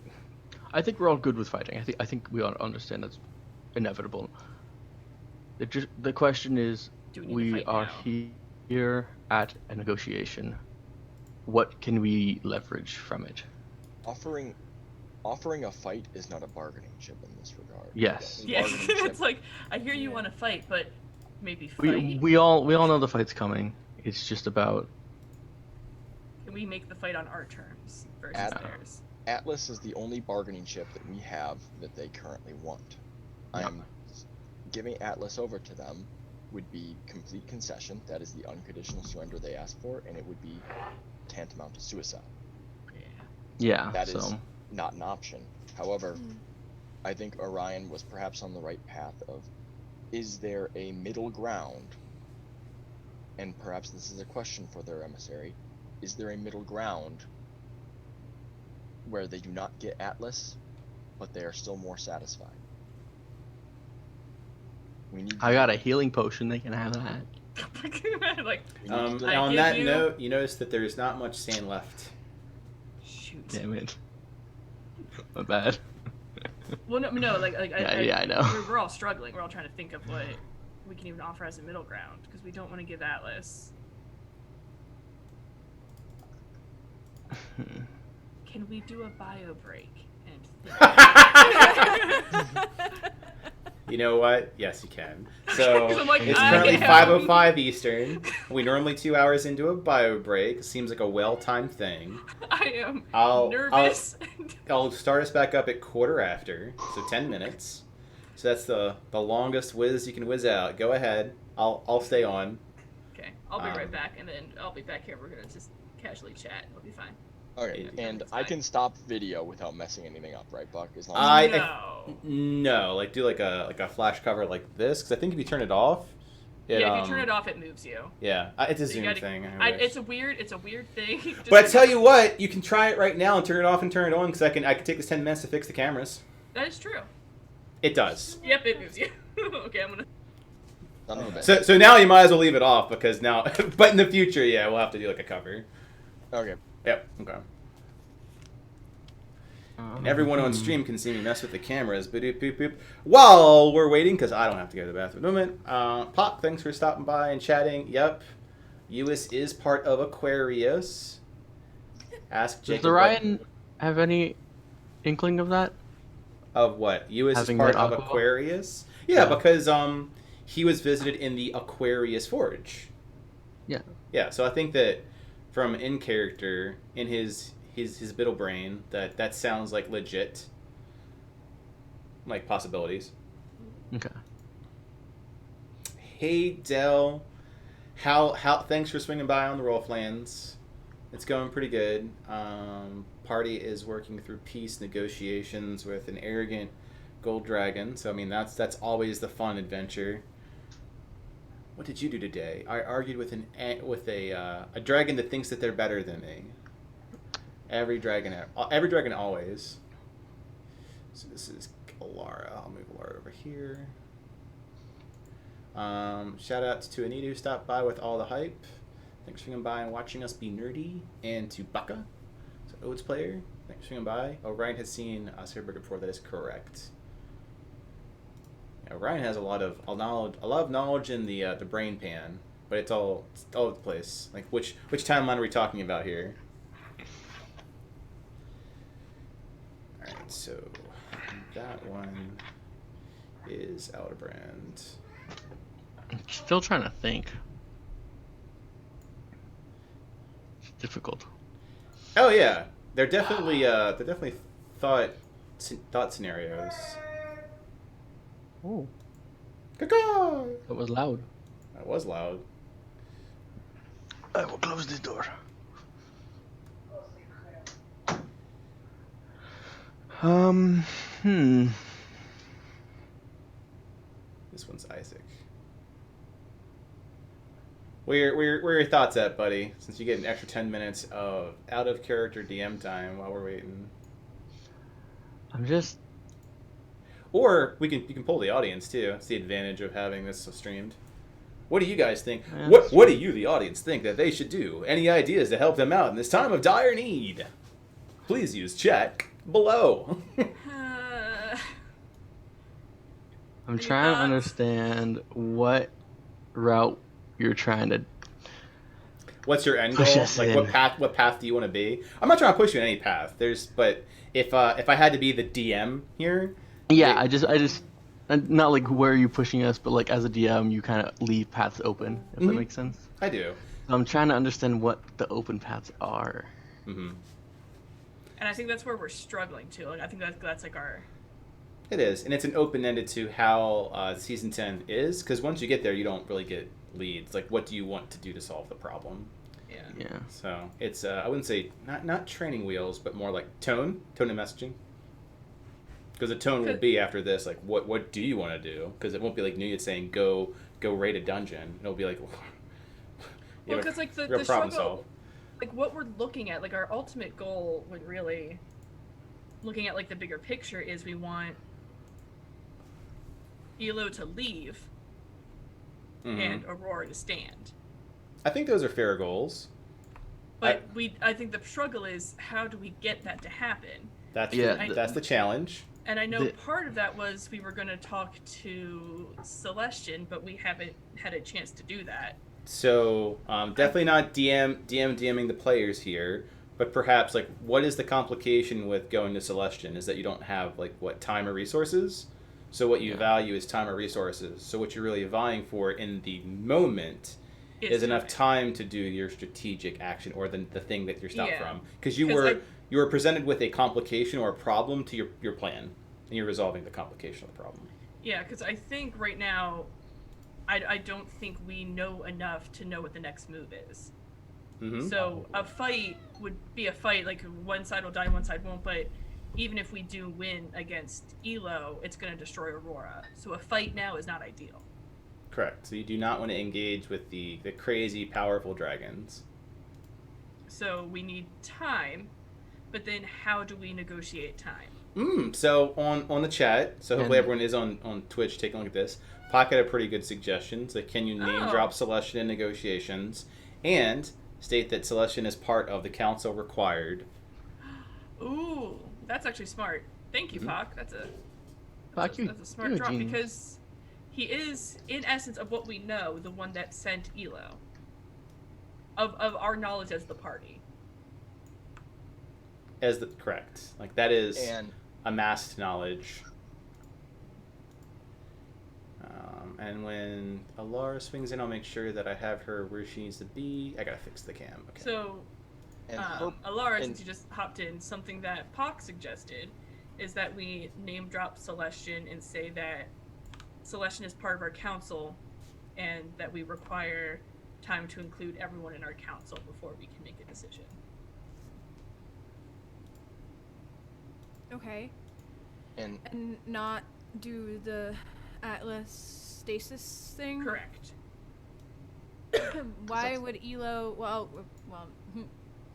think we're all good with fighting. I think we all understand that's inevitable. The question is, Do we need to we fight are now? here at a negotiation. What can we leverage from it? Offering a fight is not a bargaining chip in this regard. Yes. Yeah, Bargaining chip- it's like, I hear you want to fight, but maybe fight. We all know the fight's coming. It's just about Can we make the fight on our terms versus At- theirs? Atlas is the only bargaining chip that we have that they currently want. Giving Atlas over to them would be complete concession. That is the unconditional surrender they asked for, and it would be tantamount to suicide. yeah. That so is not an option. However, I think Orion was perhaps on the right path of, is there a middle ground? And perhaps this is a question for their emissary. is there a middle ground where they do not get Atlas, but they are still more satisfied? We need. I got a healing potion. They can have that. Like, We need to- I On give that you- note, you notice that there's not much sand left. shoot. Damn it. My bad. Well, no, like Yeah, I know. We're all struggling. We're all trying to think of what we can even offer as a middle ground because we don't want to give Atlas. Can we do a bio break? You know what? Yes, you can. So I'm like, it's I currently am. 5:05 Eastern. We normally 2 hours into a bio break. Seems like a well-timed thing. I am I'll nervous. I'll start us back up at quarter after, so 10 minutes. So that's the longest whiz you can whiz out. Go ahead. I'll stay on. Okay, I'll be right back, and then I'll be back here. We're gonna just casually chat. It'll be fine. Okay, and It's I fine. can stop video without messing anything up, right, Buck? As long as No. No, like do like a flash cover like this, because I think if you turn it off, it, Yeah, if you turn it off, it moves you. Yeah, it's a So you Zoom gotta- thing. It's a weird thing. Just But I tell you what, you can try it right now and turn it off and turn it on, because I can take this 10 minutes to fix the cameras. that is true. It does. Yep, it moves you. Okay, I'm gonna. son of a bitch. So now you might as well leave it off, because now, but in the future, yeah, we'll have to do like a cover. Okay. Yep. Okay. And everyone on stream can see me mess with the cameras. Boop, boop, boop. While we're waiting, because I don't have to go to the bathroom at the moment. Pop, thanks for stopping by and chatting. Yep. Uis is part of Aquarius. Ask Jacob. Does Orion have any inkling of that? Of what? Uis is Having part met of Aqua? Aquarius? Yeah, Yeah. because he was visited in the Aquarius Forge. Yeah. Yeah, so I think that from in character, in his middle brain, that sounds like legit. Like possibilities. Okay. Hey Dell, how thanks for swinging by on the Rollflans. It's going pretty good. Party is working through peace negotiations with an arrogant gold dragon. So I mean that's always the fun adventure. What did you do today? I argued with a dragon that thinks that they're better than me. Every dragon always. So this is Alara. I'll move Alara over here. Shout out to Anita who stopped by with all the hype. Thanks for coming by and watching us be nerdy. And to Baka, so Odes player. Thanks for coming by. Oh, Ryan has seen Sarburger before. That is correct. Yeah, Ryan has a lot of knowledge in the brain pan, but it's all over the place. Like which timeline are we talking about here? All right, so that one is Aldebrand. I'm still trying to think. It's difficult. Oh yeah, they're definitely thought scenarios. Oh, Caw-caw! that was loud. That was loud. I will close this door. This one's Isaac. Where are your thoughts at, buddy? Since you get an extra 10 minutes of out of character DM time while we're waiting. I'm just. Or you can poll the audience too. It's the advantage of having this streamed. What do you guys think? Yeah, What do you, the audience, think that they should do? Any ideas to help them out in this time of dire need? Please use chat below. I'm trying to understand what route you're trying to. What's your end goal? Push us Like in. what path do you want to be? I'm not trying to push you in any path. But if I had to be the DM here, Yeah, I just, not like where are you pushing us, but like as a DM, you kind of leave paths open. If that Mhm. makes sense. I do. I'm trying to understand what the open paths are. Mm-hmm. And I think that's where we're struggling too. Like I think that's like our. It is, and it's an open-ended to how season 10 is, because once you get there, you don't really get leads. Like, what do you want to do to solve the problem? Yeah. Yeah. So it's I wouldn't say not training wheels, but more like tone and messaging. Because the tone will be after this, like what do you want to do? Because it won't be like Nuya saying go raid a dungeon. It'll be like Well, because like the real problem struggle, solve. like what we're looking at, like our ultimate goal would really, looking at like the bigger picture, is we want Elo to leave and Aurora to stand. I think those are fair goals. But I think the struggle is, how do we get that to happen? That's Yeah, that's the challenge. And I know part of that was we were going to talk to Celestian, but we haven't had a chance to do that. So definitely not DMing the players here, but perhaps like what is the complication with going to Celestian is that you don't have like what time or resources. So what you value is time or resources. So what you're really vying for in the moment is enough time to do your strategic action or the thing that you're stopped from, because you were presented with a complication or a problem to your plan, and you're resolving the complication of the problem. Yeah, because I think right now, I don't think we know enough to know what the next move is. So a fight would be a fight, like one side will die, one side won't, but even if we do win against Elo, it's going to destroy Aurora. So a fight now is not ideal. Correct. So you do not want to engage with the crazy, powerful dragons. So we need time, but then how do we negotiate time? So on the chat, so hopefully everyone is on Twitch taking a look at this. Pocket had a pretty good suggestion. So can you name drop Celestian in negotiations and state that Celestian is part of the council required? Ooh, that's actually smart. Thank you, Pock. That's a smart you're a drop, genius. because he is, in essence of what we know, the one that sent Elo. Of our knowledge as the party. Correct. Like that is And amassed knowledge. And when Alara swings in, I'll make sure that I have her where she needs to be. I gotta fix the cam. Okay. So, and Alara, since you just hopped in, something that Pock suggested is that we name drop Celestian and say that Celestian is part of our council and that we require time to include everyone in our council before we can make a decision. Okay. and And not do the Atlas stasis thing? Correct. Why would Elo... Well,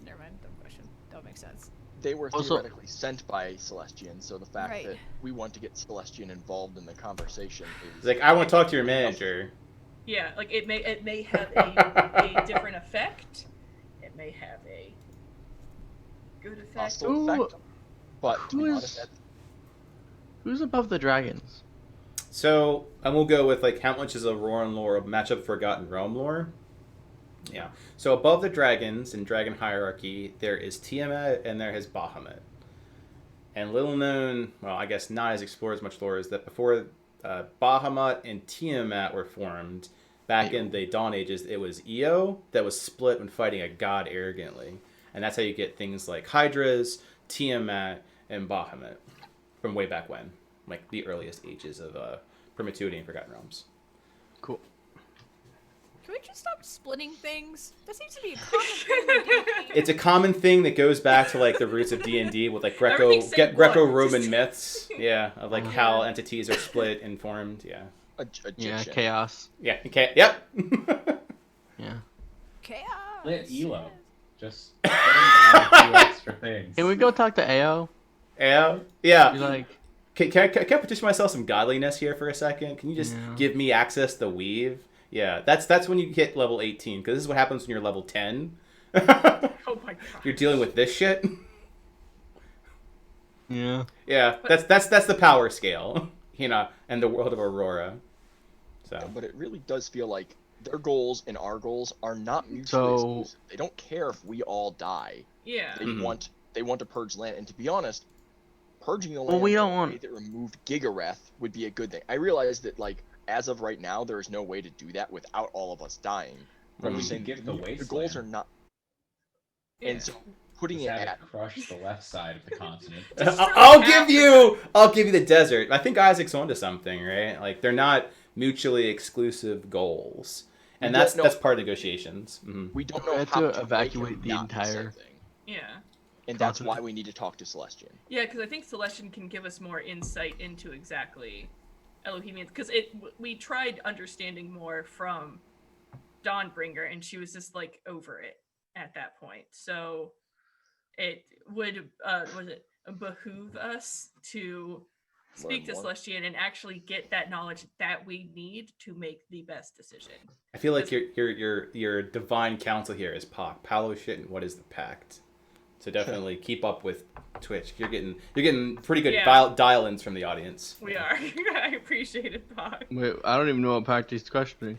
never mind. Dumb question. Don't make sense. they were Also- theoretically sent by Celestian, so the fact Right. that we want to get Celestian involved in the conversation is It's like, I want to talk to your manager. Yeah, like it may have a different effect. It may have a good effect. hostile Ooh, effect. But to be who honest, is- Who's above the dragons? So, and we'll go with like how much is Auroran lore match up with Forgotten Realm lore? Yeah. So above the dragons in dragon hierarchy, there is Tiamat and there is Bahamut. And little known, well, I guess not as explored as much lore, is that before Bahamut and Tiamat were formed, back in the Dawn Ages, it was Io that was split when fighting a god arrogantly. And that's how you get things like Hydras, Tiamat, and Bahamut from way back when. Like the earliest ages of Perpetuity and Forgotten Realms. Cool. Can we just stop splitting things? That seems to be a common thing in D&D. It's a common thing that goes back to like the roots of D&D with like Everything's saying Greco-Roman one. myths. Yeah, of like how entities are split and formed. Yeah. Egyptian. Yeah, chaos. Yeah. Okay. Yep. Yeah. Chaos! Let Elo. Just put him down a few extra things. Can we go talk to Ao? Yeah. Yeah. Be like, Can I petition myself some godliness here for a second? Can you just give me access to weave? Yeah, that's when you hit level 18, because this is what happens when you're level 10. Oh my god. You're dealing with this shit. yeah. Yeah, that's the power scale, you know, and the world of Aurora. So But it really does feel like their goals and our goals are not mutually So- exclusive. They don't care if we all die. Yeah. They Mhm. want to purge land, and to be honest, purging the land Well, we don't in a want- way that removed Gigareth would be a good thing. I realize that like as of right now, there is no way to do that without all of us dying. But I'm We just could saying give the the goals are wasteland. not. Yeah. And so putting Just it have at it crush the left side of the continent. I'll give you the desert. I think Isaac's onto something, right? Like they're not mutually exclusive goals, and We that's don't know- part of negotiations. Mm-hmm. we don't We know had how to to evacuate make the them not the same entire- thing. Yeah. And that's continent. why we need to talk to Celestian. Yeah, because I think Celestian can give us more insight into exactly Elohimians. Because we tried understanding more from Dawnbringer, and she was just like over it. at that point. So it would behoove us to speak to Learn more. Celestian and actually get that knowledge that we need to make the best decision. I feel like your divine counsel here is Paolo shit and what is the pact? So definitely keep up with Twitch. You're getting pretty good dial-ins from the audience. We are. I appreciate it, Pac. Wait, I don't even know what pact he's questioning.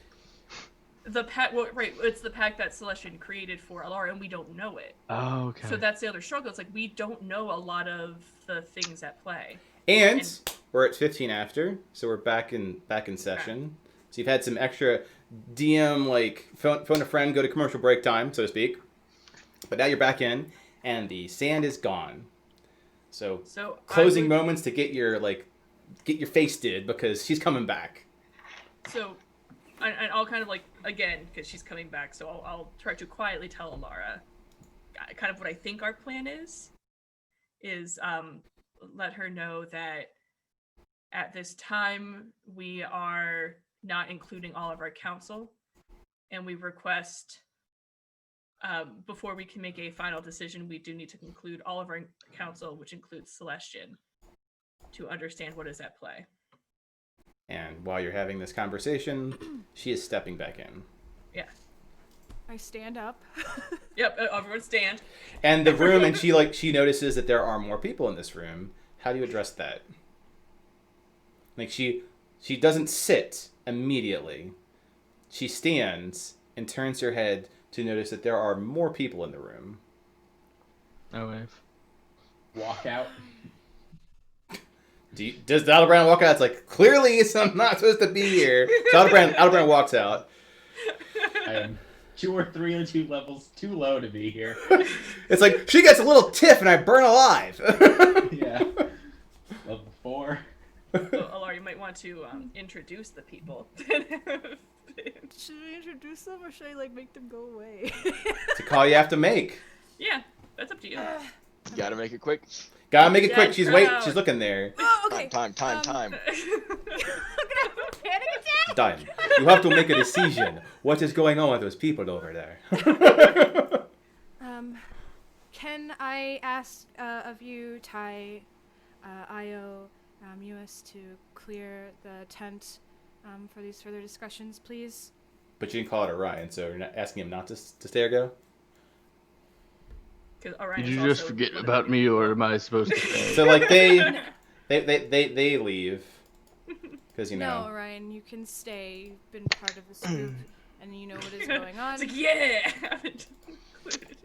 The pact, well, right? It's the pact that Celestian created for Alara, and we don't know it. Oh, okay. So that's the other struggle. It's like we don't know a lot of the things at play. And we're at 15 after, so we're back in session. So you've had some extra DM, like phone a friend, go to commercial break time, so to speak. But now you're back in, and the sand is gone. So closing moments to get your face did, because she's coming back. So, and I'll kind of again, because she's coming back, so I'll try to quietly tell Alara kind of what I think our plan is let her know that at this time we are not including all of our council, and we request before we can make a final decision, we do need to conclude all of our council, which includes Celestian, to understand what is at play. And while you're having this conversation, she is stepping back in. Yeah. I stand up. Yep, everyone stand. And the room, and she notices that there are more people in this room. How do you address that? Like she doesn't sit immediately. She stands and turns her head to notice that there are more people in the room. I wave. Walk out. Does Aldebrand walk out? It's like, clearly I'm not supposed to be here. So Aldebrand walks out. I am 2 or 3 or 2 levels too low to be here. It's like, she gets a little tiff and I burn alive. Yeah. Level 4. So, Alara, you might want to introduce the people. Should we introduce them, or should I make them go away? It's a call you have to make. Yeah, that's up to you. You gotta make it quick. Gotta make it quick. She's crowd. She's looking there. Oh, okay. Time. I'm gonna have a panic attack. Done. You have to make a decision. What is going on with those people over there? Can I ask of you, Ty, Io, US, to clear the tent for these further discussions, please? But you didn't call it Orion, so you're not asking him not to stay or go? Did you just forget about me, or am I supposed to stay? So they leave because No, Orion, you can stay. You've been part of this group, and you know what is going on. It's like, yeah! I haven't included.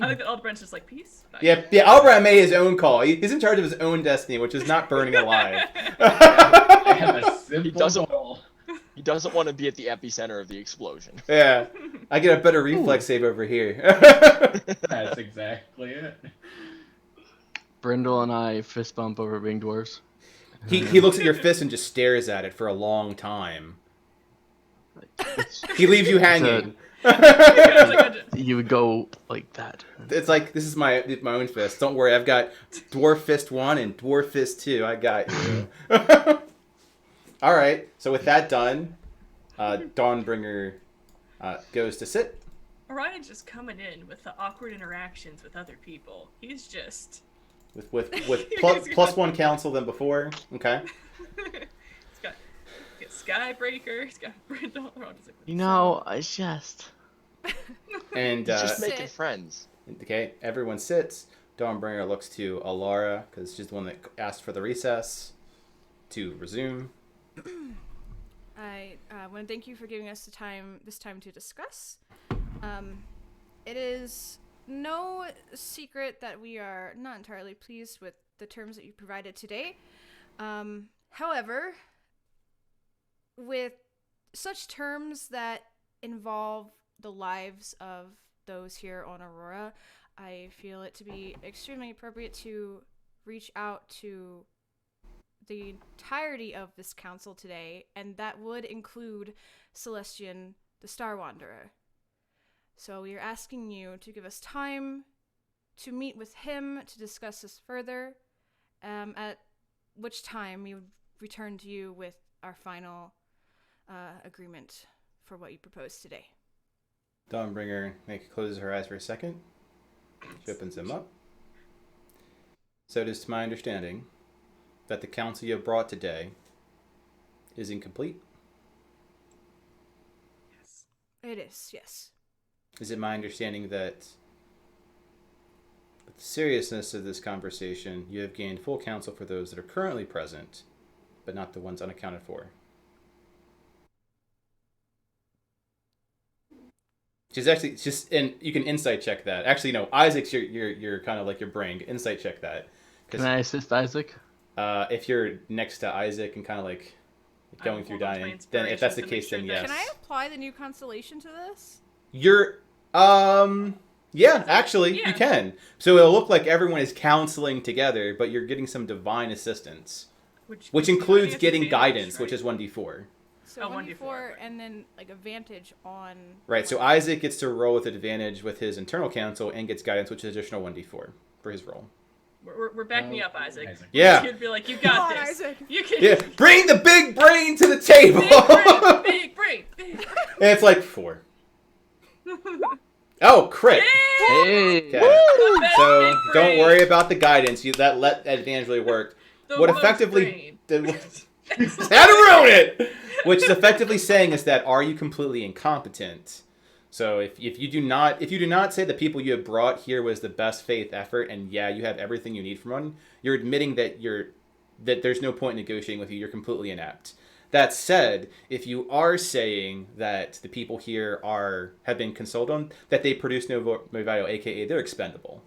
I like that Aldebrand's just like, peace? Bye. Yeah. Aldebrand made his own call. He's in charge of his own destiny, which is not burning alive. I have a simple goal. He doesn't want to be at the epicenter of the explosion. Yeah, I get a better reflex save over here. That's exactly it. Brindle and I fist bump over being dwarves. He looks at your fist and just stares at it for a long time. He leaves you hanging. You would go like that. It's like, this is my own fist. Don't worry, I've got Dwarf Fist 1 and Dwarf Fist 2. I got you. All right, so with that done, Dawnbringer goes to sit. Orion's just coming in with the awkward interactions with other people. He's just... With plus 1 counsel than before. Okay. He's got Skybreaker, he's got Brindle. I just... And He's just Sit. making friends. okay, everyone sits. Dawnbringer looks to Alara, because she's the one that asked for the recess, to resume. I want to thank you for giving us this time to discuss. It is no secret that we are not entirely pleased with the terms that you provided today. However, with such terms that involve the lives of those here on Arhor'ha, I feel it to be extremely appropriate to reach out to the entirety of this council today, and that would include Celestian, the Star Wanderer. So we are asking you to give us time to meet with him to discuss this further, at which time we would return to you with our final agreement for what you proposed today. Dawnbringer closes her eyes for a second. She opens them up. So it is to my understanding that the council you have brought today is incomplete. It is, yes. Is it my understanding that with the seriousness of this conversation, you have gained full counsel for those that are currently present, but not the ones unaccounted for? And you can insight check that. Actually, no, Isaac's your kind of like your brain. Insight check that. Can I assist Isaac? If you're next to Isaac and kind of like going through hold on to my dying, then if that's the inspiration to make case, sure then that- yes. Can I apply the new constellation to this? You're yeah, actually Yeah. you can. So it'll look like everyone is counseling together, but you're getting some divine assistance, which gives you includes advantage, getting guidance, right? which is 1d4. So Oh, 1d4 right. and then like advantage on. Right. So Isaac gets to roll with advantage with his internal counsel and gets guidance, which is additional 1d4 for his roll. We're backing me up, Isaac. Isaac. Yeah. You'd be like, you Come got on, this. Isaac. You can. Yeah. Bring the big brain to the table. Big brain. And it's like 4. Oh, crit. Hey! Okay. The best So big don't brain. worry about the guidance. That advantage really worked. The What most effectively brain. had to ruin it. Which is effectively saying is that are you completely incompetent? So if you do not say the people you have brought here was the best faith effort and yeah you have everything you need from one, you're admitting that there's no point in negotiating with you. You're completely inept. That said, if you are saying that the people here have been consulted on, that they produce no value, aka they're expendable.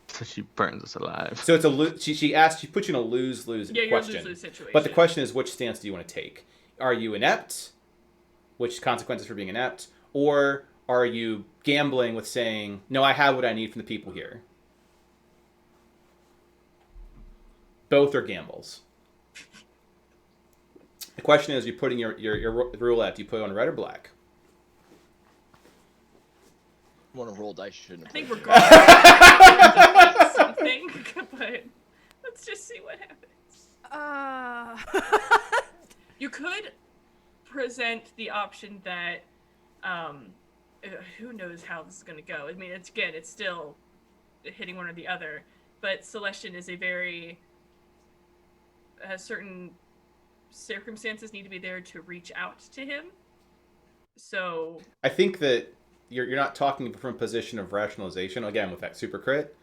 So she burns us alive. So it's she puts you in a lose-lose Yeah, you're question. in a lose-lose situation. But the question is, which stance do you want to take? Are you inept? Which consequences for being inept? Or are you gambling with saying, no, I have what I need from the people here? Both are gambles. The question is, you're putting your roulette, do you put it on red or black? Want to roll dice? You shouldn't I have. think played we're going something, but let's just see what happens. You could present the option that, who knows how this is going to go. I mean, it's still hitting one or the other, but Celestian is has certain circumstances need to be there to reach out to him. So I think that you're not talking from a position of rationalization. Again, with that super crit,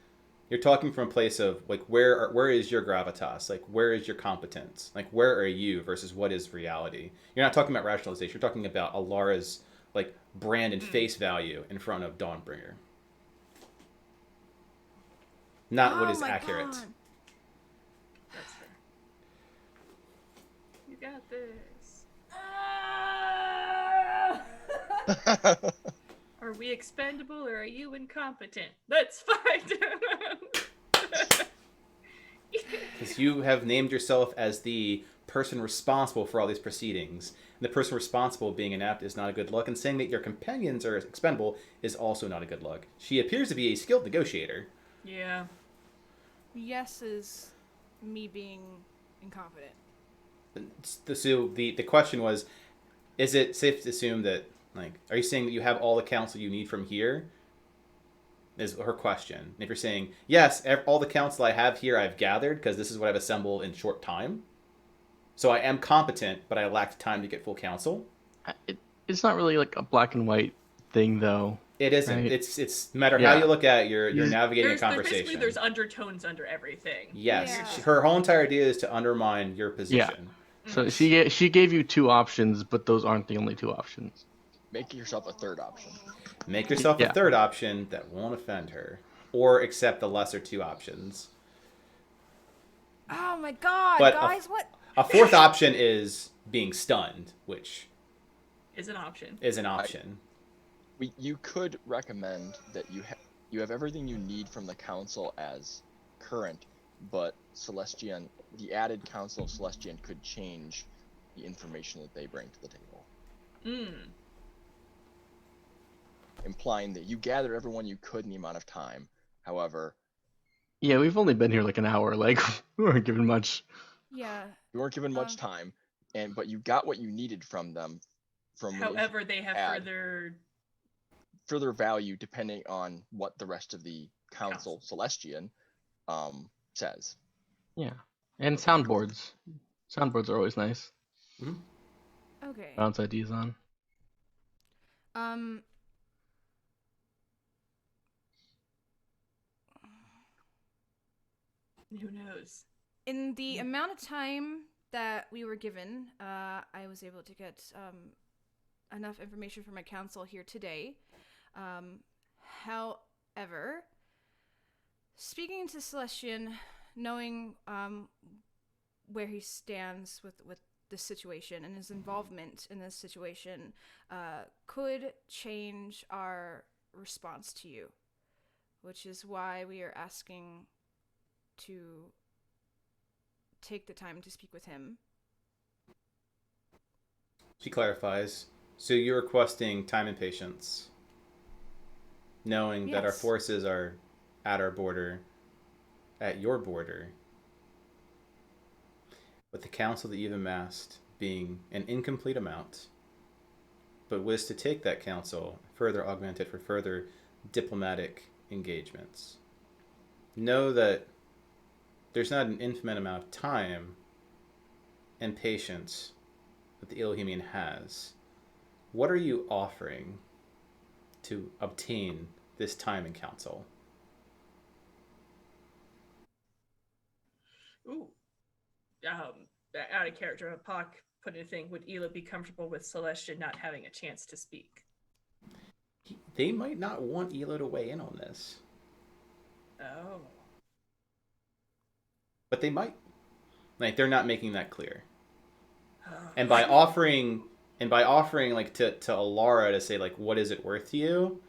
you're talking from a place of like where is your gravitas? Like where is your competence? Like where are you versus what is reality? You're not talking about rationalization. You're talking about Alara's like brand and face value in front of Dawnbringer. Not what is my accurate. God. that's fair. You got this. Are we expendable or are you incompetent? Let's find out. Because you have named yourself as the person responsible for all these proceedings. And the person responsible being inept is not a good look, and saying that your companions are expendable is also not a good look. She appears to be a skilled negotiator. Yeah. Yes is me being incompetent. So the question was, is it safe to assume that, like, are you saying that you have all the counsel you need from here? Is her question. And if you're saying, yes, all the counsel I have here I've gathered, because this is what I've assembled in short time. So I am competent, but I lacked time to get full counsel. It's not really like a black and white thing, though. It isn't. Right. It's no matter how Yeah. you look at it, you're navigating a Basically, conversation. there's undertones under everything. Yes. Yeah. Her whole entire idea is to undermine your position. So she gave you 2 options, but those aren't the only 2 options. Make yourself a third option. Make yourself a Yeah. third option that won't offend her. Or accept the lesser 2 options. Oh my God, But guys, what? A fourth option is being stunned, which Is an option. is an option. You could recommend that you have everything you need from the council as current, but the added council of Celestian could change the information that they bring to the table, implying that you gathered everyone you could in the amount of time. However, Yeah, we've only been here like an hour. Like, we weren't given much. Yeah. you weren't given much time, but you got what you needed from them. However, they have add. further further value depending on what the rest of the Council Celestian says. Yeah. And soundboards. Soundboards are always nice. Okay. Bounce ideas on. Um. Who knows? In the amount of time that we were given, I was able to get enough information from my council here today. However, speaking to Celestian, knowing where he stands with this situation and his involvement in this situation, could change our response to you, which is why we are asking to take the time to speak with him. She clarifies. So you're requesting time and patience, knowing that our Yes. forces are at our border, at your border, with the council that you've amassed being an incomplete amount, but wish to take that council, further augment it for further diplomatic engagements. Know that there's not an infinite amount of time and patience that the Elohimian has. What are you offering to obtain this time in council? Ooh. Out of character, Pak put in a thing. Would Ela be comfortable with Celestia not having a chance to speak? They might not want Elo to weigh in on this, Oh. but they might. Like, they're not making that clear. Oh. And by offering like to Alara to say like what is it worth to you,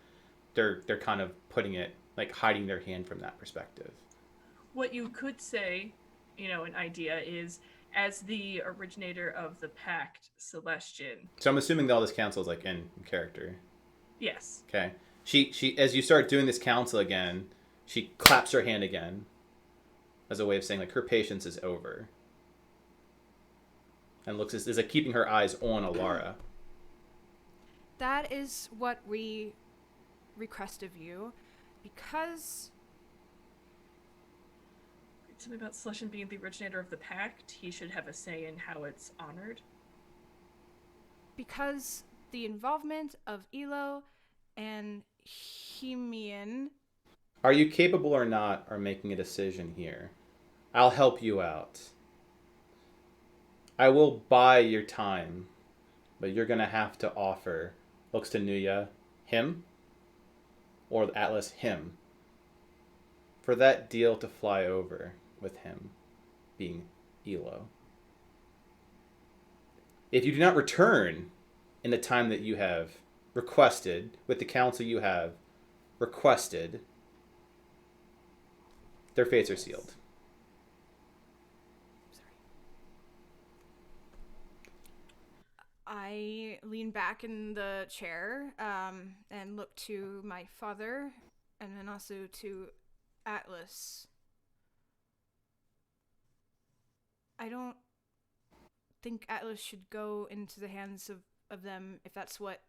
they're kind of putting it like hiding their hand from that perspective. What you could say, an idea is, as the originator of the Pact, Celestian. So I'm assuming that all this council is like in character. Yes. Okay. She as you start doing this council again, she claps her hand again as a way of saying like her patience is over. And looks is like keeping her eyes on Alara. That is what we request of you, because Something about Celestian being the originator of the Pact. He should have a say in how it's honored. the involvement of Elo and Hemian. Are you capable or not are making a decision here? I'll help you out. I will buy your time, but you're going to have to offer, looks to Nuya, him, or Atlas, him, for that deal to fly over with him, being Elo. If you do not return in the time that you have requested, with the council you have requested, their fates are sealed. I lean back in the chair and look to my father and then also to Atlas. I don't think Atlas should go into the hands of them if that's what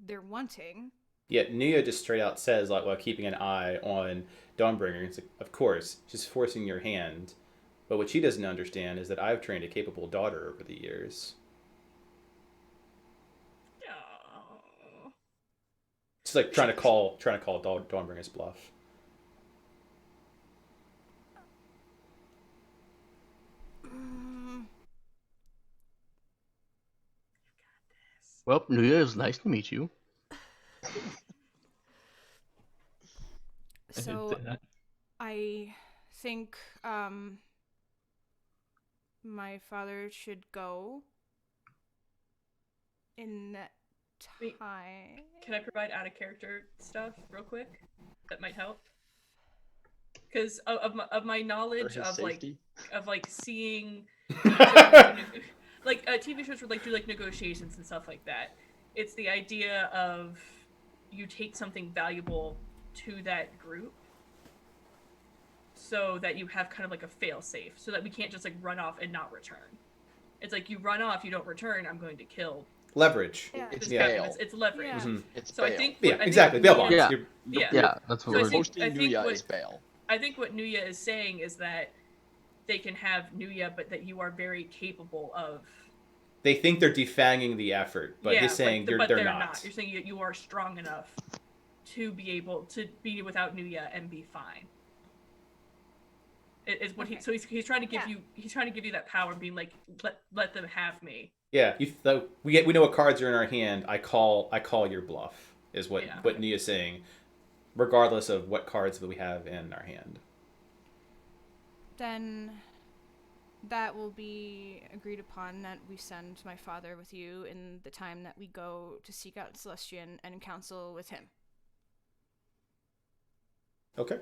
they're wanting. Yet Nia just straight out says, like, while keeping an eye on Dawnbringer, it's like, of course, she's forcing your hand. But what she doesn't understand is that I've trained a capable daughter over the years. Oh. It's like trying to call Dawnbringer's bluff. Well, New Year, is nice to meet you. So I think my father should go in that Wait. time. Can I provide out of character stuff real quick? That might help. Because of my knowledge For his of safety. like seeing like TV shows where do like negotiations and stuff like that. It's the idea of you take something valuable to that group so that you have kind of like a fail safe, so that we can't just like run off and not return. It's like you run off, you don't return, I'm going to kill Leverage. Yeah. It's This captive, bail. it's leverage. Yeah. Mhm. It's So I bail. think Yeah, I think exactly. Bail bonds. Yeah. You're- Yeah. Yeah, that's what So I we're. think- Hosting Nuya what- is bail. I think what Nuya is saying is that they can have Nuya, but that you are very capable of. They think they're defanging the effort, but yeah, he's saying but they're not. not. You're saying you are strong enough to be able to be without Nuya and be fine. Is what Okay. he's trying to give Yeah. you. He's trying to give you that power, being like, let them have me. Yeah, we know what cards are in our hand. I call your bluff is what Yeah. Nia's saying, regardless of what cards that we have in our hand. Then that will be agreed upon that we send my father with you in the time that we go to seek out Celestian and counsel with him. Okay.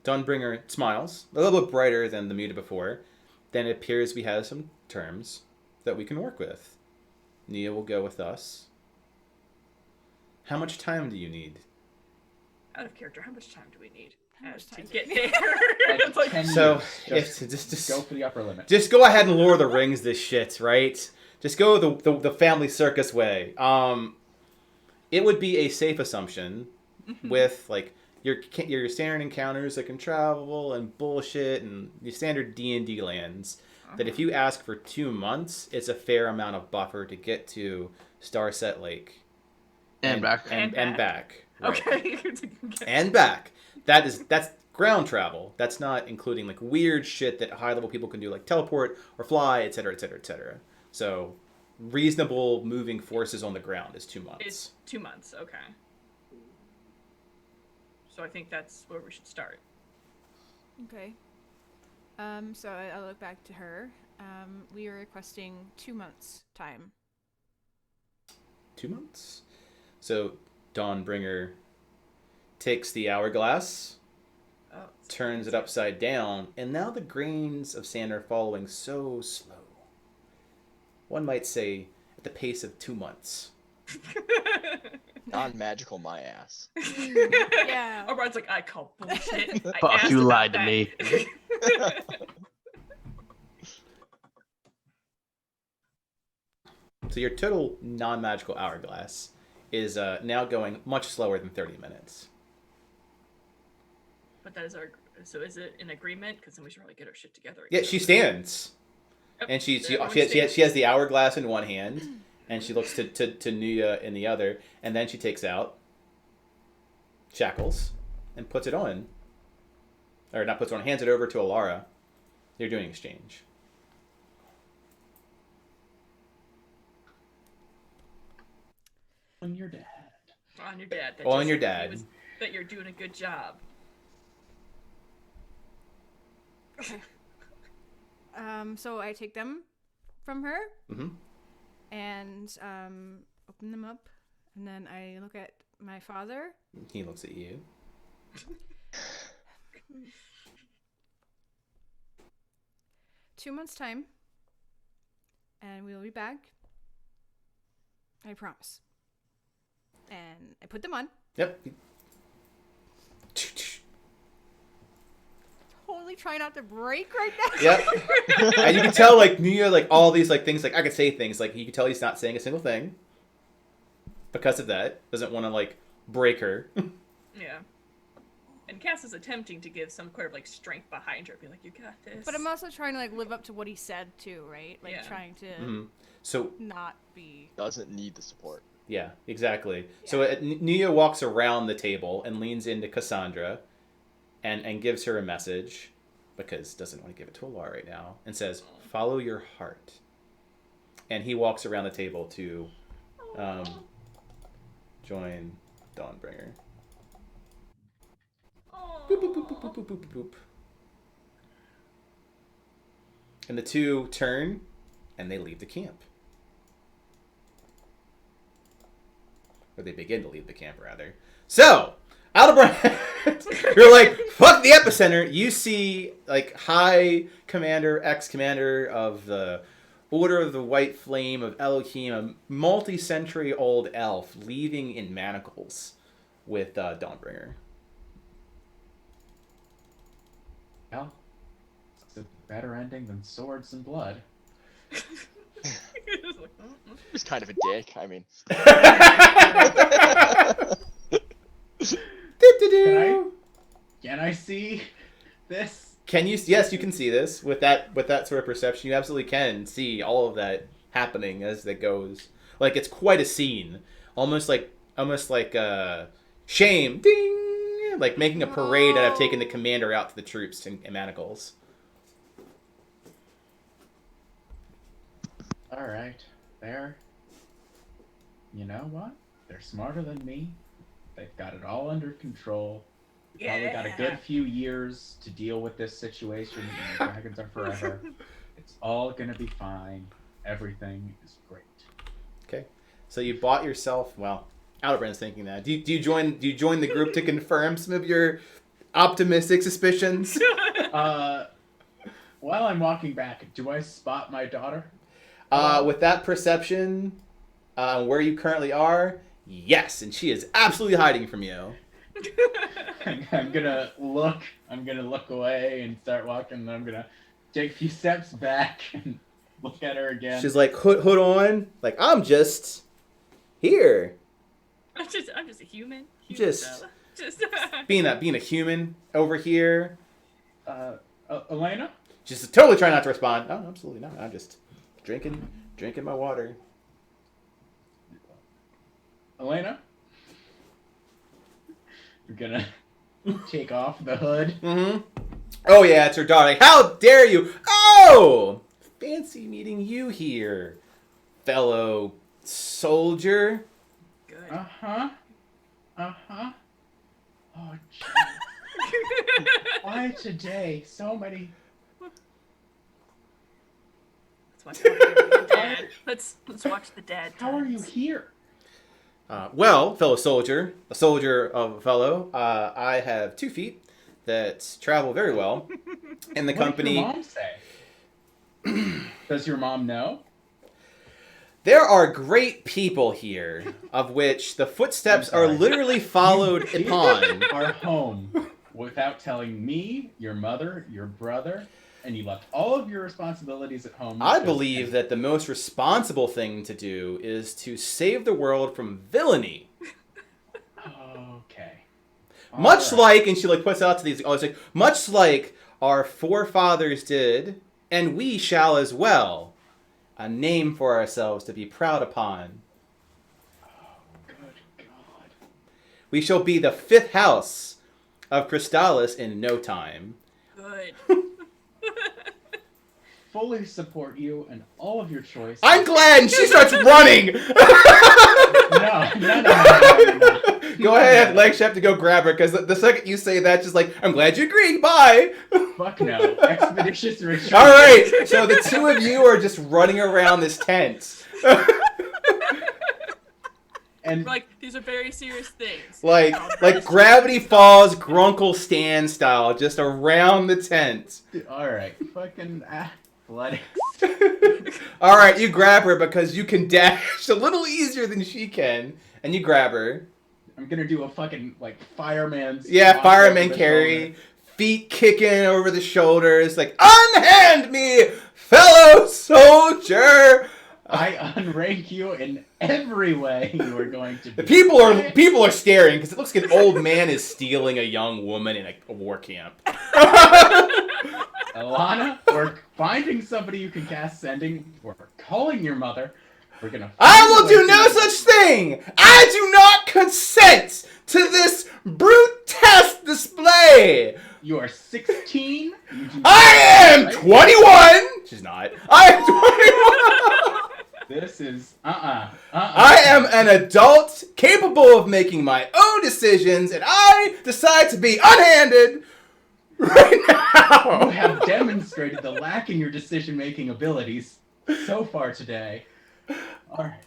Dawnbringer smiles, a little bit brighter than the muted before. Then it appears we have some terms that we can work with. Nia will go with us. How much time do you need? Out of character, how much time do we need How much to time do get we there? Like It's like, 10 So, years. if just Go for the upper limit. Just go ahead and Lord of the Rings this shit, right? Just go the family circus way. It would be a safe assumption with like your standard encounters that can travel and bullshit and your standard D&D lands that if you ask for 2 months, it's a fair amount of buffer to get to Starset Lake And back. and back. Right. okay. And back. That's ground travel. That's not including like weird shit that high level people can do, like teleport or fly, etc., etc., etc. So reasonable moving forces on the ground is 2 months. It's 2 months. Okay. So I think that's where we should start. Okay. So I look back to her. We are requesting 2 months' time. 2 months. So Dawnbringer takes the hourglass, Oh, turns it upside down, and now the grains of sand are following so slow. One might say at the pace of 2 months. Non-magical my ass. Yeah. O'Brien's like, I call bullshit. I Fuck, asked you about lied to that." me. So your total non-magical hourglass is now going much slower than 30 minutes. But that is our. So is it an agreement? Because then we should really get our shit together. Yeah, she stands. Yep, And she everyone has stands. the hourglass in one hand, and she looks to Nuya in the other, and then she takes out shackles and puts it on. Or not puts it on, hands it over to Alara. They're doing exchange. On your dad. On your dad. On just- your he dad. was- that you're doing a good job. So I take them from her Mm-hmm. and open them up, and then I look at my father. He looks at you. 2 months' time, and we will be back. I promise. And I put them on. Yep. Totally try not to break right now. Yep. And you can tell, like, Nuya, like, all these, like, things, like, I could say things. Like, you can tell he's not saying a single thing. Because of that. Doesn't want to, like, break her. Yeah. And Cass is attempting to give some sort of like strength behind her, be like, "You got this." But I'm also trying to like live up to what he said too, right? Like Yeah. trying to Mhm. So, not be. Doesn't need the support. yeah, exactly. So Nuya walks around the table and leans into Cassandra and gives her a message, because doesn't want to give it to Alara right now, and says, "Follow your heart." And he walks around the table to join Dawnbringer. Boop, boop, boop, boop, boop, boop, boop, boop. And the two turn, and they leave the camp. Or they begin to leave the camp, rather. So, Aldebrand, you're like, fuck the epicenter. You see, like, High Commander, ex-commander of the Order of the White Flame of Elohim, a multi-century-old elf, leaving in manacles with Dawnbringer. Well, it's a better ending than swords and blood. He's kind of a dick. I mean. Can I see this? Can you? Yes, you can see this with that sort of perception. You absolutely can see all of that happening as it goes. Like it's quite a scene, almost like shame, ding, like making a parade out of taking the commander out to the troops in manacles. All right, you know what? They're smarter than me. They've got it all under control. We probably got a good few years to deal with this situation. And the dragons are forever. It's all gonna be fine. Everything is great. Okay, so you bought yourself. Well, Albrand's thinking that. Do you join the group to confirm some of your optimistic suspicions? While I'm walking back, do I spot my daughter? With that perception, where you currently are, yes, and she is absolutely hiding from you. I'm gonna look away and start walking, and I'm gonna take a few steps back and look at her again. She's like, hood on, like, I'm just here. I'm just a human. Just just being a human over here. Elena? Just totally trying not to respond. Oh, absolutely not. I'm just drinking my water. Elena? I'm gonna take off the hood. Mm-hmm. Oh yeah, it's her daughter. Like, how dare you? Oh, fancy meeting you here, fellow soldier. Good. Uh-huh. Oh, geez. Why today? So many. Let's watch the dad. Let's watch the dad. How are you times. here? Well, fellow soldier, a soldier of a fellow, I have 2 feet that travel very well in the company. What did your mom say? Does your mom know? There are great people here, of which the footsteps are literally followed upon. Our home without telling me, your mother, your brother, and you left all of your responsibilities at home. I believe that the most responsible thing to do is to save the world from villainy. Okay. Much like, and she like puts out to these, like, much like our forefathers did, and we shall as well. A name for ourselves to be proud upon. Oh, good God. We shall be the 5th house of Crystallis in no time. Good. Fully support you and all of your choices. I'm glad, and she starts running. No. Go ahead, Legs have to go grab her, because the second you say that, just like, I'm glad you agreed, bye. Fuck no. Expeditious retreat. All right, so the 2 of you are just running around this tent. And Like, these are very serious things. like Gravity Falls, Grunkle Stand style, just around the tent. all right, fucking athletics. All right, you grab her because you can dash a little easier than she can, and you grab her. I'm gonna do a fucking like fireman's. Yeah, walk fireman over the carry, shoulder. feet kicking over the shoulders, like, unhand me, fellow soldier. I unrank you in every way you are going to be. People are staring because it looks like an old man is stealing a young woman in a war camp. Alana, we're finding somebody you can cast sending. We're calling your mother. We're gonna. I will do no such thing. I do not consent to this brute test display. You are 16. You do I am right? 21. She's not. I am 21. This is I am an adult capable of making my own decisions, and I decide to be unhanded right now. You have demonstrated the lack in your decision-making abilities so far today. All right.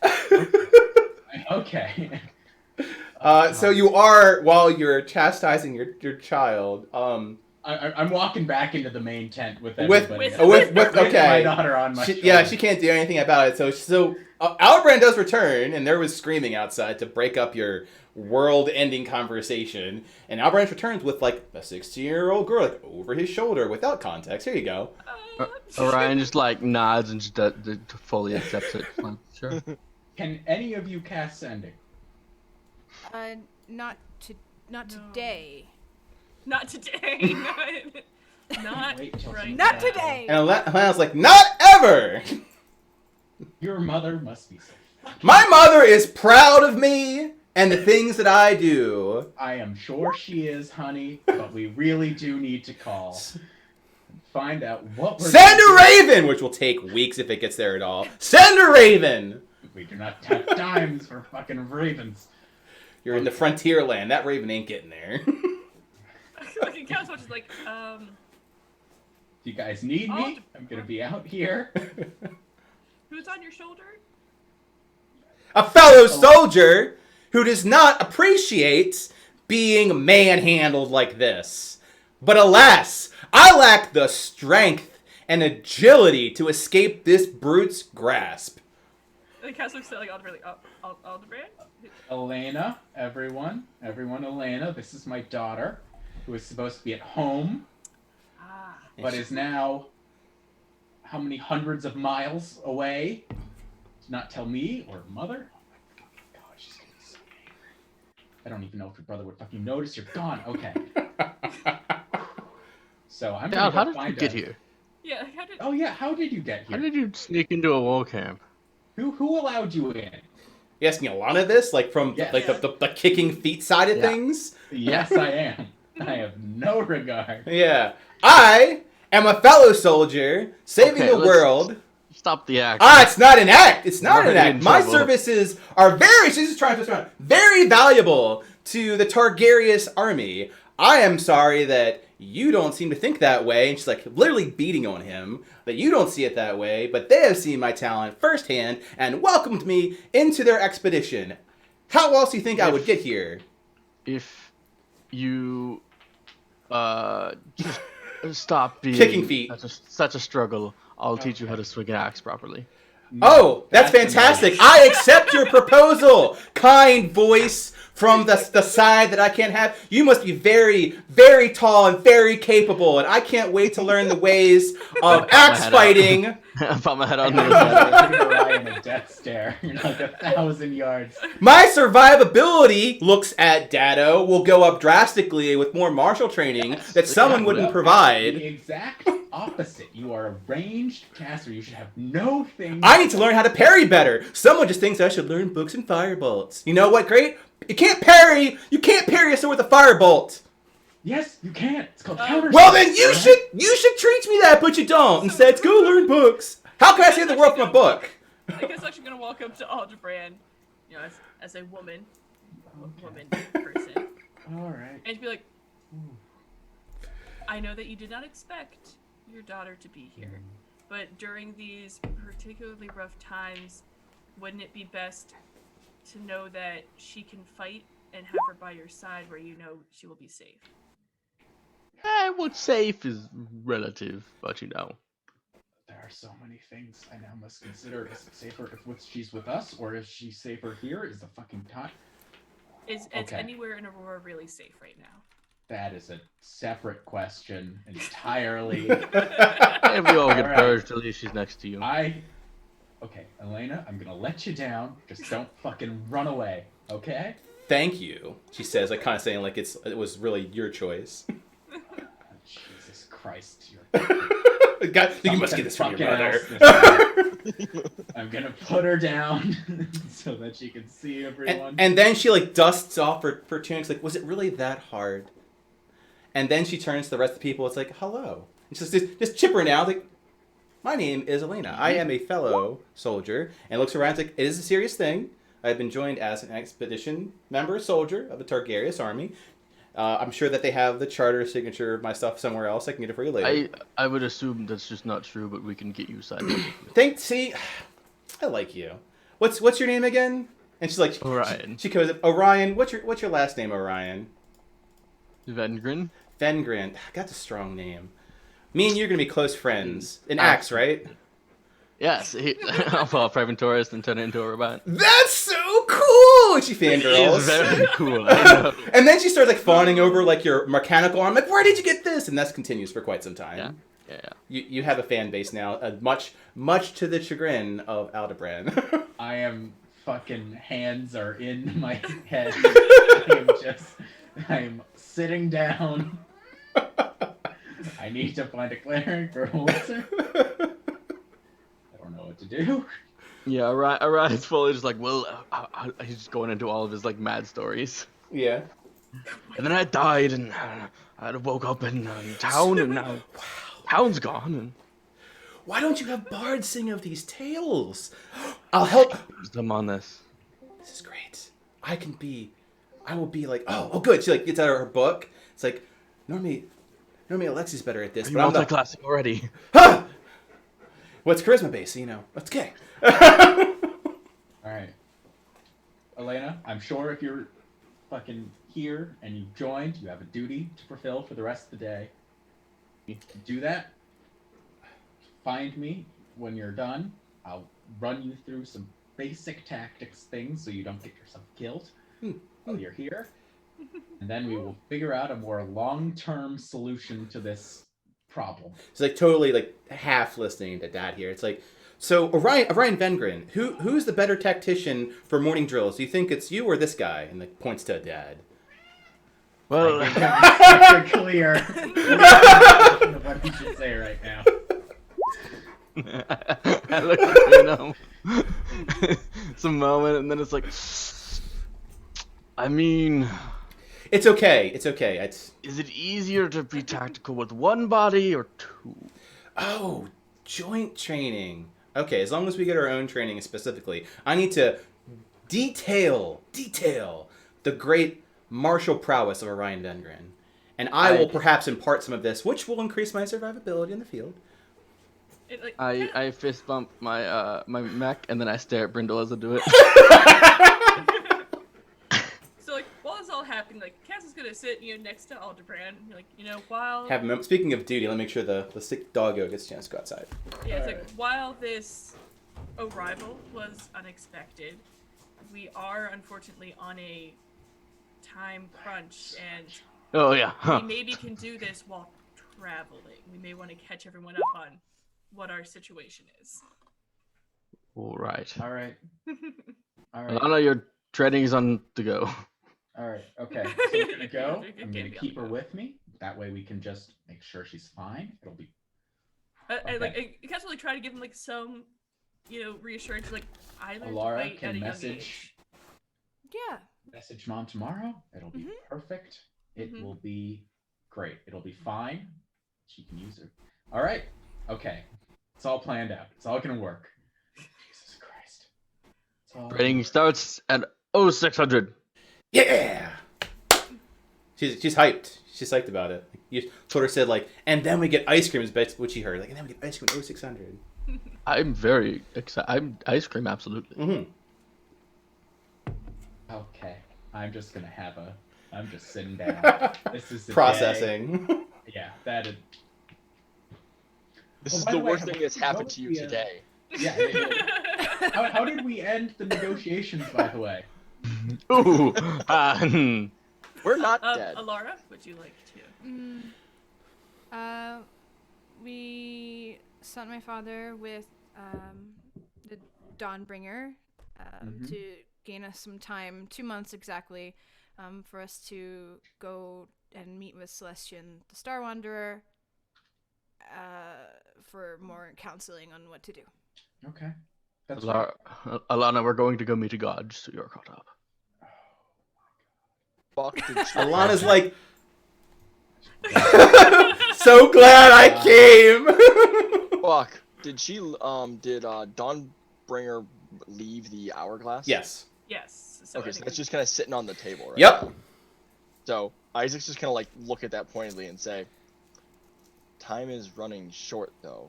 Okay. So you are, while you're chastising your child, I'm walking back into the main tent with everybody. with okay. my daughter on my shoulder. Yeah, she can't do anything about it. So Albrand does return, and there was screaming outside to break up your world-ending conversation. And Albrand returns with like a 16-year-old girl like over his shoulder without context. Here you go. Orion just like nods and just fully accepts it. Like, sure. Can any of you cast sending? Not today. Not today. Not Wait till right Not now. today. And Alana's like, not ever! Your mother must be safe. My mother is proud of me and the things that I do. I am sure she is, honey, but we really do need to call and find out what we're Send a gonna do. raven! Which will take weeks if it gets there at all. Send a raven! We do not have dimes for fucking ravens. You're in the frontier land. That raven ain't getting there. Fucking Councilwatch is like, If you guys need I'll- me, I'm gonna be out here. who's on your shoulder? A fellow soldier who does not appreciate being manhandled like this. But alas, I lack the strength and agility to escape this brute's grasp. And the Council looks like Aldebrand? Elena, everyone, Elena, this is my daughter, who is supposed to be at home, Ah. but is now how many hundreds of miles away? To not tell me or mother? Oh my god, she's gonna be so angry. I don't even know if your brother would fucking notice you're gone. Okay. So I'm Dad, gonna how go did you find get a- here? Yeah, how did... Oh yeah, how did you get How here? did you sneak into a war camp? Who allowed you in? You asking Alana this? Like from Yes. like the kicking feet side of Yeah. things? Yes, I am. I have no regard. Yeah. I am a fellow soldier saving Okay, the let's- world. Stop the act. It's not an act. It's not We're an already act. in My trouble. services are very valuable to the Targaryen army. I am sorry that you don't seem to think that way. And she's like literally beating on him that you don't see it that way, but they have seen my talent firsthand and welcomed me into their expedition. How else do you think I would get here? If you just stop being Kicking feet. such a struggle, I'll teach you how to swing an axe properly. Oh, that's That's fantastic. amazing. I accept your proposal. Kind voice from the side that I can't have. You must be very, very tall and very capable, and I can't wait to learn the ways of axe out. fighting. I put my head on I'm there. giving Orion a death stare. You're like 1,000 yards. My survivability, looks at Dado, will go up drastically with more martial training that someone wouldn't The provide. exact opposite. You are a ranged caster. You should have no thing. I need to learn how to parry better. Someone just thinks I should learn books and firebolts. You know what, great? You can't parry a sword with a firebolt. Yes, you can. It's called counter. Well, then you should treat me that, but you don't. Instead, go learn books. How can I save the world from a book? I guess I'm actually gonna walk up to Aldebrand, you know, as a woman person, All right. and be like, I know that you did not expect your daughter to be here, but during these particularly rough times, wouldn't it be best to know that she can fight and have her by your side where you know she will be safe? What's safe is relative, but you know. There are so many things I now must consider. Is it safer if she's with us, or is she safer here? Is the fucking time? It's Okay. anywhere in Aurora really safe right now? That is a separate question entirely. If we all get Alright. purged, at least she's next to you. Okay, Elena, I'm gonna let you down. Just don't fucking run away, okay? Thank you, she says, like kind of saying like it was really your choice. Jesus Christ, you're God, you must get this from your Fucking mother. ass this time. I'm gonna put her down so that she can see everyone. And then she like dusts off her tunics. Like, was it really that hard? And then she turns to the rest of the people. It's like, hello. And she's just chipper now. Like, my name is Elena. I am a fellow soldier. And looks around. It's like, it is a serious thing. I've been joined as an expedition member soldier of the Targaryen army. I'm sure that they have the charter signature of my stuff somewhere else. I can get it for you later. I would assume that's just not true, but we can get you sideways. See, I like you. What's your name again? And she's like, Orion. She goes, Orion. What's your last name, Orion? Vengrin? Vengrin. That's a strong name. Me and you're gonna be close friends. An Axe. axe, right? Yes, I'll follow Private Tourist and turn it into a robot. That's so cool! And she It fangirls. is very cool. I know. And then she starts like fawning over like your mechanical arm. Like, where did you get this? And that continues for quite some time. Yeah. You have a fan base now, much to the chagrin of Aldebaran. I am fucking hands are in my head. I'm sitting down. I need to find a cleric or a wizard. I don't know what to do. Yeah, Orion fully just like, well, he's just going into all of his like mad stories. Yeah. And then I died, and I woke up in town, and now town's gone, and Why don't you have bards sing of these tales? I'll help. them on this. This is great. I will be like, oh, good. She like gets out of her book. It's like, normally Alexi's better at this, You're but I'm not. multi-classing already. Huh! What's charisma based? So, that's okay. All right, Elena. I'm sure if you're fucking here and you've joined, you have a duty to fulfill for the rest of the day. Do that. Find me when you're done. I'll run you through some basic tactics things so you don't get yourself killed while you're here. And then we will figure out a more long-term solution to this problem. It's like totally like half listening to Dad here. It's like, so Orion Vengrin, who's the better tactician for morning drills? Do you think it's you or this guy? And like points to Dad. Well, I think I'm super clear of what you should say right now. I look between them. It's a moment, and then it's like, I mean, It's okay. It's okay. is it easier to be tactical with one body or two? Oh, joint training. Okay, as long as we get our own training specifically, I need to detail the great martial prowess of Orion Vengrin. And I will perhaps impart some of this, which will increase my survivability in the field. I fist bump my my mech, and then I stare at Brindle as I do it. So like while it's all happening, like Cass is gonna sit, next to Aldebaran, like, while Have a moment. Speaking of duty, let me make sure the sick doggo gets a chance to go outside. yeah, it's like while this arrival was unexpected, we are unfortunately on a time crunch, and Oh yeah. we maybe can do this while traveling. We may want to catch everyone up on what our situation is. All right. All right. All right. Alana, your training is on the go. All right. Okay. So we're gonna go. Okay, I'm gonna yeah. keep her with me. That way we can just make sure she's fine. It'll be. I Cass really try to give him like some, reassurance. Like I learned to Alara fight at can a young message Yeah. Mom tomorrow. It'll be perfect. It will be great. It'll be fine. She can use her. All right. Okay. It's all planned out. It's all gonna work. Jesus Christ. It's all... Training starts at 0600. Yeah! She's hyped. She's psyched about it. You sort of said like, and then we get ice cream, is what she heard. Like, and then we get ice cream at 0600. I'm very excited. I'm ice cream, absolutely. Mm-hmm. Okay. I'm just gonna have a. I'm just sitting down. This is the Processing. Day. Yeah, that is. This Oh, is by the the way, worst thing that's what happened was to you the, today. Yeah. How did we end the negotiations, by the way? Ooh. We're not dead. Alara, would you like to? We sent my father with the Dawnbringer to gain us some time, 2 months exactly, for us to go and meet with Celestian, the Star Wanderer, for more counseling on what to do. Okay. That's right. Alana, we're going to go meet a god, so you're caught up. Fuck did she Alana's like, so glad I came. Fuck. Did Dawnbringer leave the hourglass? Yes. Yes. So Okay, I so think that's just kind of sitting on the table, right? Yep. now. So Isaac's just kind of like look at that pointedly and say, "Time is running short, though.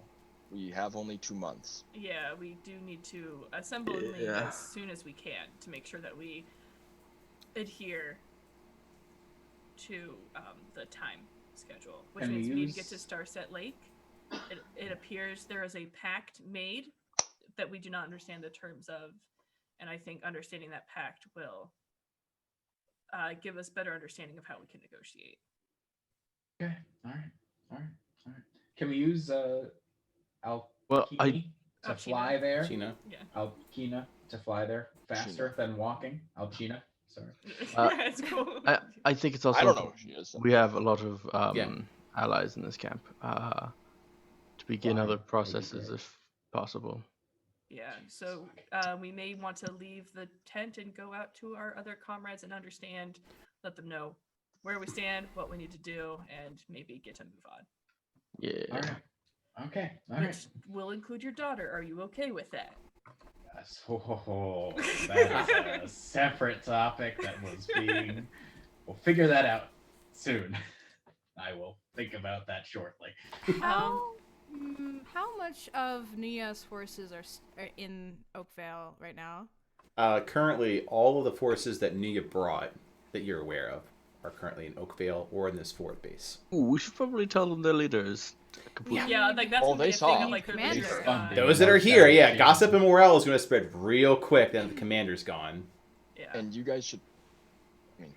We have only 2 months." yeah, we do need to assemble and leave Yeah. as soon as we can to make sure that we adhere to the time schedule, which Can we means we need to get to use- Starset Lake. It appears there is a pact made that we do not understand the terms of, and I think understanding that pact will give us better understanding of how we can negotiate. Okay. All right. Can we use Alkini Well, to Alcina. fly there? Sheena. Alkina to fly there faster than walking. Alcina. Sorry. Yeah, it's cool. I think it's also I don't know who she is. we have a lot of Yeah. allies in this camp to begin Flying other would be processes great. if possible. Yeah, so we may want to leave the tent and go out to our other comrades and understand, let them know where we stand, what we need to do, and maybe get to move on. Yeah. All right. Okay. All right. Which will include your daughter. Are you okay with that? Yes. Oh, that is a separate topic that was being. We'll figure that out soon. I will think about that shortly. How much of Nia's forces are in Oakvale right now? Currently, all of the forces that Nia brought, that you're aware of, are currently in Oakvale or in this forward base. Ooh, we should probably tell them their leaders. Yeah, like that's Well, gonna be they a thing saw. of like their Commander. leader's They gone. saw. Those that are here, yeah, gossip and morale is going to spread real quick. Then the commander's gone. Yeah. And you guys should. I mean,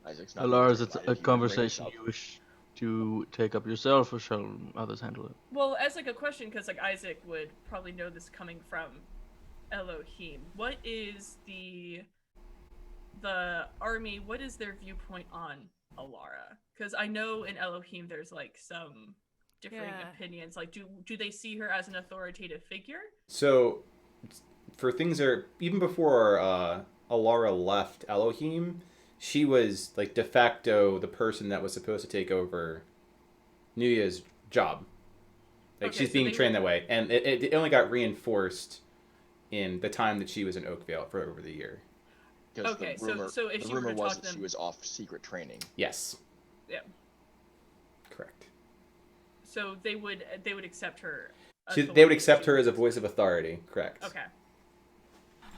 Isaac's not. Alara, really is it invited, a you can bring conversation yourself. you wish to take up yourself, or shall others handle it? Well, as like a question, because like Isaac would probably know this coming from Elohim. What is the army? What is their viewpoint on Alara? Because I know in Elohim there's like some differing Yeah. opinions. Like, do they see her as an authoritative figure? So, for things that are even before Alara left Elohim, she was like de facto the person that was supposed to take over Nuya's job. Like Okay, she's so being they trained would- that way, and it only got reinforced in the time that she was in Oakvale for over the year. 'Cause Okay, the rumor, so if the she were rumor to talk was to that she them- was off secret training. Yes, Yeah. correct. So they would accept her. They would authority accept if she her as a was- voice of authority. Correct. Okay.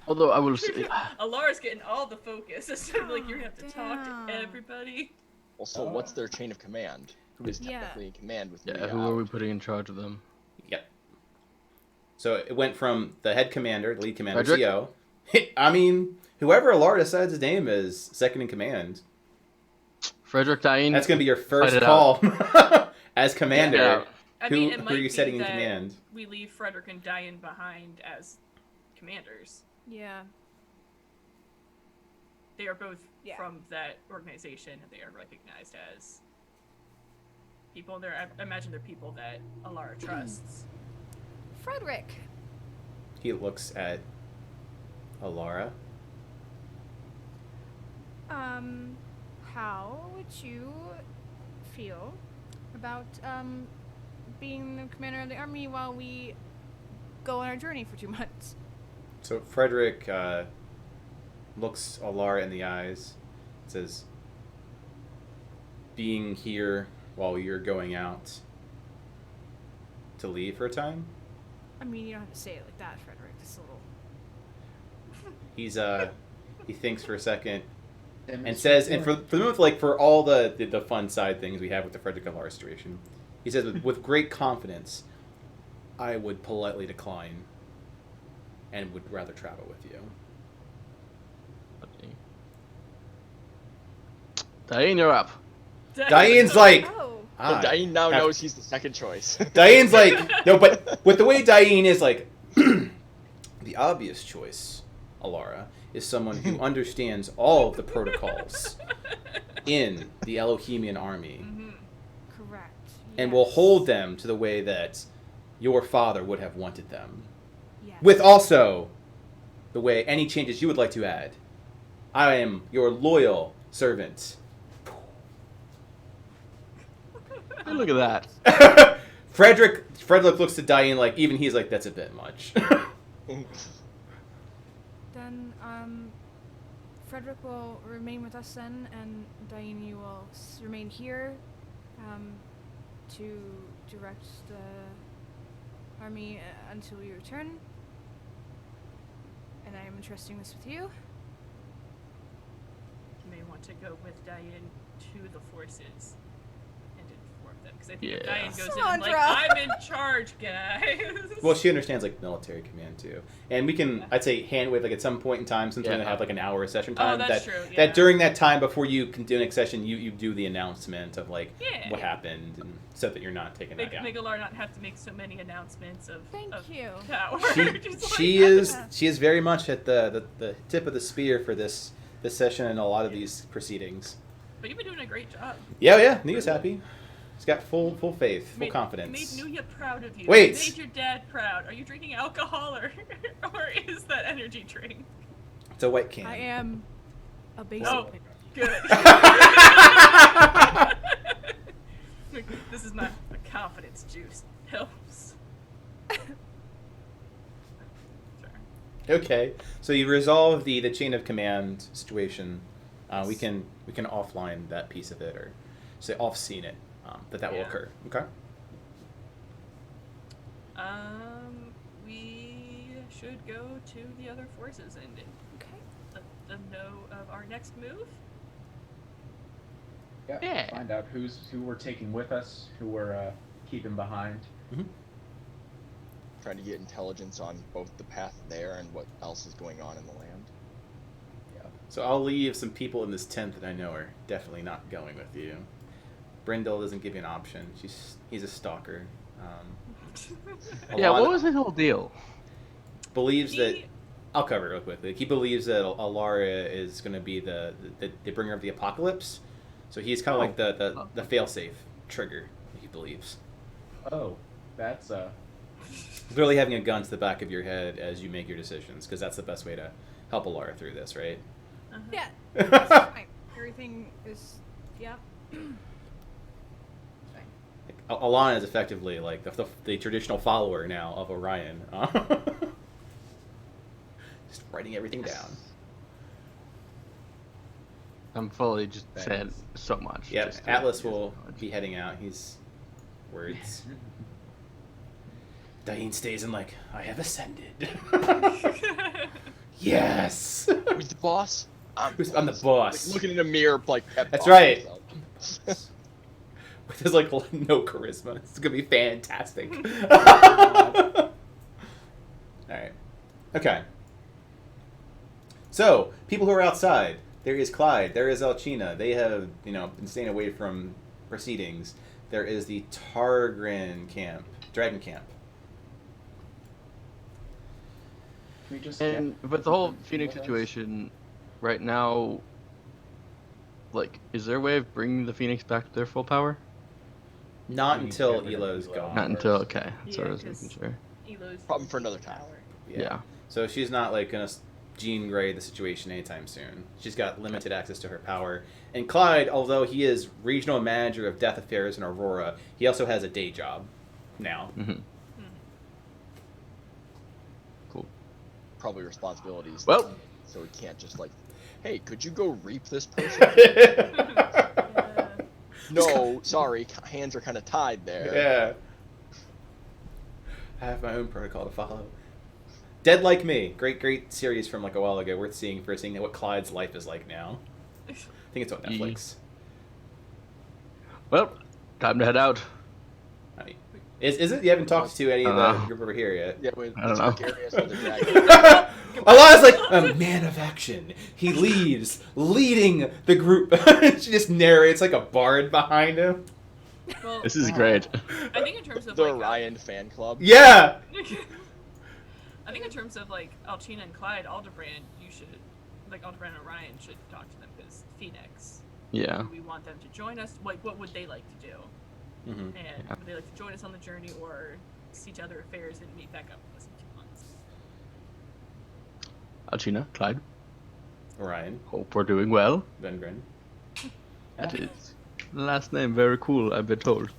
Although I will say, Alara's getting all the focus. It's sort of like you have to talk Damn. to everybody. Also, what's their chain of command? Who is Yeah. technically in command with yeah, Nuya who are we out? putting in charge of them? Yep. So it went from the head commander, the lead commander, Frederick? CO. I mean, whoever Alara decides his name is second in command. Frederick Dain. That's going to be your first it call as commander. Yeah. I Who, mean, it who might are you be setting in that command? we leave Frederick and Diane behind as commanders. Yeah. They are both Yeah. from that organization, and they are recognized as people. I imagine they're people that Alara trusts. Frederick. He looks at Alara. How would you feel about being the commander of the army while we go on our journey for 2 months? So Frederick looks Alara in the eyes, says, being here while you're going out to leave for a time? I mean, you don't have to say it like that, Frederick. It's a little. He thinks for a second Them and is says, and support. for the moment, like for all the fun side things we have with the Frederick Alara situation, he says with great confidence, I would politely decline and would rather travel with you. Dain, you're up. Diane's like, Oh. So Diane now have- knows he's the second choice. Diane's like, no, but with the way Diane is like, the obvious choice, Alara, is someone who understands all of the protocols in the Elohimian army Mhm. Correct. and will Yes. hold them to the way that your father would have wanted them. Yes. With also the way any changes you would like to add. I am your loyal servant. Hey, look at that. Frederick looks to Diane like, even he's like, that's a bit much. Then, Frederick will remain with us then, and Diane, you will remain here, to direct the army until we return. And I am entrusting this with you. You may want to go with Diane to the forces them because I think if Yeah. Diane goes in and like, Sandra. I'm in charge, guys. Well, she understands like military command too, and we can, I'd say, hand wave like at some point in time since we're gonna Yeah. have like an hour session Oh, time. that's that true, yeah. that during that time before you can do an session, you do the announcement of like Yeah. what happened, and so that you're not taking Make that out. Alar not have to make so many announcements of Thank of you. power. Just like- She is very much at the tip of the spear for this session and a lot of these proceedings. But you've been doing a great job. Yeah, Nia's happy. He's got full faith, full Made confidence. Nuya proud of you. Wait. You made your dad proud. Are you drinking alcohol or is that energy drink? It's a white can. I am a basic. Oh, good. This is my confidence juice. Helps. Sorry. Okay, so you resolve the chain of command situation. We can offline that piece of it, or say off-scene it. That will Yeah. occur. Okay. We should go to the other forces and Okay. let them know of our next move. Yeah. Find out who we're taking with us, who we're keeping behind. Trying to get intelligence on both the path there and what else is going on in the land. So I'll leave some people in this tent that I know are definitely not going with you. Brindle doesn't give you an option. He's a stalker. Yeah, Alana what was his whole deal? believes that He- I'll cover it real quickly. He believes that Alaria is going to be the bringer of the apocalypse. So he's kind of like the fail-safe trigger, he believes. Oh, that's Literally having a gun to the back of your head as you make your decisions, because that's the best way to help Alara through this, right? Yeah. It's fine. Everything is. Yeah. Alana is effectively like the traditional follower now of Orion. Just writing everything down. I'm fully just Thanks. saying so much. Yep, just to- Atlas will be heading out. He's words. Dain stays in like, I have ascended. Yes. Who's the boss? I'm the boss. Like, looking in a mirror, like pep That's talking right. himself. There's like no charisma. It's gonna be fantastic. All right. Okay. So people who are outside. There is Clyde. There is Alcina. They have been staying away from proceedings. There is the Targrin camp, Dragon camp. we just And but the whole Phoenix situation, right now, like, is there a way of bringing the Phoenix back to their full power? Not We need to until get rid of Elo's Elo. gone. Not until okay. That's what I Yeah, was 'cause- making sure. Elo's Problem for another time. power. Yeah. So she's not like gonna Jean Grey the situation anytime soon. She's got limited access to her power. And Clyde, although he is regional manager of death affairs in Arhor'ha, he also has a day job now. Mm-hmm. Cool. Probably responsibilities. Well- so we can't just like, hey, could you go reap this person? Yeah. No, sorry, hands are kind of tied there. Yeah. I have my own protocol to follow. Dead Like Me, great series from like a while ago, worth seeing for seeing what Clyde's life is like now. I think it's on Netflix. Well, time to head out. I mean, is it? You haven't talked to any of the Uh, group over here yet. Yeah, with I don't know. Gregarious or the dragon. Alana's like a man of action. He leaves, leading the group. She just narrates like a bard behind him. Well, This is great. I think in terms of The like Orion fan club. Yeah. I think in terms of like Alcina and Clyde, Aldebrand, you should Aldebrand and Orion should talk to them because Phoenix. Yeah. We want them to join us. Like, what would they like to do? Mm-hmm. And Yeah. would they like to join us on the journey or see to other affairs and meet back up with us in 2 months? Alcina, Clyde, Orion, hope we're doing well. Vengren. That is last name very cool, I've been told.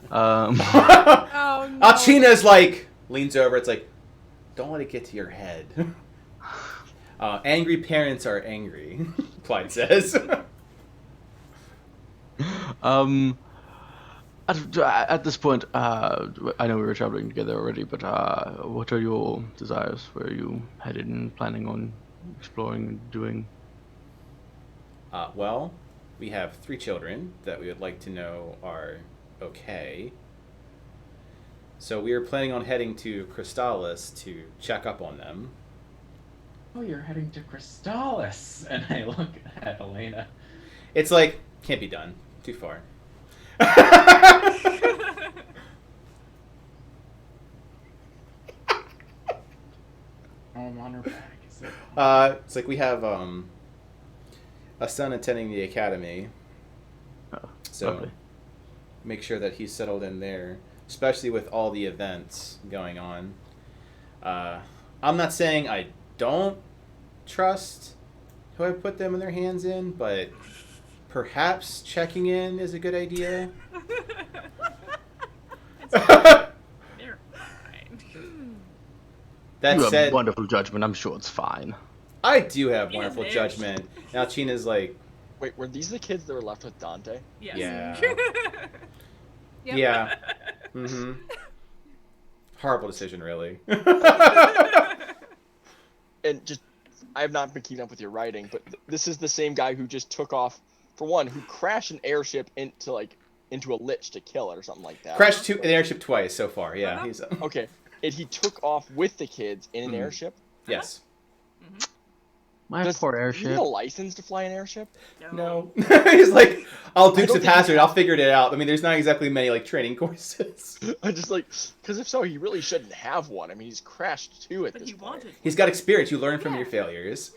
Oh no. Alcina's like leans over. It's like, don't let it get to your head. Angry parents are angry. Clyde says. At this point, I know we were traveling together already, but what are your desires? Where are you headed and planning on exploring and doing? Well, we have 3 children that we would like to know are okay. So we are planning on heading to Crystallis to check up on them. Oh, you're heading to Crystallis. And I look at Elena. It's like, can't be done. Too far. Oh, I'm on her back. Is it? It's like we have a son attending the academy. Oh, So lovely. make sure that he's settled in there, especially with all the events going on. I'm not saying I don't trust who I put them in their hands in, but perhaps checking in is a good idea. They're fine. That You said, have wonderful judgment. I'm sure it's fine. I do have He wonderful is judgment. Now China's like, Wait, were these the kids that were left with Dante? Yes. yeah, Yep. yeah, mm-hmm. Horrible decision, really. And just, I have not been keeping up with your writing, but this is the same guy who just took off, for one, who crashed an airship into a lich to kill it or something like that. Crashed an airship twice so far. Yeah, Uh-huh. he's Okay, and he took off with the kids in an Hmm. airship. yes. My Does poor he airship. need a license to fly an airship? No, he's like, I'll I Dukes don't of think- Hazzard. I'll figure it out. I mean, there's not exactly many like training courses. I just like, because if so, he really shouldn't have one. I mean, he's crashed two at But this he point. wanted. He's got experience. You learn from Yeah. your failures.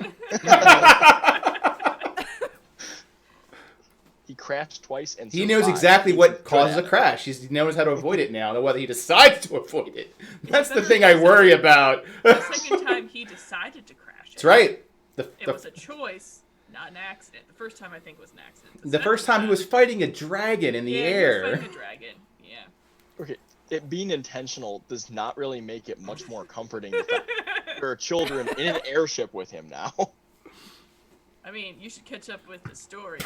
He crashed twice and He knows survived. exactly He's what good causes a at it. crash. He knows how to avoid it now, whether he decides to avoid it. That's the thing I worry about. The second time he decided to crash it. That's right. It was a choice, not an accident. The first time I think was an accident. The first time he was fighting a dragon in the He was air. fighting a dragon. Yeah. Okay, it being intentional does not really make it much more comforting. The fact that there are children in an airship with him now. I mean, you should catch up with the story.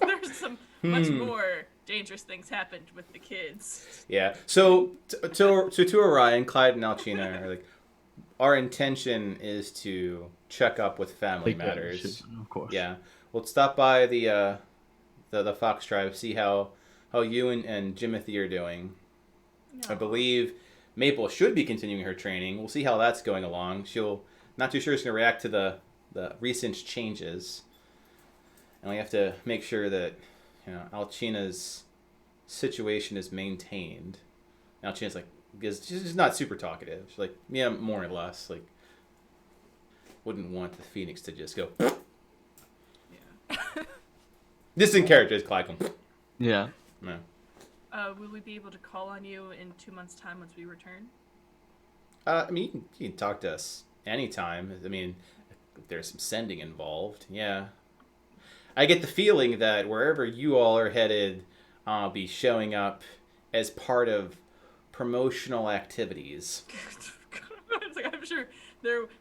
There's some much more dangerous things happened with the kids. Yeah. So to Orion, Clyde, and Alcina are like, our intention is to check up with family Take that matters. airship, of course. Yeah. We'll stop by the Fox Tribe, see how you and Jimothy are doing. I believe Maple should be continuing her training. We'll see how that's going along. Not too sure she's gonna react to the recent changes, and we have to make sure that Alcina's situation is maintained. And Alcina's like, because she's not super talkative. She's like, yeah, more or less. Like, wouldn't want the Phoenix to just go. Yeah. This in character is Clyde going. Yeah. No. Will we be able to call on you in 2 months' time once we return? I mean, you can talk to us anytime. I mean, if there's some sending involved, yeah. I get the feeling that wherever you all are headed, I'll be showing up as part of promotional activities. It's like, I'm sure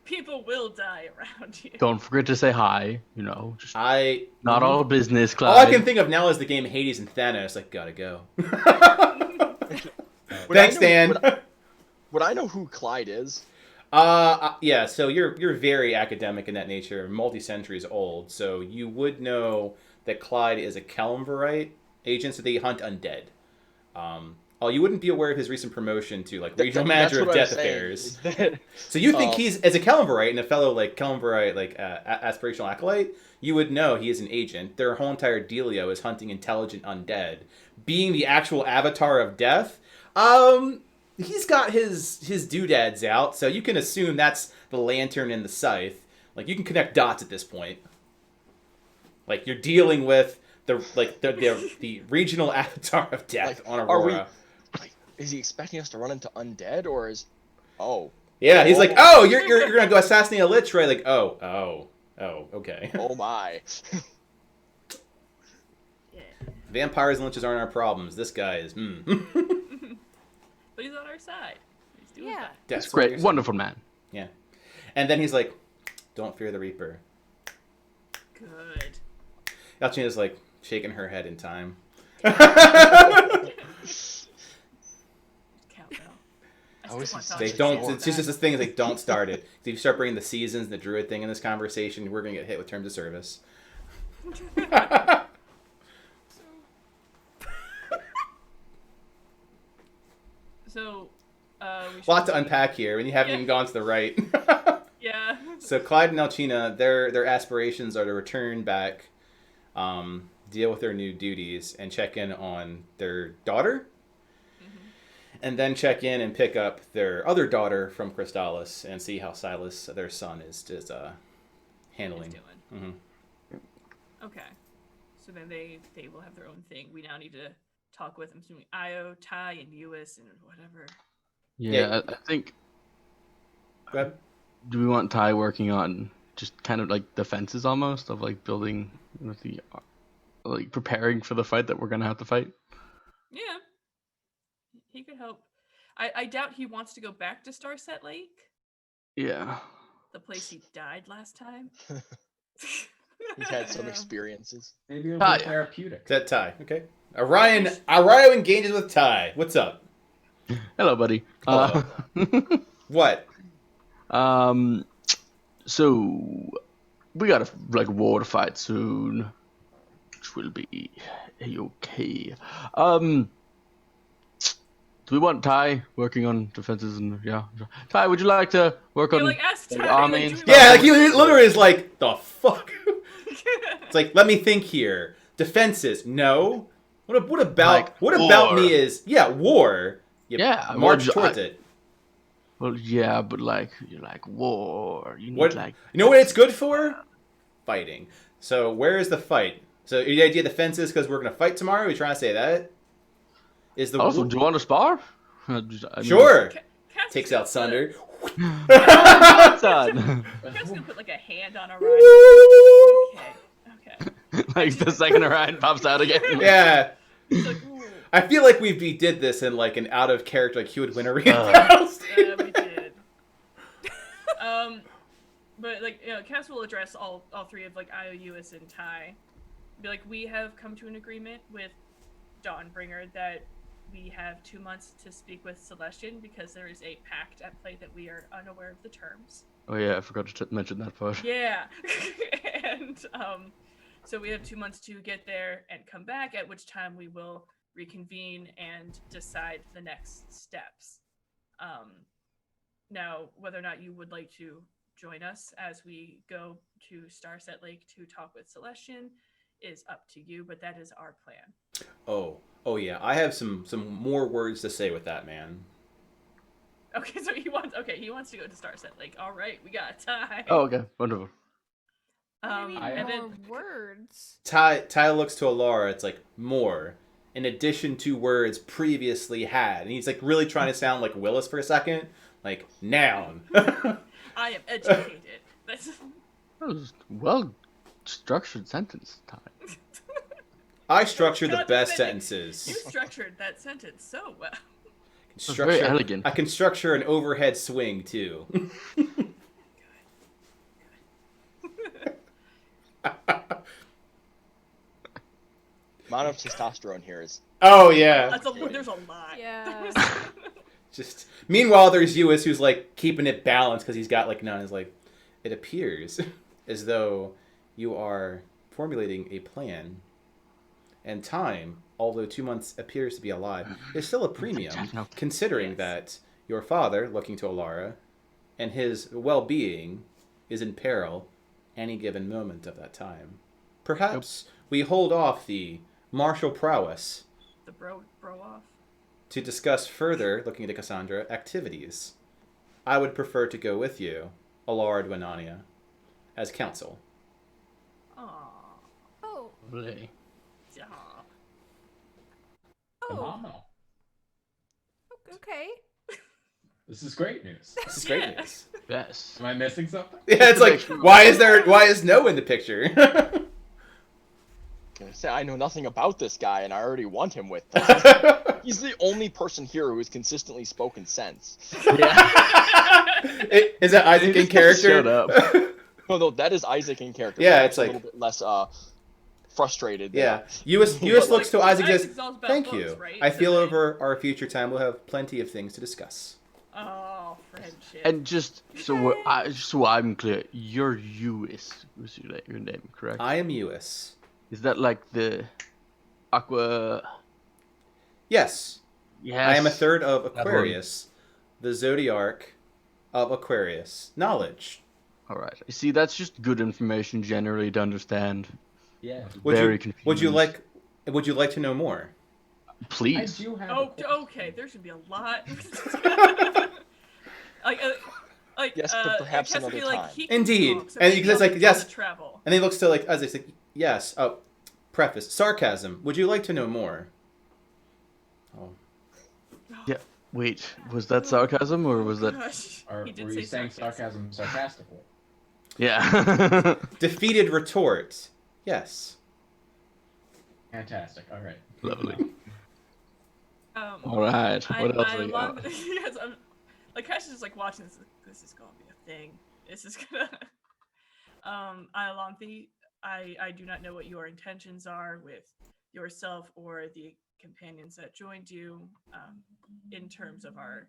people will die around you. Don't forget to say hi. Just not all business, Clyde. All I can think of now is the game Hades and Thanos. Like, gotta go. Thanks, Dan. Would I know who Clyde is? Yeah. So you're very academic in that nature, multi-centuries old. So you would know that Clyde is a Kelmverite agent, so they hunt undead. You wouldn't be aware of his recent promotion to like regional manager of Death Affairs. So you think he's as a Kelmverite and a fellow like Kelmverite, like aspirational acolyte, you would know he is an agent. Their whole entire dealio is hunting intelligent undead. Being the actual avatar of death, he's got his doodads out, so you can assume that's the lantern and the scythe. Like you can connect dots at this point. Like you're dealing with the regional avatar of death on Arhor'ha. Is he expecting us to run into undead, or is? Oh. Yeah, he's like, oh, you're gonna go assassinate a lich, right? Like, oh, okay. Oh my. Yeah. Vampires and liches aren't our problems. This guy is. But he's on our side. He's doing Yeah. that. That's great. Wonderful man. Yeah, and then he's like, don't fear the Reaper. Good. Alcina's like shaking her head in time. Countdown. I always still want say They Dante don't. to say It's just that. this thing. Is like, don't start it. If you start bringing the seasons, and the druid thing in this conversation, we're gonna get hit with terms of service. lot to unpack here, and you haven't Yeah. even gone to the right. Yeah. So Clyde and Alcina, their aspirations are to return back, deal with their new duties, and check in on their daughter, Mhm. and then check in and pick up their other daughter from Crystallis and see how Silas, their son, is handling. Is doing. Hmm. Okay. So then they will have their own thing. We now need to talk with them. Assuming Io, Ty, and Uis and whatever. Yeah, I think. Go ahead. Do we want Ty working on just kind of like defenses almost of like building with the like preparing for the fight that we're gonna have to fight? Yeah. He could help. I doubt he wants to go back to Starset Lake, Yeah. the place he died last time. He's had some Yeah. experiences. Maybe it'll Ah, be yeah. therapeutic. Is that Ty? Okay. Arayo engages with Ty. What's up? Hello, buddy. Hello. What? So we got a war to fight soon, which will be okay. Do we want Ty working on defenses and yeah? Ty, would you like to work Yeah, on like ask like, Ty. army Like, and do we stuff? Yeah, like he literally is like, the fuck? It's like, let me think here. Defenses, no. What about Like, me war. is war. You Yeah, march well, towards it. Well, yeah, but like you're like war. You need What like you know what it's good for? Fighting. So where is the fight? So the idea of defenses because we're gonna fight tomorrow. Are you trying to say that? Is the Also, do you want to spar? sure Cass takes is out gonna Sunder. Son. Cass is gonna put like a hand on Orion. Okay. Like the second Orion pops out again. Yeah, It's like, ooh. I feel like we did this in like an out of character, like he would win a Yeah, we did. But like, you know, Cass will address all three of like Iouis and Ty. Be like, we have come to an agreement with Dawnbringer that we have 2 months to speak with Celestian because there is a pact at play that we are unaware of the terms. Oh yeah, I forgot to mention that part. Yeah, and so we have 2 months to get there and come back. At which time we will reconvene and decide the next steps. Now, whether or not you would like to join us as we go to Starset Lake to talk with Celestian is up to you, but that is our plan. Oh yeah. I have some more words to say with that, man. Okay, so he wants to go to Starset Lake. All right, we got time. Oh okay, wonderful. What do you mean and more then words? Ty looks to Alara. It's like more, in addition to words previously had, and he's like really trying to sound like Willis for a second, like noun. I am educated. That's That was well structured sentence, Ty. I structure the God, best you sentences. structured that sentence so well. Very elegant. I can structure an overhead swing too. Amount of testosterone here is Oh yeah. There's a lot. Yeah. Just meanwhile, there's Uis who's like keeping it balanced because he's got like none. Is like, it appears as though you are formulating a plan, and time, although 2 months appears to be a lot, is still a premium, considering Yes. that your father, looking to Alara, and his well-being is in peril any given moment of that time. Perhaps we hold off the martial prowess The bro off. to discuss further, looking at Cassandra, activities. I would prefer to go with you, Alara Dwanania, as counsel. Aww. Oh. Really? Yeah. Oh. Phenomenal. Okay. This is great news. This is great Yeah. news. Yes. Am I missing something? Yeah, it's like, why is no in the picture? gonna say I know nothing about this guy and I already want him with us. He's the only person here who has consistently spoken sense. Is that Isaac in character? Shut up. No, that is Isaac in character. Yeah, Perhaps it's a like- little bit less frustrated. Yeah. There. US looks to Isaac and says, Isaac's all about thank votes, you. right? I So feel they- over our future time we'll have plenty of things to discuss. Oh, friendship. And just so I'm clear, you're Uis was your name, correct? I am US. Is that like the Aqua? Yes. Yes. I am a third of Aquarius, the zodiac of Aquarius. Knowledge. All right. See, that's just good information generally to understand. Yeah. Very would you confused. like to know more? Please. I do have. Oh, okay. There should be a lot. like, Yes, but perhaps Cass would another be like, time. he can Indeed. talk, so And maybe because I'll like, be yes. able to travel. And he looks to like, as they say, yes. Oh, preface. Sarcasm. Would you like to know more? Oh. Yeah. Wait, was that sarcasm or was that? Gosh, Or he did were say you saying sarcasm sarcastically? Yeah. Defeated retort. Yes. Fantastic. All right. Lovely. Um, All right. What else I we love, got? yes, like Cash is just like watching this. This is gonna be a thing. This is gonna. Iolanthi, I do not know what your intentions are with yourself or the companions that joined you, in terms of our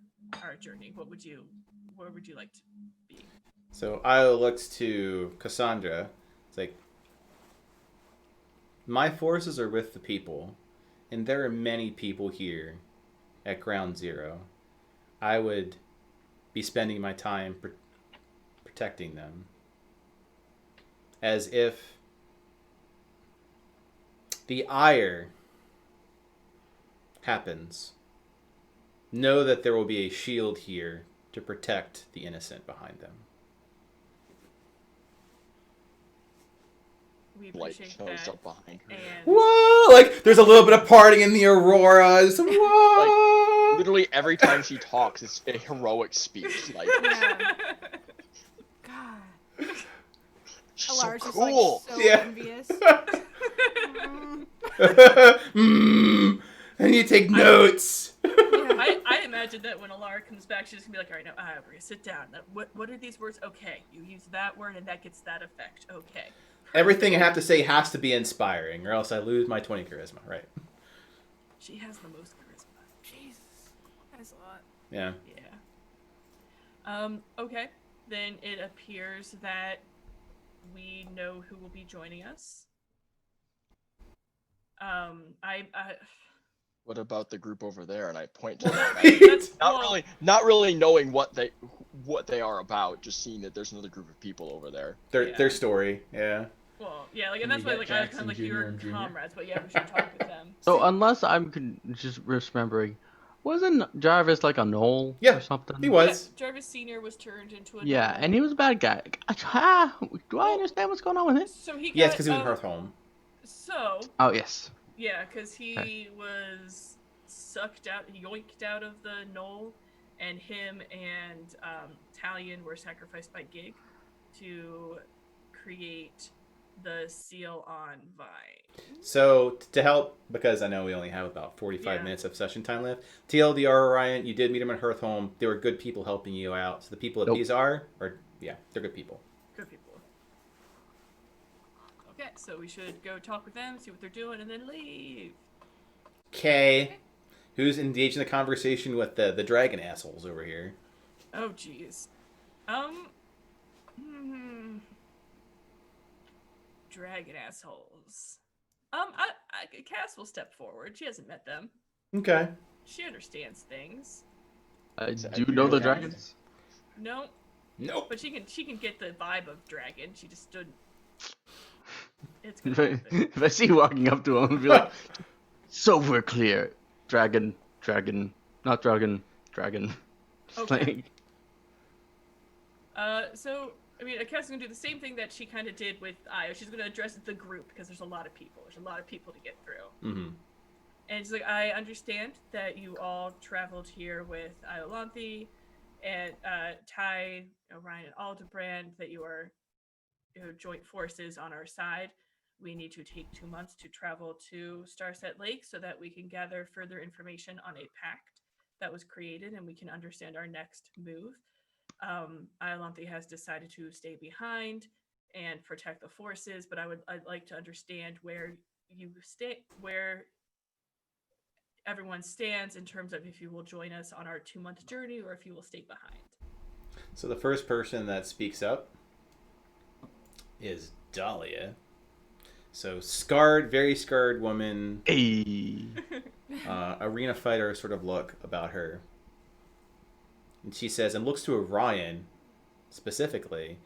journey. Where would you like to be? So Io looks to Cassandra. It's like, my forces are with the people, and there are many people here at Ground Zero. I would be spending my time protecting them. As if the ire happens, know that there will be a shield here to protect the innocent behind them. We Light appreciate shows that. up behind her. And Whoa! Like, there's a little bit of parting in the aurora. Just, whoa! Literally every time she talks, it's a heroic speech. Like, Yeah. God. she's so Alar's just cool. like so Yeah. envious. I need to take notes. Yeah. I imagine that when Alara comes back, she's gonna be like, all right, now, we're gonna sit down. What are these words? Okay, you use that word and that gets that effect. Okay. Everything I have to say has to be inspiring, or else I lose my 20 charisma, right? She has the most charisma. Jesus. That's a lot. Yeah. Yeah. Okay. Then it appears that we know who will be joining us. What about the group over there? And I point to them. That's, Not really knowing what they are about, just seeing that there's another group of people over there. Their story, yeah. Well, yeah, like, Can and that's we why, get like, I kind Jackson of like Jr. your and Jr.? comrades, but yeah, we should talk with them. So unless I'm just remembering, wasn't Jarvis like a gnoll Yeah, or something? He was. Yeah, Jarvis Senior was turned into a Yeah, gnoll. and he was a bad guy. Do I understand what's going on with him? So he got, Yes, because he was in Hearthholm. So Oh yes. yeah, because he was sucked out, yoinked out of the knoll, and him and Talion were sacrificed by Gig to create the seal on Vine. So, to help, because I know we only have about 45 Yeah. minutes of session time left, TLDR, Orion, you did meet them at Hearthholm. They were good people helping you out. So the people at Nope. these are, yeah, they're good people. Good people. Okay, so we should go talk with them, see what they're doing, and then leave. Okay. Who's engaged in the conversation with the dragon assholes over here? Oh, jeez. Dragon assholes. Cass will step forward. She hasn't met them. Okay. She understands things. Do you know the dragons? No, Nope. but she can get the vibe of dragon. She just stood. It's gonna happen. If I see you walking up to him, I'd be like, so we're clear. Dragon, not dragon. Okay. So I mean, Cass is gonna do the same thing that she kind of did with Io. She's gonna address the group because there's a lot of people. There's a lot of people to get through. Mm-hmm. And she's like, I understand that you all traveled here with Iolanthi and Ty, Orion, and Aldebrand, that you are joint forces on our side. We need to take 2 months to travel to Starset Lake so that we can gather further information on a pact that was created and we can understand our next move. Iolanthi has decided to stay behind and protect the forces, but I'd like to understand where everyone stands in terms of if you will join us on our 2-month journey or if you will stay behind. So the first person that speaks up is Dahlia. So very scarred woman, Hey. arena fighter sort of look about her. and she says, and looks to Orion specifically.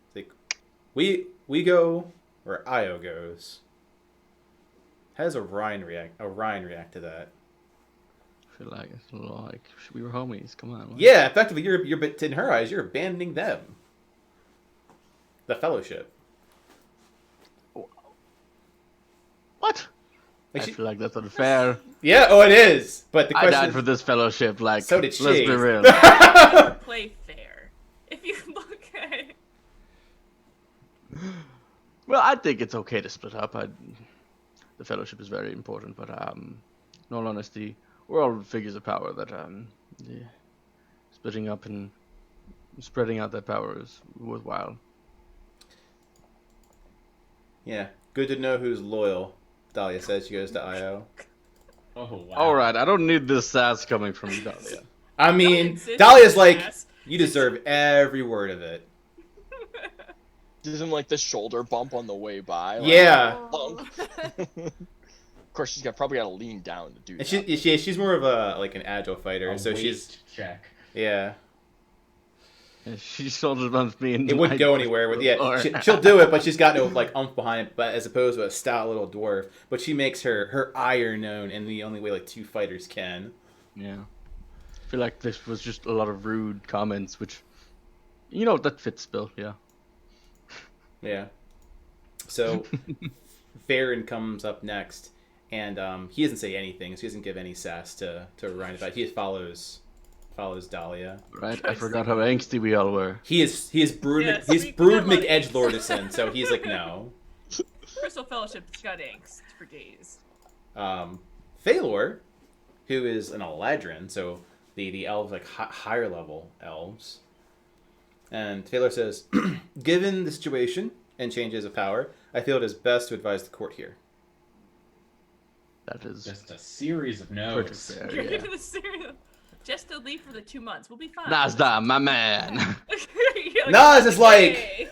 It's like, we go where Io goes. How does Orion react to that? I feel like it's a little like we were homies. Come on. Yeah, effectively, you're in her eyes, you're abandoning them. The Fellowship. What? Like I she- feel like that's unfair. Yeah, oh, it is. But the I question died for this fellowship. Like, so did she. let's be real. Play fair. If you look at Well, I think it's okay to split up. The fellowship is very important, but in all honesty, we're all figures of power. That yeah, splitting up and spreading out that power is worthwhile. Yeah, good to know who's loyal. Dahlia says she goes to Io. Oh wow. All right, I don't need this sass coming from Dahlia. I mean, exist Dahlia's in like, class. you deserve every word of it. Gives him like the shoulder bump on the way by. Like, Yeah. Bump. Of course, probably got to lean down to do And that. she's more of an agile fighter, A so weight she's check. yeah. And she shoulder bumps me. It wouldn't go anywhere with she'll do it, but she's got no like umph behind it. But as opposed to a stout little dwarf, but she makes her ire known in the only way like two fighters can. Yeah. I feel like this was just a lot of rude comments, which, you know, that fits Bill. Yeah. Yeah. So Farron comes up next, and he doesn't say anything, so he doesn't give any sass to Ryan. In fact, he just follows Dahlia. Right. I forgot how angsty we all were. He is Brood Yes, he's we Brood got a lot of McEdgelordison, so he's like no. Crystal Fellowship's got angst for days. Phalor, who is an Eladrin, so the elves like higher level elves. And Phalor says, given the situation and changes of power, I feel it is best to advise the court here. That is Just a series of pretty no's. fair. You're Yeah. gonna serious. Just to leave for the 2 months. We'll be fine. Nazda, my man. You're Nas is like- "Hey."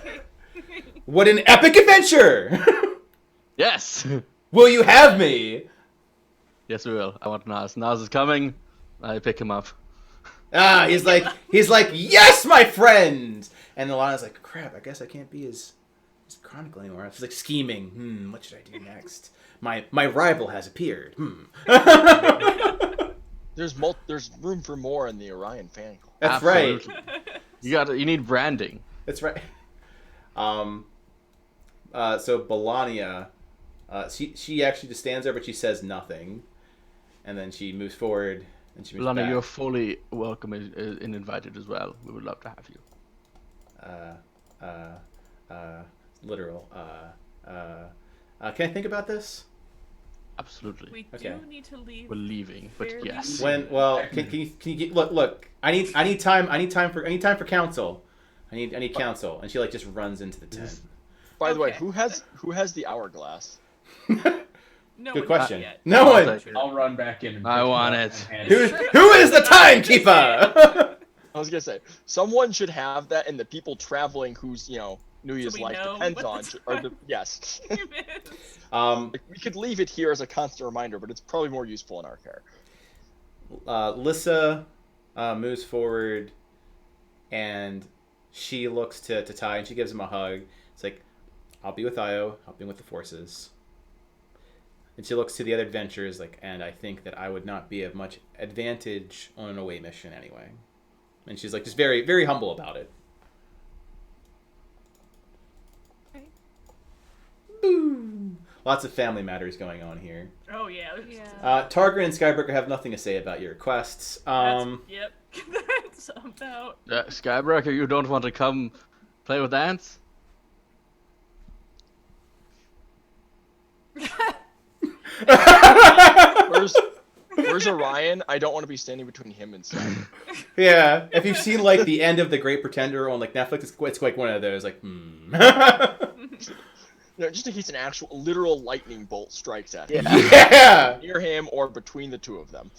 What an epic adventure! Yes. Will you have me? Yes, we will. I want Nas. Nas is coming. I pick him up. Ah, he's like, yes, my friend! And Alana's like, crap, I guess I can't be his chronicle anymore. She's like scheming. What should I do next? My rival has appeared. There's room for more in the Orion fan club. That's Absolutely. right. You need branding. That's right. So Balania, she actually just stands there, but she says nothing, and then she moves forward and she moves Lana, back. you're fully welcome and invited as well. We would love to have you. Literal. Can I think about this? Absolutely. We Okay. do need to leave. We're leaving, but Fairly yes. soon. Can you get look? I need time for counsel. I need counsel, and she like just runs into the tent. By the way, Okay. who has the hourglass? No Good one question. yet. No I'll one. take it. I'll run back in. And I pick him want up it. and hand Who is the timekeeper? I was gonna say someone should have that, and the people traveling whose Nuya's we life know depends what on, the or the yes. Um, Like, we could leave it here as a constant reminder, but it's probably more useful in our care. Lissa moves forward, and she looks to Ty, and she gives him a hug. It's like, I'll be with Io, I'll be with the forces. And she looks to the other adventurers, like, and I think that I would not be of much advantage on an away mission anyway. And she's like, just very, very humble about it. Okay. Boom. Lots of family matters going on here. Oh yeah. Yeah. Targaryen and Skybreaker have nothing to say about your requests. Yep. That's about. Skybreaker, you don't want to come play with ants? Where's Orion? I don't want to be standing between him and Sam. Yeah, if you've seen like the end of The Great Pretender on like Netflix, it's like one of those like. Just in case an actual literal lightning bolt strikes at him, Yeah. near him or between the two of them.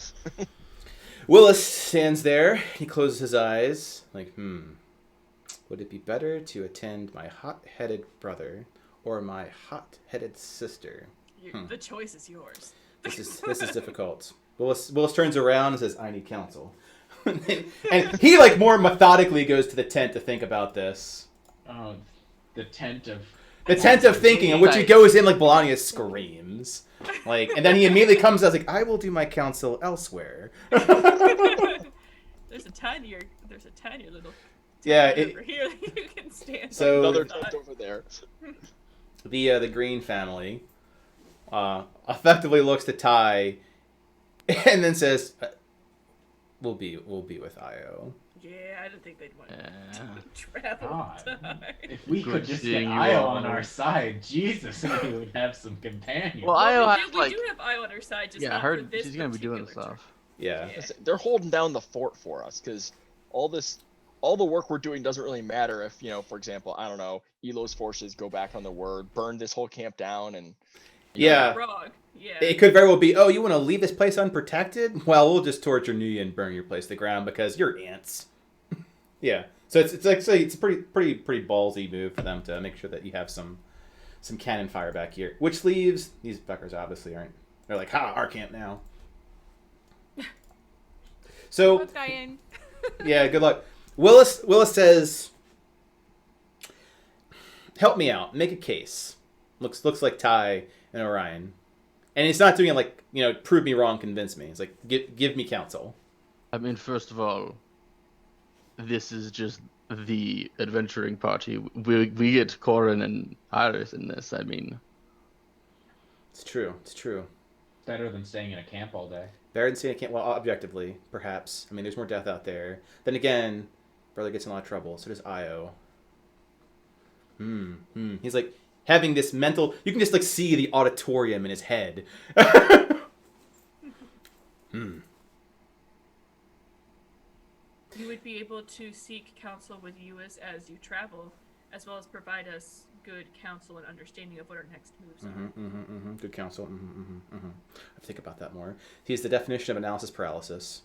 Willis stands there. He closes his eyes. Like, would it be better to attend my hot-headed brother or my hot-headed sister? The choice is yours. This is difficult. Willis turns around and says, "I need counsel." And he like more methodically goes to the tent to think about this. Oh, the tent of. The tent of thinking, in which he goes in like Melania screams, like, and then he immediately comes out like, "I will do my counsel elsewhere." There's a tinier little. Yeah, tent over here that you can stand. So- Another tent over there. The Green family effectively looks to Ty, and then says, "We'll be with Io." Yeah, I don't think they'd want Yeah. to travel. God. time. If we Good could just get seeing you Io all. on our side, Jesus, we would have some companions. Well, Io we, has do, like we do have Io on our side, just yeah, I not for heard this she's gonna be doing particular stuff. Yeah. Yeah. Listen, they're holding down the fort for us because all the work we're doing doesn't really matter if, for example, I don't know, Elo's forces go back on the word, burn this whole camp down, and Yeah. Wrong. Yeah. It could very well be, oh, you want to leave this place unprotected? Well, we'll just torture Nuya and burn your place to the ground because you're ants. Yeah. So it's actually it's a pretty ballsy move for them to make sure that you have some cannon fire back here. Which leaves these fuckers obviously aren't. They're like, ha, our camp now. So Put guy in. yeah, good luck. Willis says, help me out, make a case. Looks like Ty and Orion. And he's not doing it like, prove me wrong, convince me. It's like, give me counsel. I mean, first of all, this is just the adventuring party. We get Corin and Iris in this. I mean, It's true. Better than staying in a camp all day. Better than saying I can't, well, objectively, perhaps. I mean, there's more death out there. Then again, brother gets in a lot of trouble. So does Io. He's like having this mental, you can just like see the auditorium in his head. You would be able to seek counsel with Uis as you travel, as well as provide us good counsel and understanding of what our next moves are. Good counsel. I have to think about that more. He's the definition of analysis paralysis.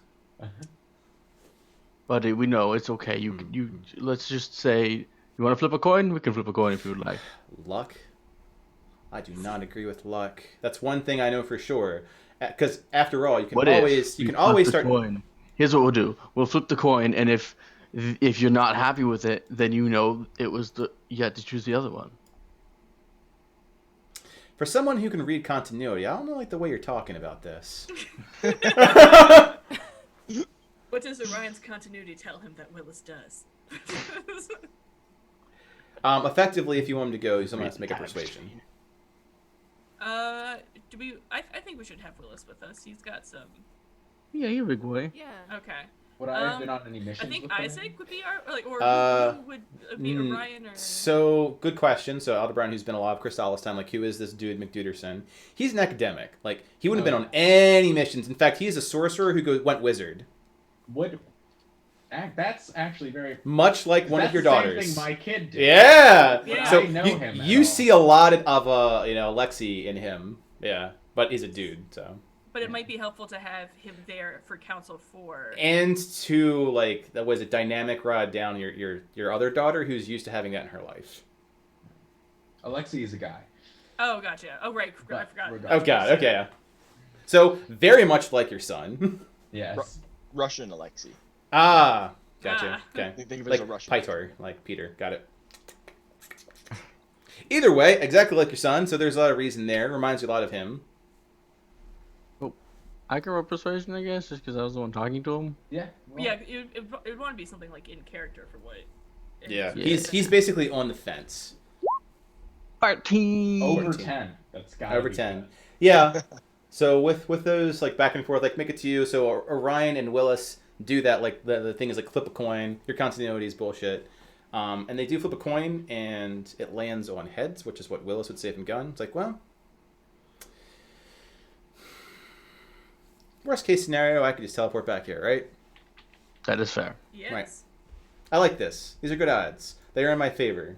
but we know it's okay. You let's just say you want to flip a coin. We can flip a coin if you would like. Luck? I do not agree with luck. That's one thing I know for sure. Because after all, you can What always if you we can always flip the start. coin? Here's what we'll do. We'll flip the coin, and if you're not happy with it, then it was you had to choose the other one. For someone who can read continuity, I don't know like the way you're talking about this. What does Orion's continuity tell him that Willis does? Effectively, if you want him to go, someone has to make a persuasion. Do we? I think we should have Willis with us. He's got some. Yeah, you're a big boy. Yeah. Okay. Would I have been on any I missions? think with them? Isaac would be our or who would be mm, Orion or. So, good question. So, Aldebaran, who's been alive Chrysalis time, like, who is this dude, McDuderson? He's an academic. Like, he wouldn't have been on any missions. In fact, he's a sorcerer who went wizard. That's actually very. Much like one of your That's the daughters. same thing my kid did. Yeah! Yeah. So, I know you, him at you all. see a lot of Lexi in him. Yeah. But he's a dude, so. But it might be helpful to have him there for counsel for. And to, like, that was a dynamic rod down your other daughter who's used to having that in her life. Alexi is a guy. Oh, gotcha. Oh, right. I But forgot. Oh, regardless. God. Okay. Yeah. So, very much like your son. Yes. Russian Alexei. Ah. Gotcha. Ah. Okay. Think of it Like as a Russian. Pytor, like Peter. Got it. Either way, exactly like your son, so there's a lot of reason there. Reminds you a lot of him. I can roll persuasion, I guess, just because I was the one talking to him. Yeah. well, Yeah, it would want to be something like in character for what. it Yeah. is. He's basically on the fence. 13. Over 14. 10. That's got Over 10. Yeah. So with those like back and forth, like make it to you. So Orion and Willis do that. Like the thing is like flip a coin. Your continuity is bullshit. And they do flip a coin, and it lands on heads, which is what Willis would say from gun. It's like, well, worst case scenario, I could just teleport back here, right? That is fair. Yes. Right. I like this. These are good odds. They are in my favor.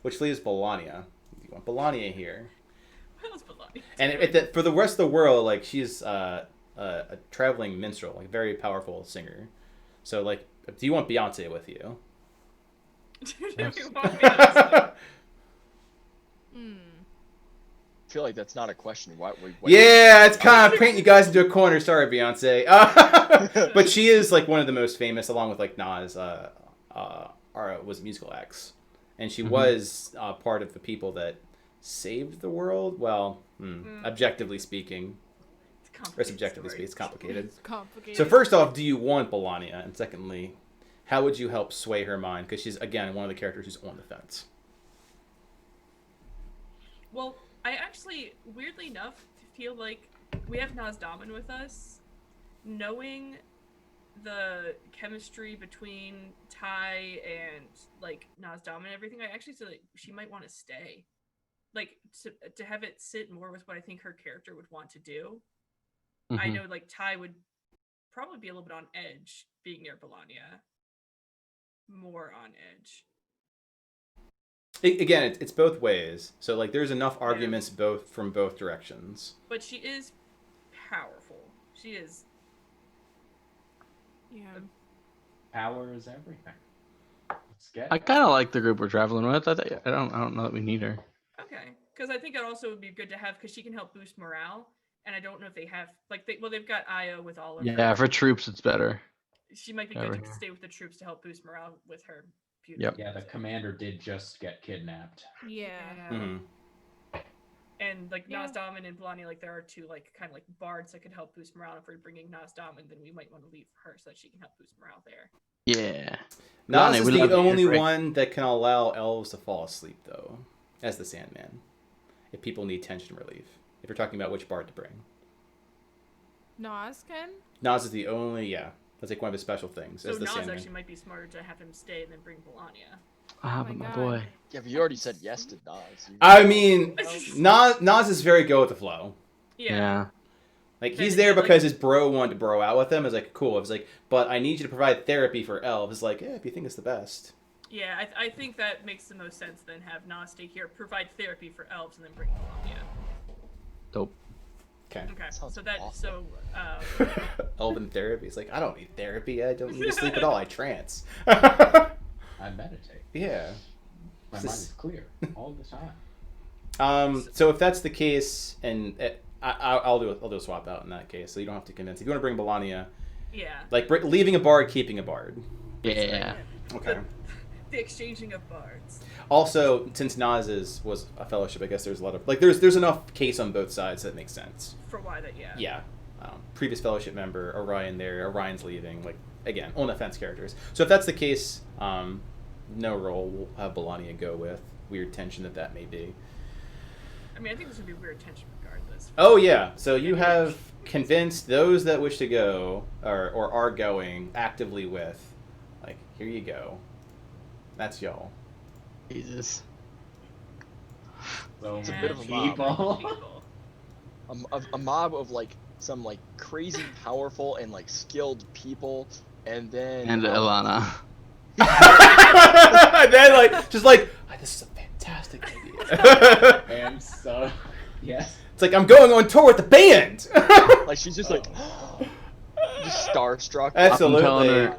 Which leaves Bolania. You want Bolania here. What else belonging? And for the rest of the world, like, she's a traveling minstrel, like, very powerful singer. So, like, do you want Beyonce with you? Do we want Beyonce? feel like that's not a question. Why Yeah, it's kind of painting you guys into a corner. Sorry, Beyonce. But she is like one of the most famous, along with like Nas. Was musical acts, and she was part of the people that saved the world. Well, objectively speaking, or subjectively speaking, it's complicated. It's complicated. So first off, do you want Melania? And secondly, how would you help sway her mind? Because she's, again, one of the characters who's on the fence. Well, I actually, weirdly enough, feel like we have Nazdaman with us. Knowing the chemistry between Ty and, like, Nazdaman and everything, I actually feel like she might want to stay. Like, to have it sit more with what I think her character would want to do. I know, like, Ty would probably be a little bit on edge being near Melania. More on edge. Again, it's both ways. So, like, there's enough arguments from both directions. But she is powerful. She is. Yeah. Power is everything. Let's get I kind of like the group we're traveling with. I don't know that we need her. Okay. Because I think it also would be good to have, because she can help boost morale. And I don't know if they have, like, they've got Io with all of Yeah, her. for troops, it's better. She might be over good to here. stay with the troops to help boost morale with her. Yep. Yeah, the commander did just get kidnapped. Yeah. Mm-hmm. And like Yeah. Nazdaman and Blani, like there are two like kind of like bards that could help boost morale. If we're bringing Nazdaman, then we might want to leave her so that she can help boost morale there. Yeah. Nas Lonnie, is we the love you. only Great. one that can allow elves to fall asleep, though, as the Sandman. If people need tension relief. If you're talking about which bard to bring. Nas can? Nas is the only, that's like one of his special things, So as the Nas Sandman. actually might be smarter to have him stay and then bring Melania. Ah, Oh but my my God. boy. Yeah, but you already said yes to Nas. I mean, Nas is very go with the flow. Yeah. Like, Then he's he there did, like- because his bro wanted to bro out with him. It's like, cool. It was like, but I need you to provide therapy for elves. It's like, if you think it's the best. Yeah, I think that makes the most sense than have Nas stay here, provide therapy for elves, and then bring Melania. Dope. Okay. Okay, Sounds so that awful. Elven therapy. It's like, I don't need therapy. I don't need to sleep at all. I trance. I meditate. Yeah. My mind is clear all the time. So if that's the case, and I'll do a swap out in that case, so you don't have to convince. If you want to bring Melania, yeah. like leaving a bard, keeping a bard. Yeah. Okay. The exchanging of bards. Also, since Nas was a fellowship, I guess there's a lot of there's enough case on both sides that makes sense. For why that, yeah. Yeah. Previous fellowship member Orion there. Orion's leaving. Like, again, on the fence characters. So if that's the case, no role. We'll have Melania go with. Weird tension that may be. I mean, I think this would be weird tension regardless. Oh yeah. So you have convinced those that wish to go or are going actively with, like, here you go. That's y'all. Jesus. So It's a many bit of a mob. people. A mob of like some like crazy powerful and like skilled people, and then And Ilana. And then just like, this is a fantastic idea. And so, yes. It's like, I'm going on tour with the band. like she's just like just starstruck. Absolutely. I'm telling her.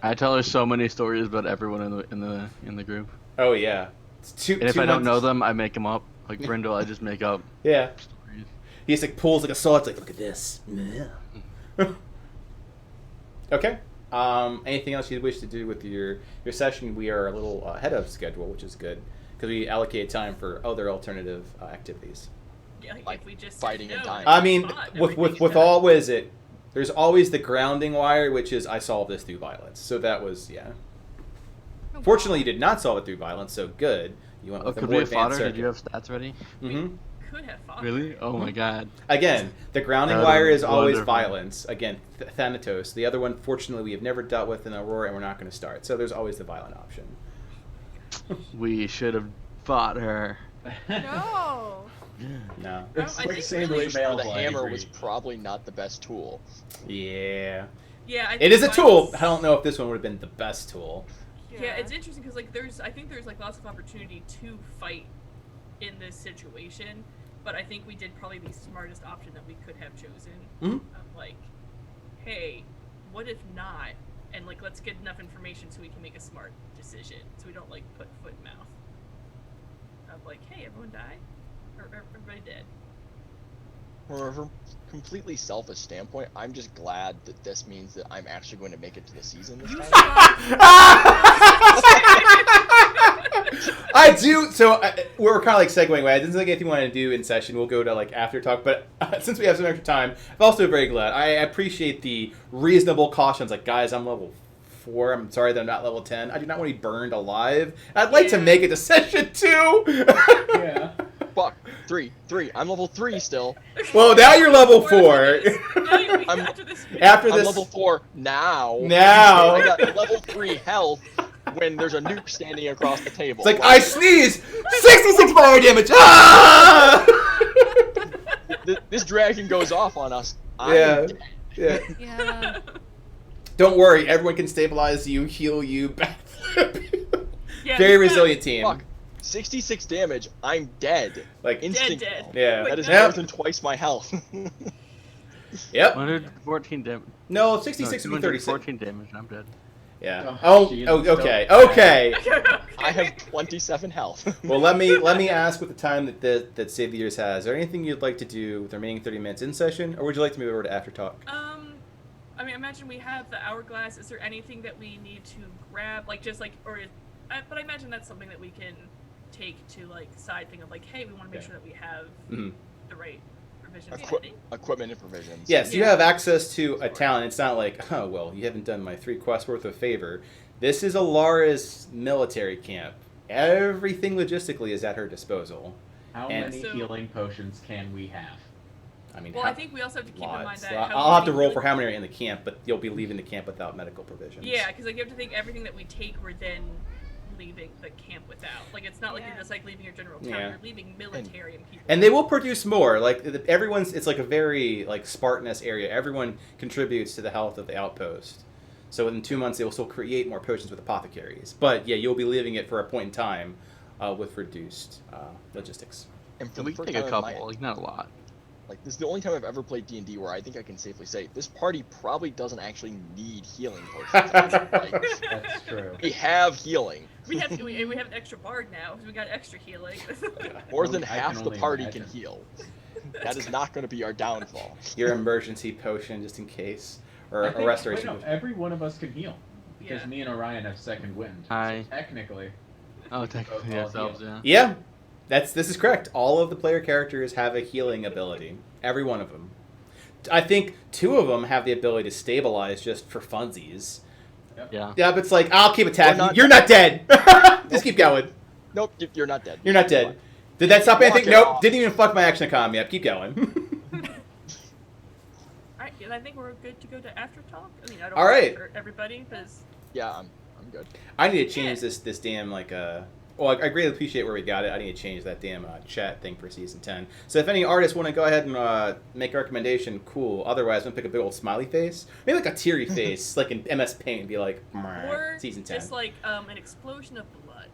I tell her so many stories about everyone in the group. Oh yeah. It's And if I don't know them, I make them up. Like Brindle, I just make up Yeah. stories. He just like pulls like a saw. It's like, look at this. Okay. Anything else you wish to do with your session? We are a little ahead of schedule, which is good because we allocate time for other alternative activities. Yeah, Like if we just fighting said and no, dying. I mean, fought, with everything's all, done. what is it? There's always the grounding wire, which is I solved this through violence. So that was, yeah. Oh, Fortunately, you did not solve it through violence, so good. You went Oh, with a could more we have fought advanced her? Did you circuit. have stats ready? Mm-hmm. Could have fought. Really? Oh my god. Again, the grounding That wire is is always wonderful. violence. Again, Thanatos. The other one, fortunately, we have never dealt with in Aurora, and we're not going to start. So there's always the violent option. We should have fought her. No. No. It's I like think saying really the Sure, the male hammer library. was probably not the best tool. Yeah. Yeah, I It think is a tool. violence- I don't know if this one would have been the best tool. Yeah, it's interesting because like I think there's like lots of opportunity to fight in this situation, but I think we did probably the smartest option that we could have chosen. Mhm. Of like, hey, what if not? And like, let's get enough information so we can make a smart decision, so we don't like put foot in mouth. Of like, hey, everyone die. Everybody dead. From a completely selfish standpoint, I'm just glad that this means that I'm actually going to make it to the season this time. I do. So we're kind of like segueing away. I didn't think anything we wanted to do in session. We'll go to like after talk. But since we have some extra time, I'm also very glad. I appreciate the reasonable cautions. Like, guys, I'm level 4. I'm sorry that I'm not level 10. I do not want to be burned alive. I'd like to make it to session 2. Yeah. Fuck. 3. I'm level 3 still. Well, now you're level 4. After I'm this, level 4 now. Now. I got level 3 health when there's a nuke standing across the table. It's like, I sneeze! 66 fire damage! Ah! This dragon goes off on us. Yeah. Yeah. Yeah. Don't worry, everyone can stabilize you, heal you, backflip you. Yeah, Very we've got- resilient team. Fuck. 66 damage. I'm dead. Like, Instant. Dead. yeah. Wait, That is no. more than twice my health. Yep. 114 damage. No, 66 would be 36. 214 damage. I'm dead. Yeah. Oh, Oh, geez, oh, still okay. bad. Okay. I have 27 health. Well, let me ask with the time that Save the Years has. Is there anything you'd like to do with the remaining 30 minutes in session, or would you like to move over to after talk? I mean, imagine we have the hourglass. Is there anything that we need to grab, like just like, but I imagine that's something that we can take to like side thing of like, hey, we want to make Yeah. sure that we have Mhm. the right provisions. Equipment and provisions. Yes, you Yeah. have access to a talent. It's not like, oh, well, you haven't done my 3 quests worth of favor. This is Alara's military camp. Everything logistically is at her disposal. How And- many So- healing potions can we have? I mean, Well, I think we also have to keep in mind lots. that I'll have to roll for how many are in the camp, but you'll be leaving the camp without medical provisions. Yeah, because like you have to think everything that we take, we're then leaving the camp without. Like it's not like Yeah. you're just like leaving your general town. Yeah. You're leaving military and people. And they will produce more. Like everyone's, it's like a very like Spartan-esque area. Everyone contributes to the health of the outpost. So in 2 months, they will still create more potions with apothecaries. But yeah, you'll be leaving it for a point in time with reduced logistics. And for We the can first take a time in my- couple, like not a lot. Like, this is the only time I've ever played D&D where I think I can safely say this party probably doesn't actually need healing potions. Like, That's true. we have healing. we have an extra bard now, so we got extra healing. More Well, than I can half the only party imagine. can heal. That is not going to be our downfall. Your emergency potion, just in case, or I a think- restoration. wait, no, every one of us can heal. Because Yeah. me and Orion have second wind. Hi. So technically, Oh, technically all ourselves, heal. yeah. Yeah, this is correct. All of the player characters have a healing ability. Every one of them. I think 2 of them have the ability to stabilize just for funsies. Yeah. Yeah, but it's like, I'll keep attacking. not- You're not dead. Just keep going. Nope, you're not dead. You're not dead. Did that stop anything? Walk it Nope. off. Didn't even fuck my action economy up. Keep going. Alright, and I think we're good to go to after talk. I mean, I don't All want to right. hurt everybody because Yeah, I'm good. I need to change this damn like well, I greatly appreciate where we got it. I need to change that damn chat thing for season 10. So if any artists want to go ahead and make a recommendation, cool. Otherwise, I'm gonna pick a big old smiley face, maybe like a teary face, like in MS Paint, and be like, or season 10. just like an explosion of blood.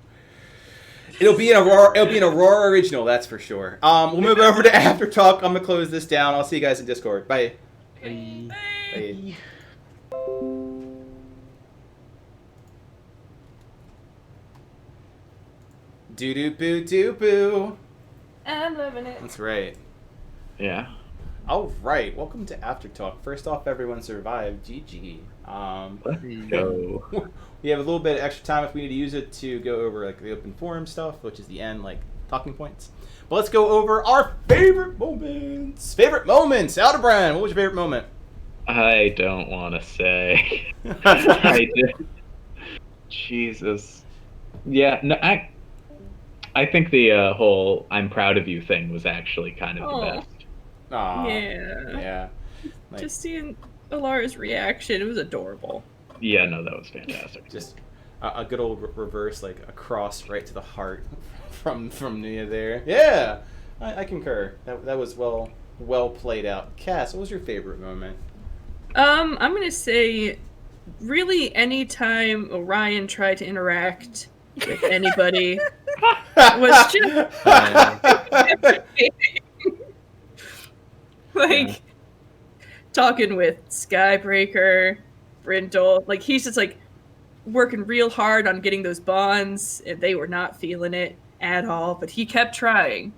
It'll be an Aurora. It'll be an Aurora original, that's for sure. We'll move over to after talk. I'm gonna close this down. I'll see you guys in Discord. Bye. Okay, Bye. Doo doo boo doo boo. I'm loving it. That's right. Yeah. All right. Welcome to After Talk. First off, everyone survived. GG. Let's go. We have a little bit of extra time if we need to use it to go over like the open forum stuff, which is the end, like talking points. But let's go over our favorite moments. Favorite moments. Aldebrand, what was your favorite moment? I don't want to say. I did. Jesus. Yeah. No. I think the whole "I'm proud of you" thing was actually kind of the best. Aw, Yeah. yeah. Like, Just seeing Alara's reaction, it was adorable. Yeah. No, that was fantastic. just a good old reverse, like a cross right to the heart from Nia there. Yeah, I concur. That was well played out. Cass, what was your favorite moment? I'm gonna say, really, anytime Orion tried to interact with anybody was just like talking with Skybreaker, Brindle. Like he's just like working real hard on getting those bonds, and they were not feeling it at all. But he kept trying.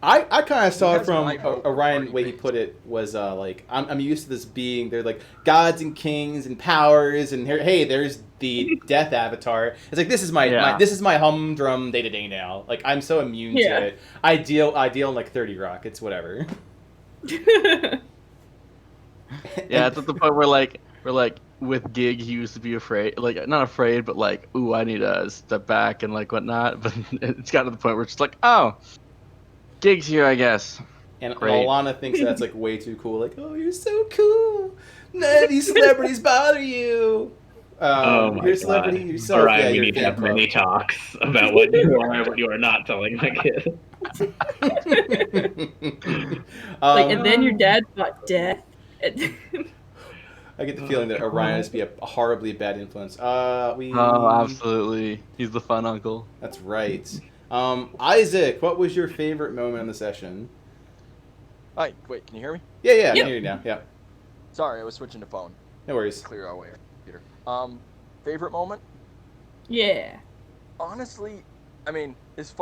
I kind of saw it has from my vote for Orion. party The way he base. put it was like, I'm used to this being. They're like gods and kings and powers, and here, hey, there's the death avatar. It's like this is Yeah. this is my humdrum day to day now. Like I'm so immune Yeah. to it. I deal in like 30 Rock. It's whatever. Yeah, it's at the point where like with Gig, he used to be afraid, like not afraid, but like, ooh, I need to step back and like whatnot. But it's got to the point where it's just like, oh, Gig's here, I guess. And Great. Alana thinks that's like way too cool. Like, oh, you're so cool. None of these celebrities bother you. Oh my You're a celebrity god. yourself. Alright, Yeah, we you're need to fan have club. many talks about what you are and what you are not telling my kid. And then your dad fought death. I get the feeling that Orion is be a horribly bad influence. Oh, absolutely. He's the fun uncle. That's right. Isaac, what was your favorite moment in the session? Hi, wait, can you hear me? Yeah, I Yep. can hear you now. Yeah, Sorry, I was switching to phone. no worries. Clear our way, Peter. Favorite moment? Yeah. Honestly, I mean, as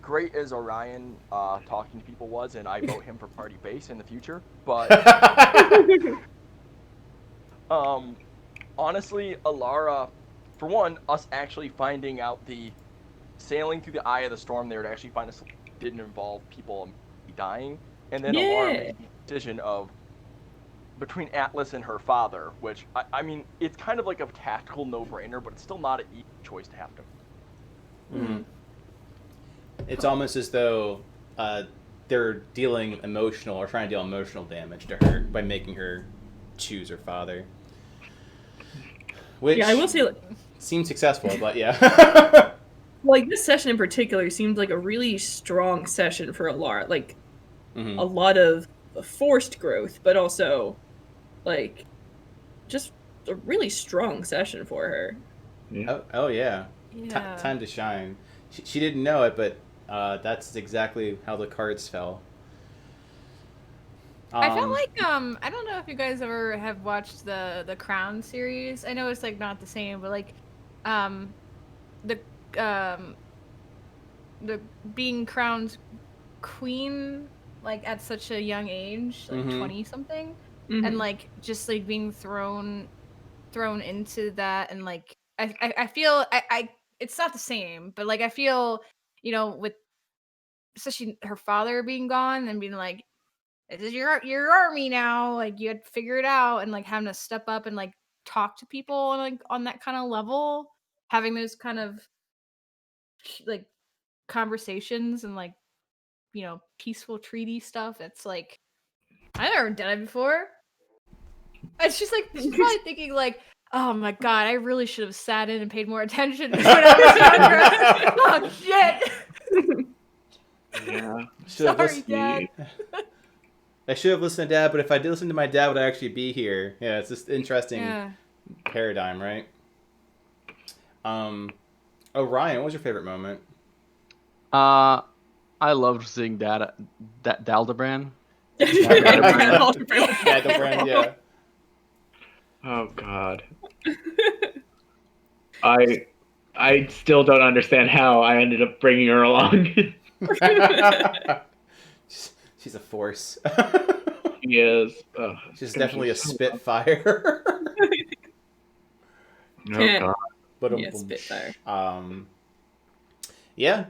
great as Orion talking to people was, and I vote him for party base in the future, but honestly, Alara, for one, us actually finding out the sailing through the eye of the storm there to actually find us didn't involve people dying, and then Alara Yeah. making the decision of between Atlas and her father, which I mean, it's kind of like a tactical no-brainer, but it's still not an easy choice to have to. Mhm. It's almost as though they're dealing emotional or trying to deal emotional damage to her by making her choose her father. Which Yeah, I will say, like, seems successful, but yeah. like this session in particular seemed like a really strong session for Alara. Like Mhm. a lot of forced growth, but also like just a really strong session for her. Oh yeah. Yeah. Time to shine. She didn't know it, but that's exactly how the cards fell. I felt like I don't know if you guys ever have watched the Crown series. I know it's like not the same, but like the being crowned queen like at such a young age, like Mhm. 20 something, Mhm. and like just like being thrown into that, and like I feel I it's not the same, but like I feel, you know, with especially her father being gone and being like, this is your army now, like you had to figure it out, and like having to step up and like talk to people on like on that kind of level, having those kind of like conversations and like, you know, peaceful treaty stuff. It's like I never done it before. It's just like she's probably thinking like, oh my god, I really should have sat in and paid more attention when I was younger. Oh shit. Yeah. Should have Sorry, listened. Dad. I should have listened to Dad, but if I did listen to my dad, would I actually be here? Yeah, it's just interesting Yeah. paradigm, right? Ryan, what was your favorite moment? I loved seeing Daldebrand. Dad, yeah. Oh god. I still don't understand how I ended up bringing her along. She's a force. She is. Oh, She's definitely a spitfire. Oh god. But Yeah, Spitfire. Yeah.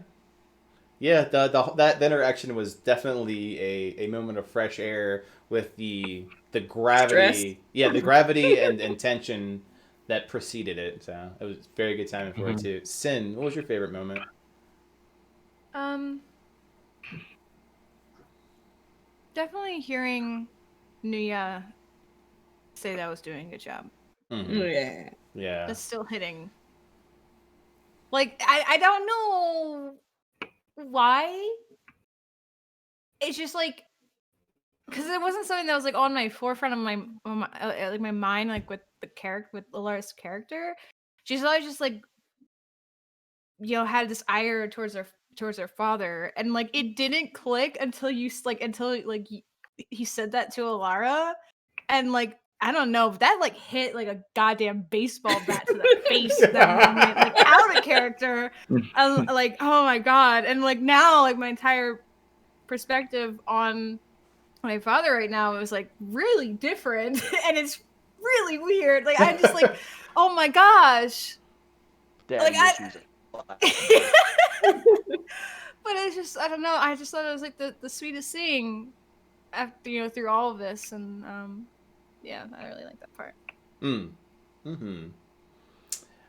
That interaction was definitely a moment of fresh air with the gravity. Stress. Yeah, the gravity and tension that preceded it. So it was very good timing for it too. Sin, what was your favorite moment? Definitely hearing Nuya say that I was doing a good job. Mhm. Yeah. Yeah. That's still hitting. Like I don't know why. It's just like because it wasn't something that was like on my forefront of my like my mind, like with the character, with Alara's character. She's always just like, you know, had this ire towards her father, and like it didn't click until he said that to Alara, and like I don't know, but that like hit like a goddamn baseball bat to the face that moment, like out of character. Like, oh my god. And like now like my entire perspective on my father right now is like really different, and it's really weird. Like I'm just like, oh my gosh. Daddy Like, issues. But it's just, I don't know. I just thought it was like the sweetest thing after, through all of this. And yeah, I really like that part.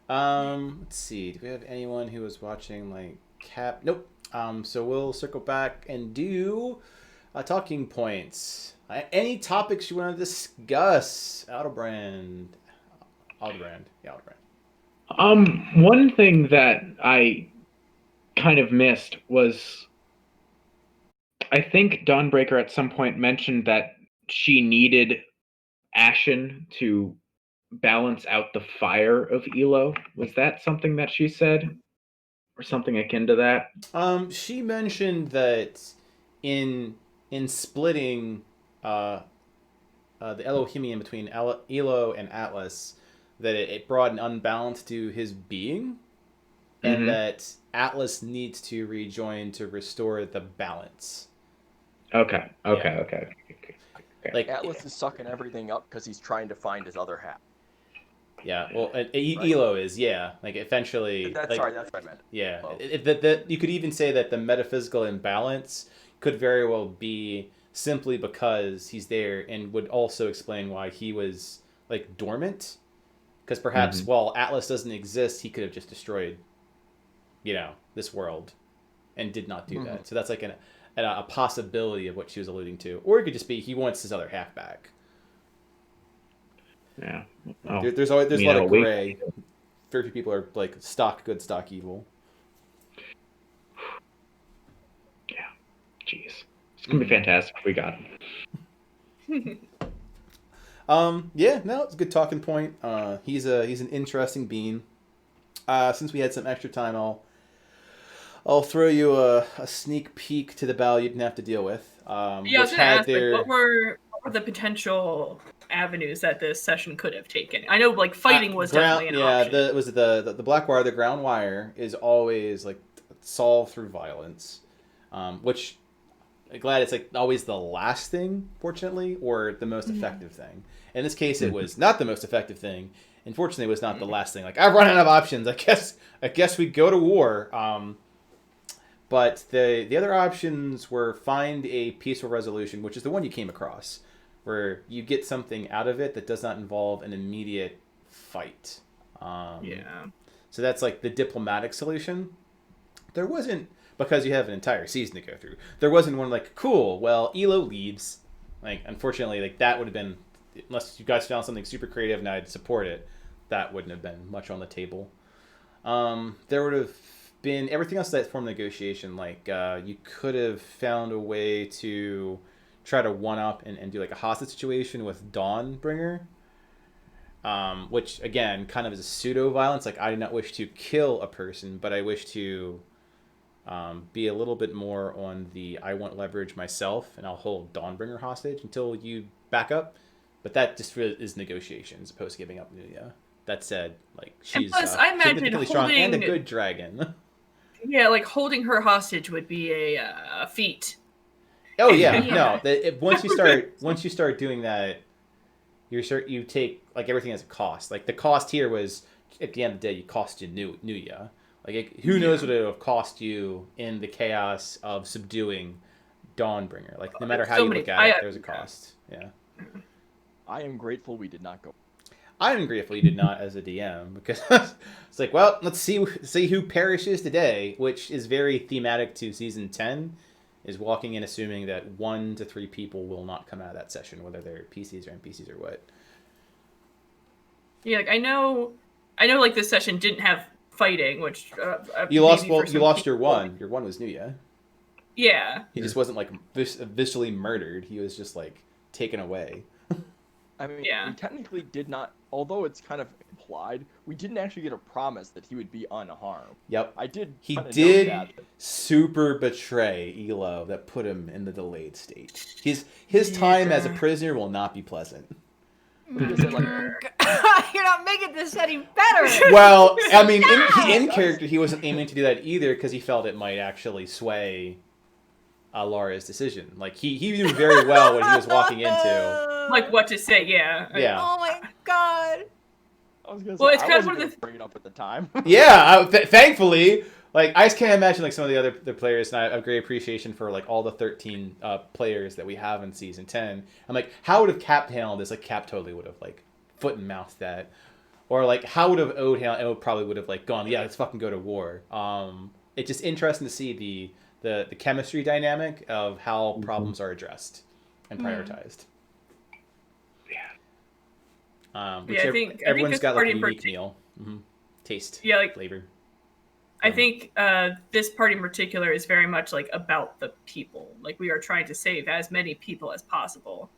Let's see. Do we have anyone who was watching like Cap? Nope. So we'll circle back and do talking points. Any topics you want to discuss? Aldebrand. Yeah, Aldebrand. One thing that I kind of missed was, I think Dawnbreaker at some point mentioned that she needed Ashen to balance out the fire of Elo. Was that something that she said? Or something akin to that? She mentioned that in splitting the Elohimian between Elo and Atlas, that it brought an unbalance to his being, and that Atlas needs to rejoin to restore the balance. Okay. Like Atlas is sucking everything up because he's trying to find his other half. Yeah, well, Elo is, like eventually. Sorry, that's what I meant. Yeah, you could even say that the metaphysical imbalance could very well be simply because he's there, and would also explain why he was like dormant. Because perhaps while Atlas doesn't exist, he could have just destroyed, this world, and did not do that. So that's like a possibility of what she was alluding to, or it could just be he wants his other half back. Yeah. There's a lot of gray. Very few people are like stock good, stock evil. Yeah. Jeez. It's gonna be fantastic if we got him. Yeah, no, it's a good talking point. He's an interesting being. Since we had some extra time, I'll throw you a sneak peek to the battle you didn't have to deal with. I was gonna ask, what were the potential avenues that this session could have taken? I know, like, fighting was definitely an option. The black wire, the ground wire, is always like solved through violence, which I'm glad it's like always the last thing, fortunately, or the most effective thing. In this case, it was not the most effective thing. Unfortunately, it was not the last thing. Like, I've run out of options. I guess we go to war. But the other options were find a peaceful resolution, which is the one you came across, where you get something out of it that does not involve an immediate fight. So that's like the diplomatic solution. There wasn't, because you have an entire season to go through, there wasn't one like, cool, well, Elo leaves. Like, unfortunately, like that would have been, unless you guys found something super creative and I'd support it, that wouldn't have been much on the table. There would have been everything else that formed negotiation. Like, you could have found a way to try to one-up and do like a hostage situation with Dawnbringer, which again kind of is a pseudo-violence. Like, I do not wish to kill a person, but I wish to be a little bit more on the I want leverage myself, and I'll hold Dawnbringer hostage until you back up. But that just really is negotiation as opposed to giving up Nuya. That said, like, she's I imagine significantly strong and a good dragon. Yeah, like holding her hostage would be a feat. Oh yeah, no. Once you start doing that, you take like everything as a cost. Like the cost here was at the end of the day, you cost you Nuya. Like who knows what it would have cost you in the chaos of subduing Dawnbringer. Like no matter how you look at it, there's a cost. Yeah. I am grateful we did not go. I'm grateful you did not as a DM, because it's like, well, let's see who perishes today, which is very thematic to season 10, is walking in assuming that 1 to 3 people will not come out of that session, whether they're PCs or NPCs or what. Yeah, like I know like this session didn't have fighting, which you lost your one. Your one was Nuya. Yeah. He just wasn't like visually murdered. He was just like taken away. I mean, we technically did not, although it's kind of implied, we didn't actually get a promise that he would be unharmed. Yep. He did super betray Elo that put him in the delayed state. His time as a prisoner will not be pleasant. You're not making this any better. Well, I mean, in character, he wasn't aiming to do that either, because he felt it might actually sway Laura's decision. Like he knew very well what he was walking into. Like what to say, yeah. Yeah. Oh my god. I was gonna say Well, it's I kind of wasn't one of gonna bring it up at the time. Yeah, thankfully, like I just can't imagine like some of the other players, and I have great appreciation for like all the 13 players that we have in season 10. I'm like, how would have Cap handled this? Like Cap totally would have like foot and mouthed that, or like how would have Ode handled? Ode probably would have like gone, yeah, let's fucking go to war. It's just interesting to see the chemistry dynamic of how problems are addressed and prioritized. Which I think everyone's this got like a party in unique meal, taste, Yeah, like flavor. I think this party in particular is very much like about the people. Like we are trying to save as many people as possible,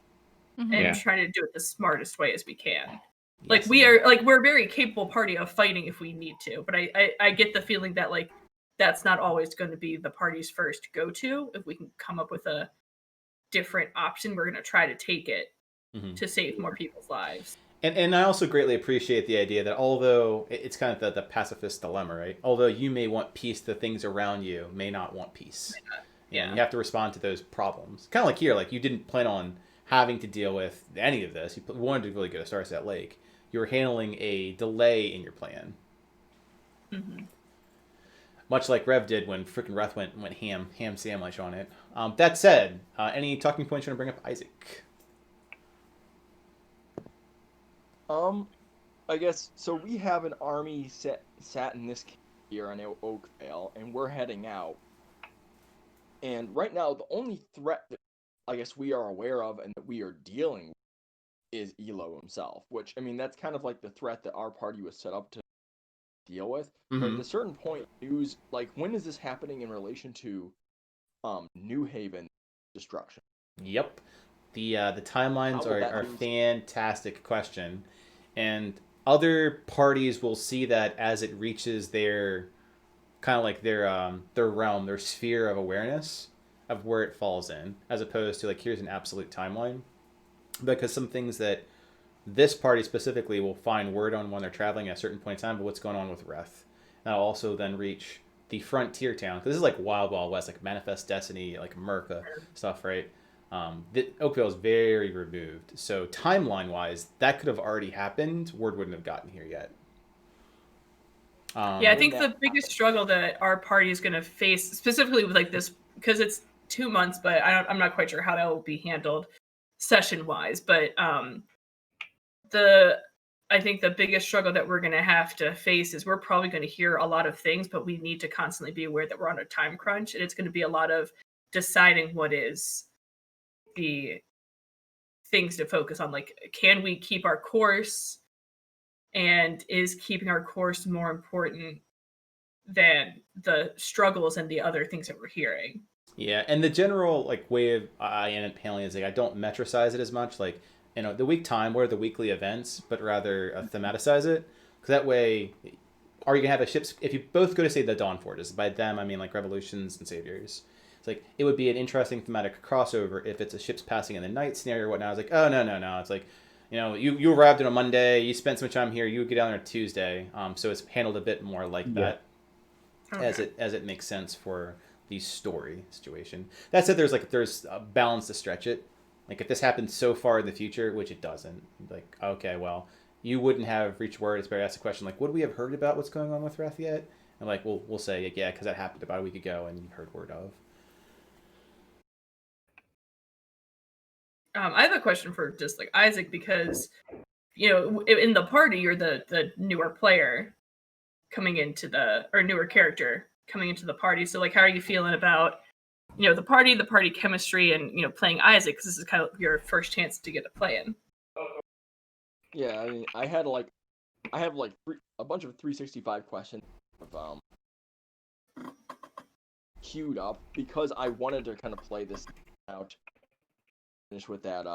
Mhm. and Yeah. trying to do it the smartest way as we can. Yes, Like we're a very capable party of fighting if we need to, but I get the feeling that like that's not always going to be the party's first go to. If we can come up with a different option, we're going to try to take it Mhm. to save more people's lives. And I also greatly appreciate the idea that although it's kind of the pacifist dilemma, right? Although you may want peace, the things around you may not want peace. Yeah. And you have to respond to those problems. Kind of like here, like you didn't plan on having to deal with any of this. You wanted to really go to Starset Lake. You were handling a delay in your plan. Mhm. Much like Rev did when frickin' Reth went ham sandwich on it. That said, any talking points you want to bring up, Isaac? I guess so. We have an army sat in this here on Oakvale, and we're heading out. And right now, the only threat that I guess we are aware of and that we are dealing with is Elo himself. Which, I mean, that's kind of like the threat that our party was set up to deal with. But at a certain point, news like when is this happening in relation to New Haven destruction? Yep. The timelines How will that are news- fantastic question, and other parties will see that as it reaches their kind of like their realm, their sphere of awareness of where it falls in, as opposed to like here's an absolute timeline, because some things that this party specifically will find word on when they're traveling at a certain point in time, but what's going on with Reth. That'll also then reach the frontier town, because this is like Wild Wild West, like Manifest Destiny, like Merca stuff, right? Oakville is very removed, so timeline-wise, that could have already happened. Word wouldn't have gotten here yet. Yeah, I think the biggest struggle that our party is going to face, specifically with like this, because it's 2 months, but I'm not quite sure how that will be handled session-wise. But I think the biggest struggle that we're going to have to face is we're probably going to hear a lot of things, but we need to constantly be aware that we're on a time crunch, and it's going to be a lot of deciding what is the things to focus on. Like, can we keep our course? And is keeping our course more important than the struggles and the other things that we're hearing? Yeah, and the general like way of I end up handling it is like I don't metricize it as much. Like the week time, what are the weekly events, but rather thematize it, because that way, are you gonna have a ships? If you both go to say the Dawn Forges, by them I mean like Revolutions and Saviors. It's like it would be an interesting thematic crossover if it's a ships passing in the night scenario or whatnot. I was like, oh no. It's like, you arrived on a Monday, you spent some time here, you get down there on Tuesday. So it's handled a bit more like that, as it makes sense for the story situation. That said, there's a balance to stretch it. Like if this happened so far in the future, which it doesn't, like okay, well, you wouldn't have reached word. It's better to ask the question like, would we have heard about what's going on with Wrath yet? And like we'll say like, yeah, because that happened about a week ago and you've heard word of. I have a question for just like Isaac, because in the party you're the newer player coming into newer character coming into the party. So like, how are you feeling about the party chemistry, and playing Isaac, because this is kind of your first chance to get to play in? Yeah, I mean, I have a bunch of 365 questions queued up because I wanted to kind of play this out, finish with that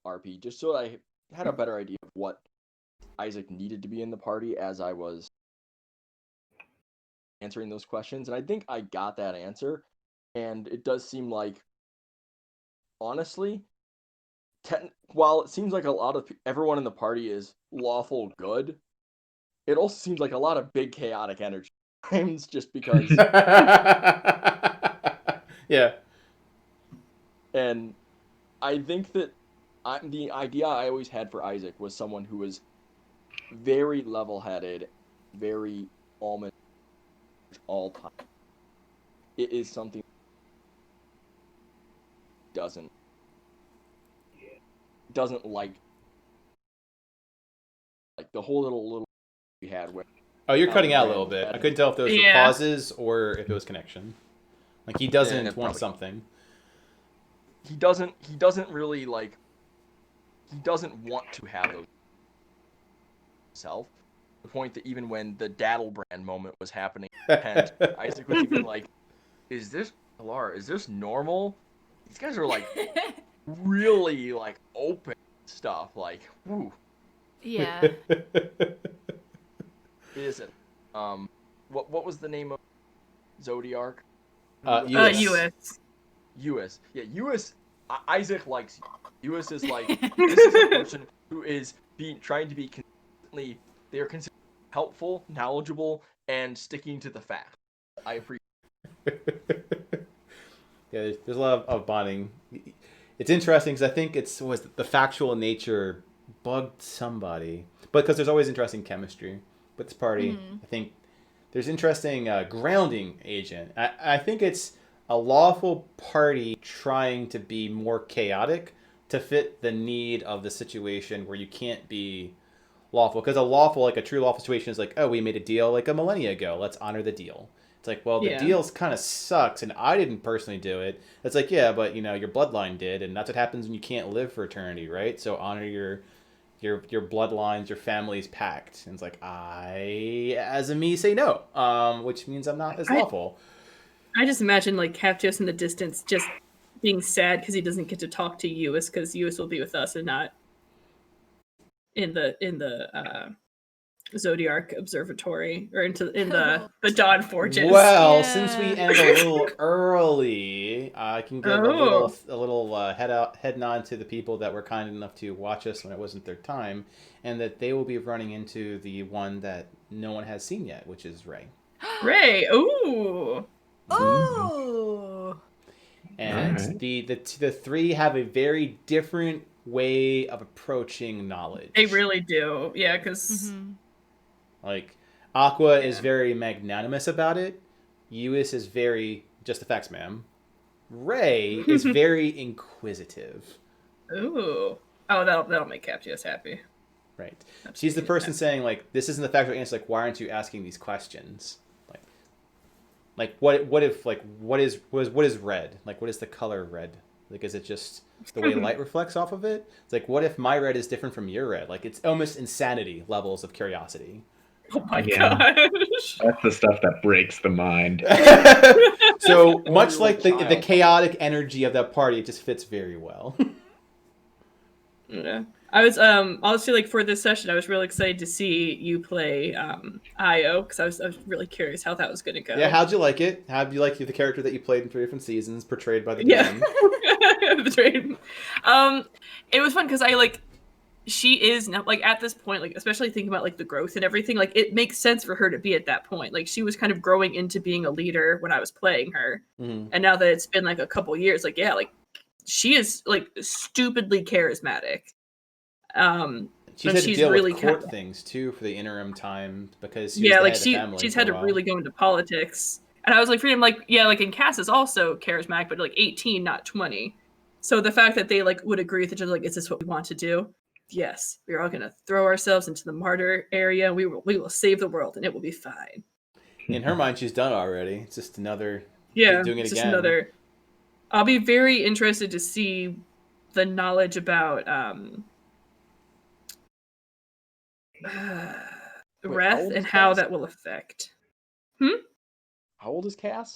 RP, just so I had a better idea of what Isaac needed to be in the party as I was answering those questions, and I think I got that answer. And it does seem like, honestly, while it seems like a lot of everyone in the party is lawful good, it also seems like a lot of big chaotic energy. Just because Yeah. And I think that the idea I always had for Isaac was someone who was very level-headed, very almost all time. It is something doesn't like the whole little we had where. Oh, you're cutting out a little bit. I couldn't tell if those were pauses or if it was connection. Like he doesn't want something. He doesn't really like. He doesn't want to have those himself. The point that even when the Daddlebrand moment was happening, and Isaac was even like, "Is this Alara? Is this normal? These guys are like really like open stuff. Like, woo." Yeah. Is it? What was the name of Zodiark? US. US. Yeah, US. Isaac likes you. US is like this is a person who is trying to be consistently. They are consistently helpful, knowledgeable, and sticking to the facts. I appreciate. Yeah, there's a lot of bonding. It's interesting because I think was the factual nature bugged somebody, but because there's always interesting chemistry. But this party, I think there's interesting grounding agent. I think it's a lawful party trying to be more chaotic to fit the need of the situation where you can't be lawful. Because a true lawful situation is like, oh, we made a deal like a millennia ago. Let's honor the deal. It's like, well, the deal's kind of sucks, and I didn't personally do it. It's like, yeah, but your bloodline did, and that's what happens when you can't live for eternity, right? So honor your bloodlines, your family's pact. And it's like, I, as a me, say no, which means I'm not as lawful. I just imagine like Captius in the distance just being sad because he doesn't get to talk to Uis because Uis will be with us and not in the Zodiark Observatory or in the Dawn Forges. Well, since we end a little early, I can give a little head nod to the people that were kind enough to watch us when it wasn't their time, and that they will be running into the one that no one has seen yet, which is Ray. Ray, ooh. Oh. And Alright. the three have a very different way of approaching knowledge. They really do, yeah, because. Like, Aqua is very magnanimous about it. Uis is very, just the facts, ma'am. Ray is very inquisitive. Ooh. Oh, that'll make Captius happy. Right. She's the person saying, like, this isn't the factual answer. Like, why aren't you asking these questions? Like what is red? Like, what is the color red? Like, is it just the way light reflects off of it? It's like, what if my red is different from your red? Like, it's almost insanity levels of curiosity. Oh my gosh. That's the stuff that breaks the mind. So much like the chaotic energy of that party, it just fits very well. Yeah. I was honestly, like, for this session, I was really excited to see you play Io because I was really curious how that was going to go. Yeah, how'd you like it? How'd you like the character that you played in 3 different seasons, portrayed by the DM? Portrayed. It was fun because she is now, like, at this point, like, especially thinking about like the growth and everything, like, it makes sense for her to be at that point. Like, she was kind of growing into being a leader when I was playing her, and now that it's been like a couple years, like, yeah, like, she is like stupidly charismatic. She's had to deal with court things too for the interim time because she's had to really go into politics. And I was like, for him, like, yeah, like, and Cass is also charismatic, but like 18, not 20. So the fact that they like would agree with each other, like, is this what we want to do? Yes, we're all gonna throw ourselves into the martyr area. We will save the world, and it will be fine. In her mind, she's done already. It's just another doing it just again. I'll be very interested to see the knowledge about Reth and how that will affect. How old is Cass?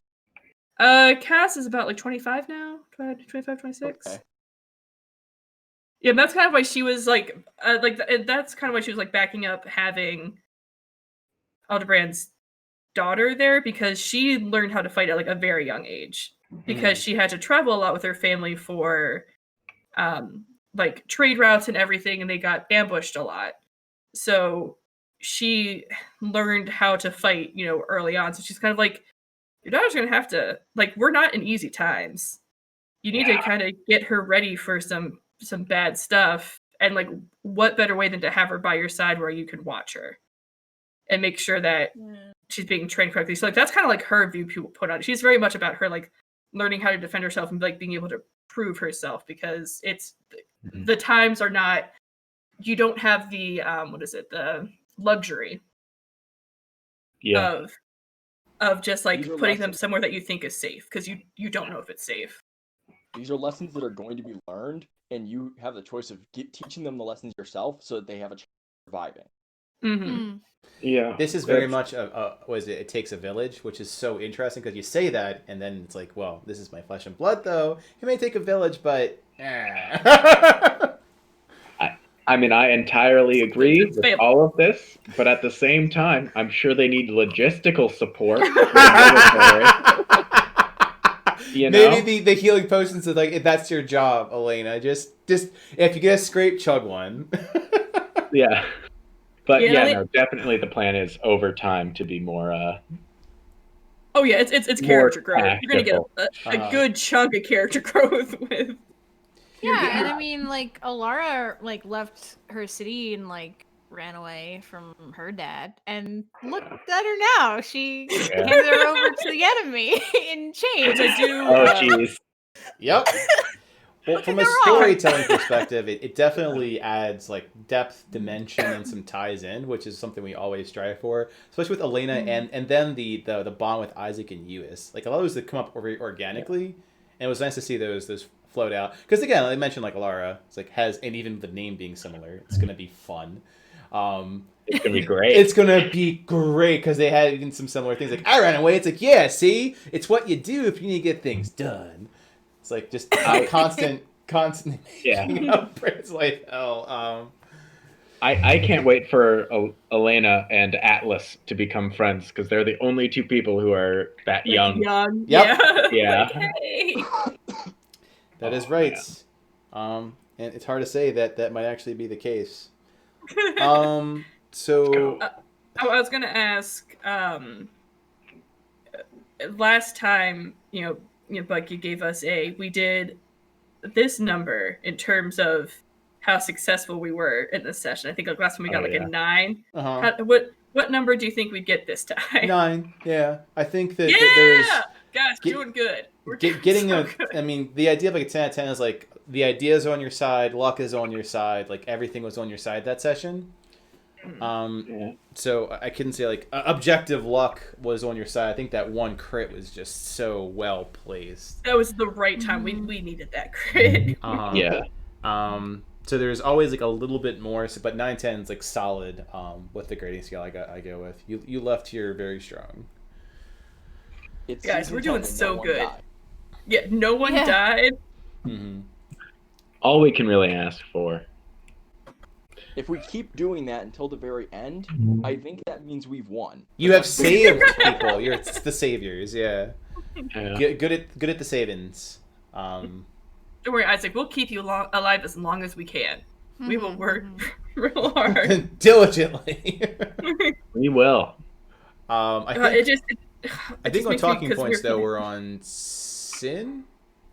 Cass is about like 25 now, 25, 26. Okay. Yeah, that's kind of why she was like that's kind of why she was like backing up having Aldebrand's daughter there, because she learned how to fight at like a very young age because she had to travel a lot with her family for like trade routes and everything, and they got ambushed a lot. So she learned how to fight, early on. So she's kind of like, your daughter's gonna have to, like, we're not in easy times. you need to kind of get her ready for some bad stuff. And like, what better way than to have her by your side where you can watch her and make sure that she's being trained correctly. So like, that's kind of like her view people put on it. She's very much about her like learning how to defend herself and like being able to prove herself, because it's the times are not, you don't have the the luxury of just like These are putting them lessons. somewhere that you think is safe, because you don't know if it's safe. These are lessons that are going to be learned, and you have the choice of teaching them the lessons yourself so that they have a chance of surviving. Mm-hmm. Yeah. This is very much it takes a village, which is so interesting because you say that and then it's like, well, this is my flesh and blood though. It may take a village, but I mean, I entirely agree with all of this, but at the same time, I'm sure they need logistical support. You know? Maybe the healing potions is like, if that's your job, Elena. Just if you get a scrape, chug one. Yeah. But Yeah, no, definitely the plan is over time to be more oh yeah, it's more character growth. You're gonna get tactical. a good chunk of character growth with. Yeah, and I mean, like, Alara, like, left her city and, like, ran away from her dad. And look at her now. She handed her over to the enemy in chains. Which I do. Oh, jeez. Yep. Well, from a storytelling perspective, it definitely adds, like, depth, dimension, and some ties in, which is something we always strive for, especially with Elena and then the bond with Isaac and Eus. Like, a lot of those that come up very organically, and it was nice to see those float out. Because, again, I mentioned, like, Alara, it's like, and even the name being similar, it's going to be fun. It's going to be great. It's going to be great, because they had even some similar things. Like, I ran away. It's like, yeah, see? It's what you do if you need to get things done. It's like just constant making up. It's like hell. I can't wait for Elena and Atlas to become friends, because they're the only two people who are that young. Yep. Yeah. Like, hey. That is right. And it's hard to say that might actually be the case. So I was gonna ask. Last time, Bucky gave us we did this number in terms of how successful we were in this session. I think like last time we got a 9. What number do you think we'd get this time? 9. Yeah, I think that there's guys doing good. We're getting so good. I mean, the idea of like a 10 out of 10 is like the idea is on your side, luck is on your side, like everything was on your side that session. So I couldn't say like objective luck was on your side. I think that one crit was just so well placed. That was the right time. We needed that crit. So there's always like a little bit more, but 9/10 is like solid. With the grading scale, I go with you. Left here very strong. Guys, we're doing so good. Yeah, no one died. Mm-hmm. All we can really ask for. If we keep doing that until the very end, I think that means we've won. You have saved people. You're the saviors. Yeah. Good at the savings. Don't worry, Isaac. We'll keep you alive as long as we can. We will work real hard. Diligently. We will. I think on talking points though we're on Sin.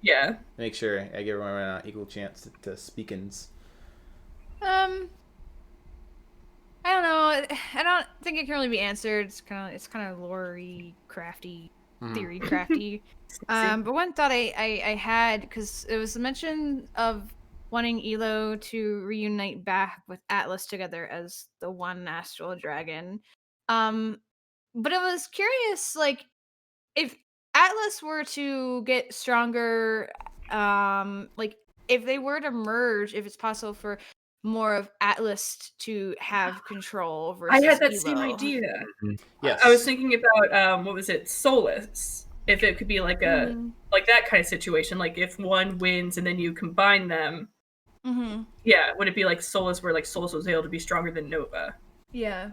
Yeah. Make sure I give everyone an equal chance to speak-ins. I don't know. I don't think it can really be answered. It's kind of lore-y, crafty, theory crafty. But one thought I had, because it was a mention of wanting Elo to reunite back with Atlas together as the one astral dragon. But I was curious, like, if Atlas were to get stronger, like if they were to merge, if it's possible for more of Atlas to have control versus I had that Elo. same idea. Yes. I was thinking about what was it, Solus? If it could be like a like that kind of situation, like if one wins and then you combine them. Yeah, would it be like Solus, where like Solus was able to be stronger than Nova? Yeah.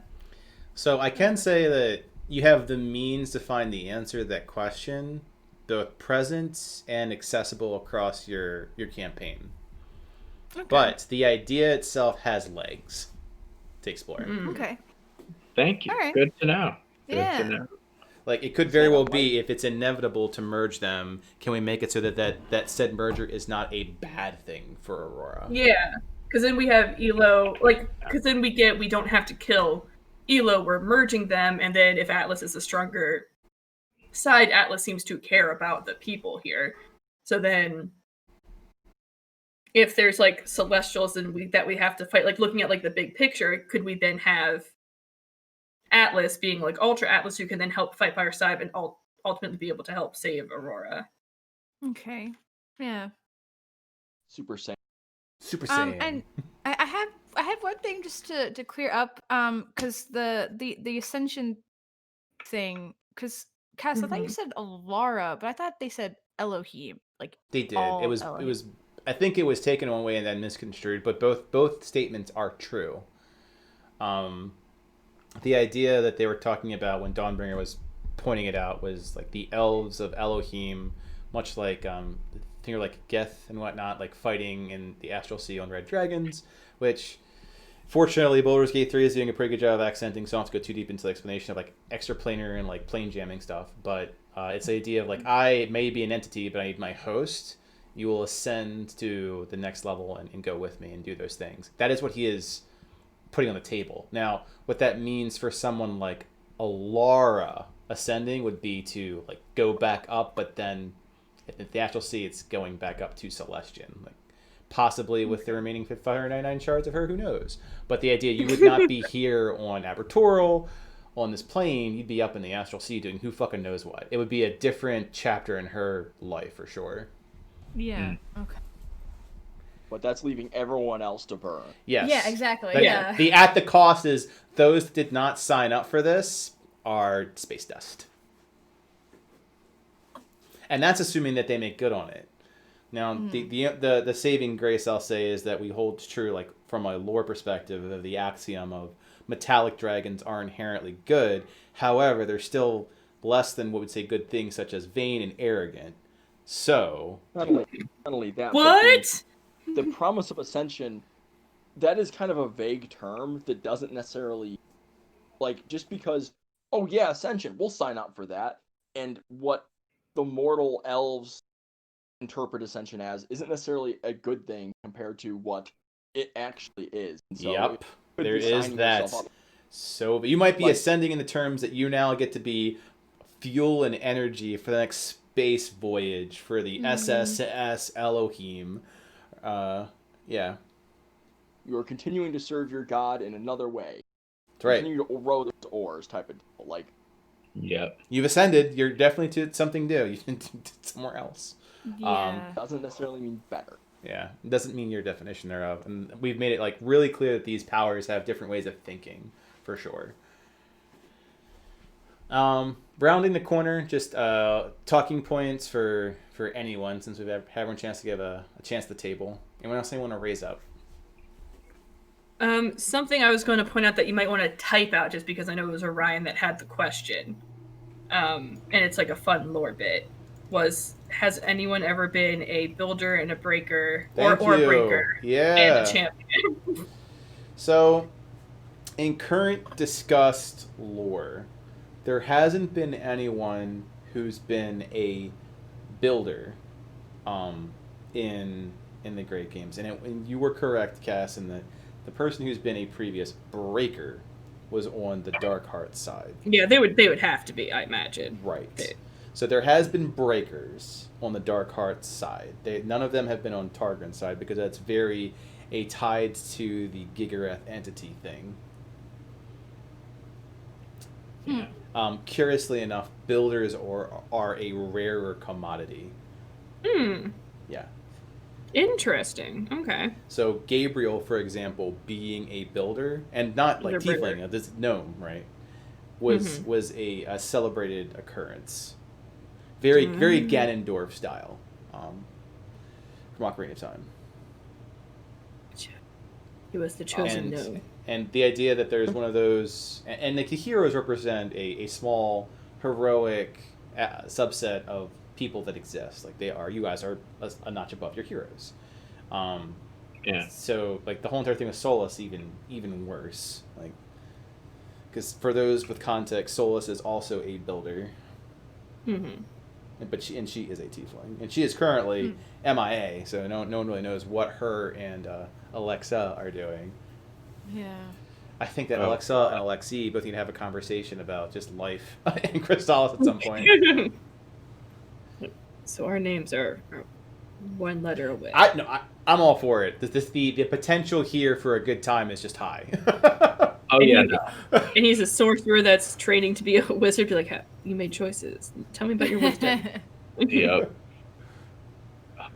So I can say that you have the means to find the answer to that question, both present and accessible across your campaign. Okay. But the idea itself has legs to explore. Okay. Thank you. All right. Good to know. Yeah. Good to know. Like, it could very well be, if it's inevitable to merge them, can we make it so that said merger is not a bad thing for Aurora? Yeah, because then we have Elo, because then we don't have to kill Elo. We're merging them, and then if Atlas is a stronger side, Atlas seems to care about the people here. So then, if there's like Celestials and that we have to fight, like looking at like the big picture, could we then have Atlas being like Ultra Atlas, who can then help fight by our side and ultimately be able to help save Aurora? Okay. Yeah. Super Saiyan. Super Saiyan. And I had one thing just to clear up, because the Ascension thing, because Cass, I thought you said Alara, but I thought they said Elohim. Like, They did. all It was. I think it was taken one way and then misconstrued, but both statements are true. The idea that they were talking about when Dawnbringer was pointing it out was like the elves of Elohim, much like think like Geth and whatnot, like fighting in the Astral Sea on red dragons, which fortunately Baldur's Gate 3 is doing a pretty good job of accenting, so I don't have to go too deep into the explanation of like extraplanar and like plane jamming stuff, but it's the idea of like, I may be an entity, but I need my host. You will ascend to the next level and go with me and do those things. That is what he is putting on the table. Now, what that means for someone like Alara ascending would be to like go back up, but then at the Astral Sea, it's going back up to Celestian, like possibly with the remaining 599 shards of her. Who knows? But the idea, you would not be here on Abertoral, on this plane. You'd be up in the Astral Sea doing who fucking knows what. It would be a different chapter in her life for sure. Yeah. Okay. But that's leaving everyone else to burn. Yes. Yeah, exactly. But Yeah. the at the cost is those that did not sign up for this are space dust. And that's assuming that they make good on it. Now, the saving grace, I'll say, is that we hold true, like from a lore perspective, of the axiom of metallic dragons are inherently good. However, they're still less than what would say good things, such as vain and arrogant. So, Not only that. What? But the promise of ascension, that is kind of a vague term that doesn't necessarily, like, just because, oh yeah, ascension, we'll sign up for that. And what the mortal elves interpret ascension as isn't necessarily a good thing compared to what it actually is. And so yep, could there be is signing that. yourself up. So you might be Like- ascending in the terms that you now get to be fuel and energy for the next space voyage for the SSS Elohim. Yeah. You are continuing to serve your god in another way. That's right. Continue to row those oars type of deal. Like, Yep. You've ascended. You're definitely to something new. You've been somewhere else. Yeah. doesn't necessarily mean better. Yeah. It doesn't mean your definition thereof. And we've made it like really clear that these powers have different ways of thinking, for sure. Rounding the corner, just talking points for anyone, since we've had everyone chance to give a chance at the table. Anyone else want to raise up? Something I was going to point out that you might want to type out, just because I know it was Orion that had the question, and it's like a fun lore bit, was, has anyone ever been a builder and a breaker, or a breaker Yeah. and a champion? So, in current discussed lore, there hasn't been anyone who's been a builder in the Great Games. And you were correct, Cass, in that the person who's been a previous breaker was on the Dark Heart side. Yeah, they would have to be, I imagine. Right. So there has been breakers on the Dark Heart side. None of them have been on Targren's side, because that's very tied to the Gigareth entity thing. Curiously enough, builders are a rarer commodity. Yeah. Interesting. Okay. So Gabriel, for example, being a builder, and not like They're tiefling, this gnome, right, was a celebrated occurrence. Very Ganondorf style, from Ocarina of Time. He was the chosen gnome. And the idea that there's one of those, and the heroes represent a small heroic subset of people that exist. Like you guys are a notch above your heroes. Yeah. So like the whole entire thing with Solus even worse. Like Because for those with context, Solus is also a builder. Mm-hmm. But she is a tiefling, and she is currently MIA, so no one really knows what her and Alexa are doing. Yeah. I think that Alexa and Alexi both need to have a conversation about just life in Crystallis at some point. So our names are one letter away. I'm all for it. The potential here for a good time is just high. Oh And yeah, he- And he's a sorcerer that's training to be a wizard. Be like, you made choices. Tell me about your wisdom. Yep. Oh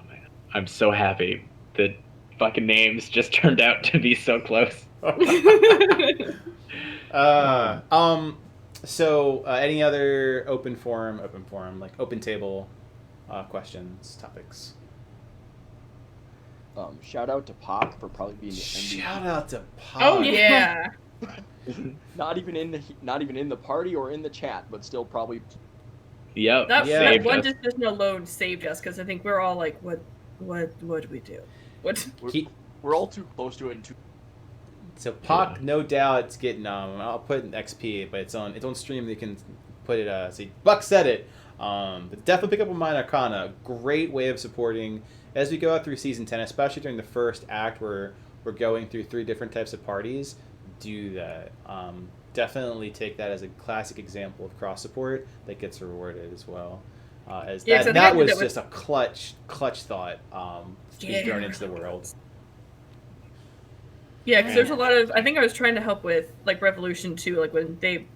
man, I'm so happy that fucking names just turned out to be so close. So any other open forum, like open table questions, topics? Shout out to Pop for probably being the MVP. Shout out to Pop. Oh yeah. Not even in the party or in the chat, but still probably. Yep. That saved one us. decision alone saved us because I think we're all like, what do we do? What? We're all too close to it. And too. So Pock, no doubt, it's getting I'll put an XP, but it's on stream. You can put it. See, Buck said it. But definitely pick up on Minor Arcana. Great way of supporting as we go out through season 10, especially during the first act where we're going through 3 different types of parties. Do that. Definitely take that as a classic example of cross support that gets rewarded as well. That was just a clutch thought to be thrown into the world. Yeah, because there's a lot of. I think I was trying to help with like Revolution 2, like when they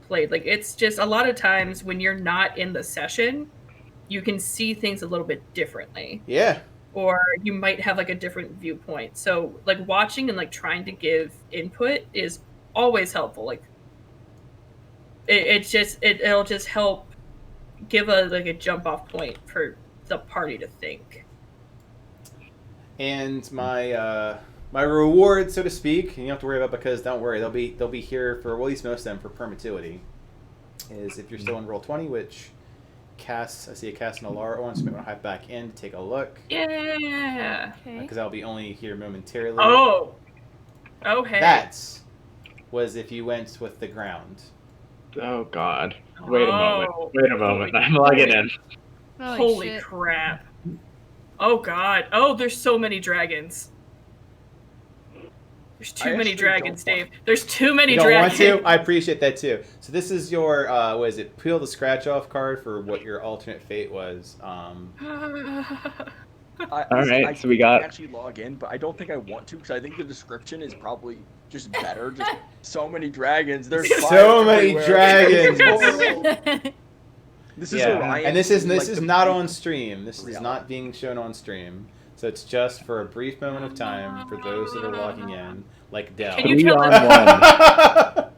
played. Like it's just a lot of times when you're not in the session, you can see things a little bit differently. Yeah. Or you might have like a different viewpoint. So like watching and like trying to give input is always helpful. Like it'll just help give a jump off point for the party to think. And my reward, so to speak, you don't have to worry about because don't worry, they'll be here for, well, at least most of them for perpetuity. Is if you're still in Roll20, which I see a cast in Alara one, so you might want to hop back in to take a look. Yeah. Because I'll be only here momentarily. Oh. Okay. That was if you went with the ground. Oh God! Wait a moment. I'm logging in. Holy crap! Oh God! Oh, there's so many dragons. There's too many dragons, Dave. There's too many dragons. You don't want to? I appreciate that too. So this is your what is it? Peel the scratch off card for what your alternate fate was. Alright, so we got. Actually log in, but I don't think I want to because I think the description is probably just better. Just so many dragons. There's so many dragons. This is Orion. And this is not on stream. This is not being shown on stream. So it's just for a brief moment of time for those that are logging in, like Dell. Can you tell us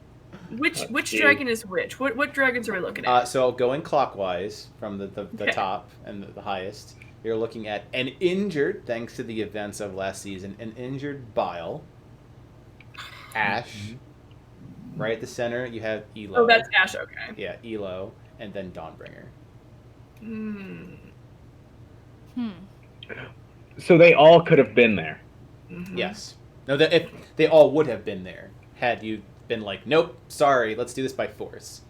which dragon is which? What dragons are we looking at? So going clockwise from the top and the highest, you're looking at an injured, thanks to the events of last season, an injured Bile. Ash. Right at the center, you have Elo. Oh, that's Ash, okay. Yeah, Elo, and then Dawnbringer. So they all could have been there. Yes. No, if they all would have been there had you been like, nope, sorry, let's do this by force.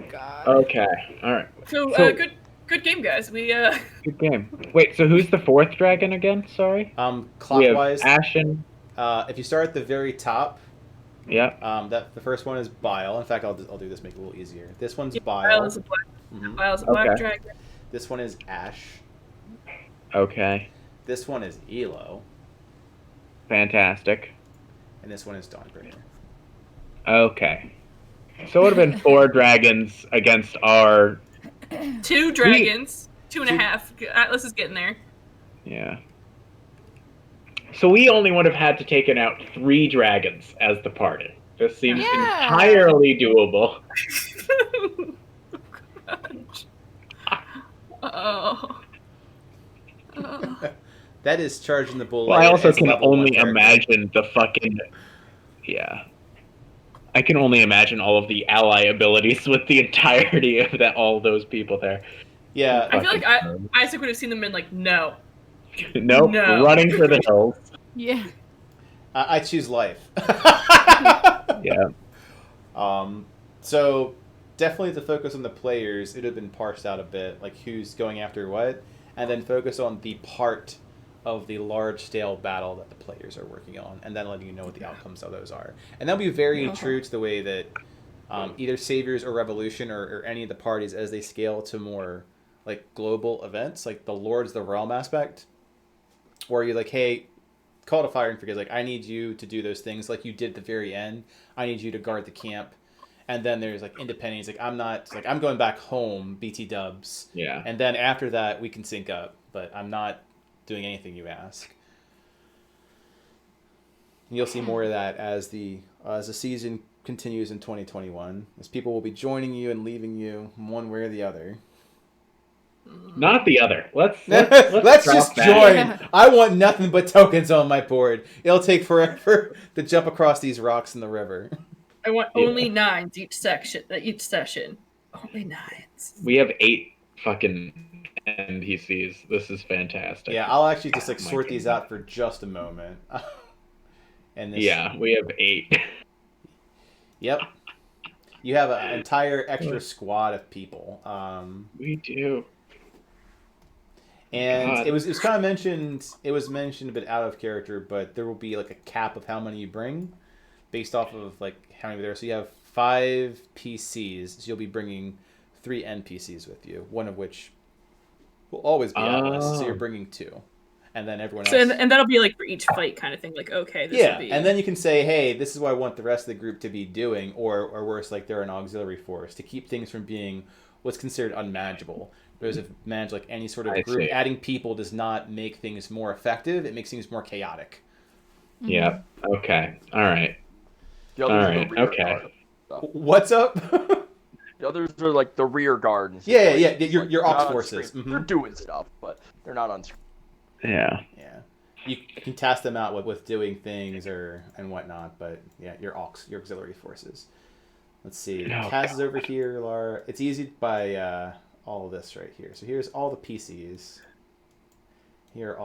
God. Okay, all right. So good game, guys. We Good game. Wait, so who's the 4th dragon again? Sorry. Clockwise. We have Ashen. If you start at the very top. Yeah. The first one is Bile. In fact, I'll do this, make it a little easier. This one's Bile. Bile's a black dragon. This one is Ash. Okay. This one is Elo. Fantastic. And this one is Dawnbringer. Okay. So it would have been 4 dragons against our 2 dragons. 2.5. Atlas is getting there. Yeah. So we only would have had to taken out 3 dragons as the party. This seems entirely doable. Oh. That is charging the bull. Well, I also can only imagine the fucking... Yeah. I can only imagine all of the ally abilities with the entirety of all those people there. Yeah. I feel like Isaac would have seen them and been like, no. Nope, running for the hills. Yeah. I choose life. Yeah. So definitely to focus on the players, it would have been parsed out a bit, like who's going after what, and then focus on the part of the large-scale battle that the players are working on, and then letting you know what the outcomes of those are. And that'll be very true to the way that either Saviors or Revolution or any of the parties, as they scale to more like global events, like the Lords of the Realm aspect, where you're like, hey, Call to Fire and Forget, like, I need you to do those things like you did at the very end. I need you to guard the camp. And then there's like independence, like I'm going back home, BT dubs. Yeah. And then after that we can sync up, but I'm not doing anything you ask. And you'll see more of that as the season continues in 2021, as people will be joining you and leaving you one way or the other. Not the other. Let's just drop join. that. Yeah. I want nothing but tokens on my board. It'll take forever to jump across these rocks in the river. I want only 9s each session. Only 9s. We have 8 fucking NPCs. This is fantastic. Yeah, I'll actually just like Oh my sort these goodness. out for just a moment. And this, Yeah, we have 8. Yep. You have an entire extra squad of people. We do. And God. it was kind of mentioned. It was mentioned a bit out of character, but there will be like a cap of how many you bring, based off of like how many there. So you have 5 PCs. So you'll be bringing 3 NPCs with you. One of which will always be Atlas. So you're bringing 2, and then everyone else. So and that'll be like for each fight kind of thing. Like okay, this Yeah, will be. and then you can say, hey, this is what I want the rest of the group to be doing, or worse, like they're an auxiliary force, to keep things from being what's considered unmanageable. Whereas if manage like any sort of I group, see. adding people does not make things more effective. It makes things more chaotic. Yeah. Okay. All right. The others All are the right, rear okay. guard. What's up? The others are like the rear guard. And Yeah, situations. yeah, your- Like, your they're ops not on forces. screen. Mhm. They're doing stuff, but they're not on screen. Yeah. Yeah, you can task them out with doing things and whatnot. But yeah, your auxiliary forces. Let's see. Oh, Cass is over here, Laura. It's easy by all of this right here. So here's all the PCs. Here are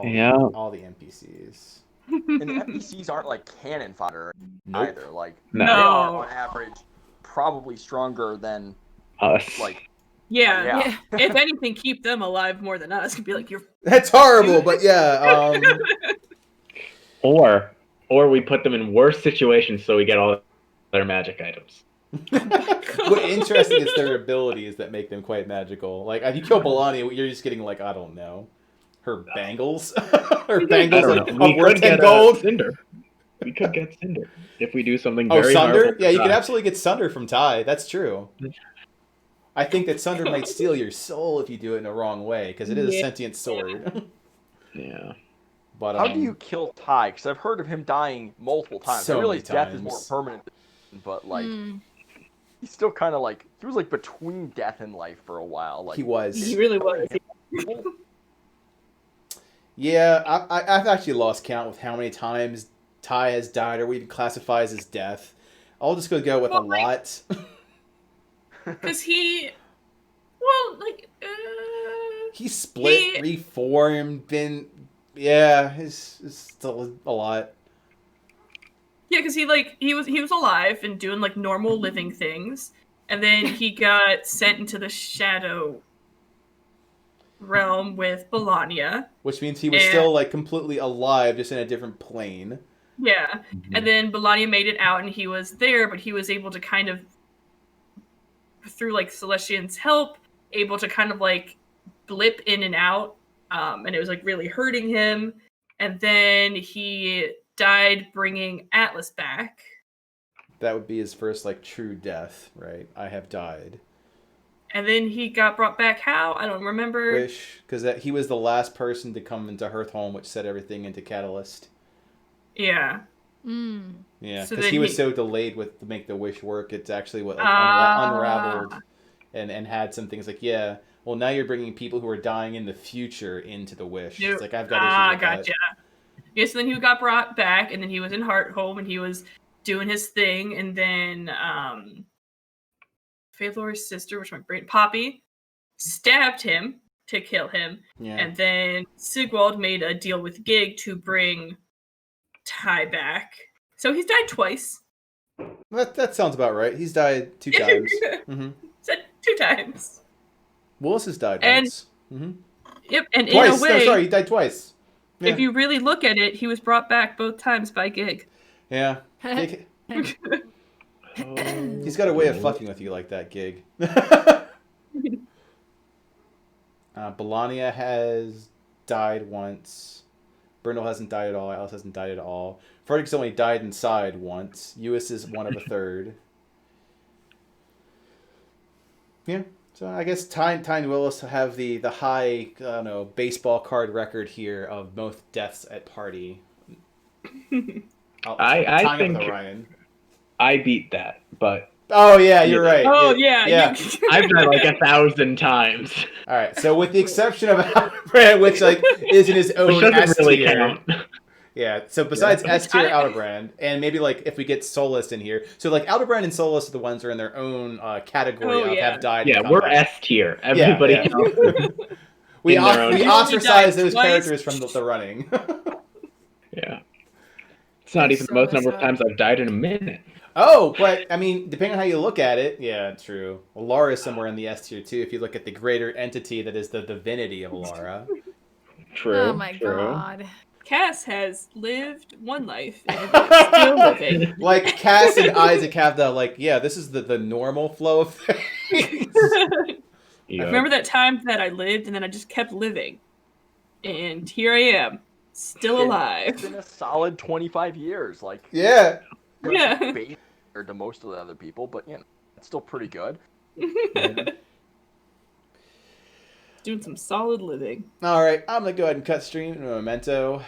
all the NPCs. And the NPCs aren't like cannon fodder Nope. either. Like No. they are No. on average probably stronger than Us. like yeah. yeah. If anything, keep them alive more than us. Could be like you're. That's horrible, but yeah. Or we put them in worse situations so we get all their magic items. What interesting is their abilities that make them quite magical. Like if you kill Balani, you're just getting like, I don't know, her bangles. Her I bangles don't are know. We worth could 10 get gold. Cinder. We could get Cinder if we do something Oh, very Sunder? horrible. Yeah, you could absolutely get Sunder from Ty. That's true. I think that Sunder might steal your soul if you do it in the wrong way, because it is a Yeah. sentient sword. Yeah. But How do you kill Ty? Because I've heard of him dying multiple times. So I realize many death is more times. permanent, but like Mm. he's still kind of like he was like between death and life for a while. Like he was? He really was. Yeah, I've actually lost count with how many times Ty has died, or we classifies as death. I'll just go with a Well, like- lot. Because he. Well, like. He split, reformed, been. Yeah, it's still a lot. Yeah, because he was alive and doing like normal living things, and then he got sent into the shadow realm with Belania. Which means he was And- still like completely alive, just in a different plane. Yeah, and then Belania made it out, and he was there, but he was able to kind of, through like Celestian's help, able to kind of like blip in and out, and it was like really hurting him. And then he died bringing Atlas back. That would be his first like true death, right? I have died. And then he got brought back. How? I don't remember. Wish, because he was the last person to come into Hearthhome, which set everything into Catalyst. Yeah. Mm. Yeah, So because then he was he- so delayed with to make the wish work. It's actually what like Ah. unraveled and had some things like, yeah, well now you're bringing people who are dying in the future into the wish. It's like I've got issues with gotcha. Yeah, so then he got brought back, and then he was in Hearthome, and he was doing his thing, and then Phalor's sister, which my brain, Poppy, stabbed him to kill him, that. Yeah. and then Sigwald made a deal with Gig to bring Ty back. So he's died twice. That sounds about right. He's died 2 times. Mm-hmm. Said 2 times. Willis has died And- once. Mm-hmm. Yep, and Twice. in a way, No, sorry, he died twice. Yeah. if you really look at it, he was brought back both times by Gig. Yeah. Gig, Oh, he's got a way of fucking with you like that, Gig. Belania has died once. Brindle hasn't died at all. Alice hasn't died at all. Frederick's only died inside once. Ewas is 1 of a third. Yeah. So I guess Tyne and Willis have the high, I don't know, baseball card record here of most deaths at party. I tying up think- with Orion. I beat that, but Oh yeah, you're right. Oh yeah, yeah. I've died like 1,000 times. All right. So with the exception of Aldebrand, which like is in his own Which doesn't S really tier. count. Yeah. So besides Yeah. S tier Aldebrand, and maybe like if we get Solus in here, so like Aldebrand and Solus are the ones that are in their own category Oh, of yeah. have died. in Yeah, we're combat. S tier. Everybody yeah. else. We in their own- we You only ostracize died those twice. characters from the running. Yeah. It's not There's even so the most number of messed up. times I've died in a minute. Oh, but I mean, depending on how you look at it, yeah, true. Alara is somewhere in the S tier too. If you look at the greater entity that is the divinity of Alara. True. Oh my true. god. Cass has lived 1 life and is still living. Like Cass and Isaac have the like, yeah, this is the normal flow of things. Yeah. Remember that time that I lived and then I just kept living, and here I am, still It's alive. been a solid 25 years. Like, Yeah. Yeah. base compared to most of the other people, but it's still pretty good. Doing some solid living. All right, I'm gonna go ahead and cut stream to Memento.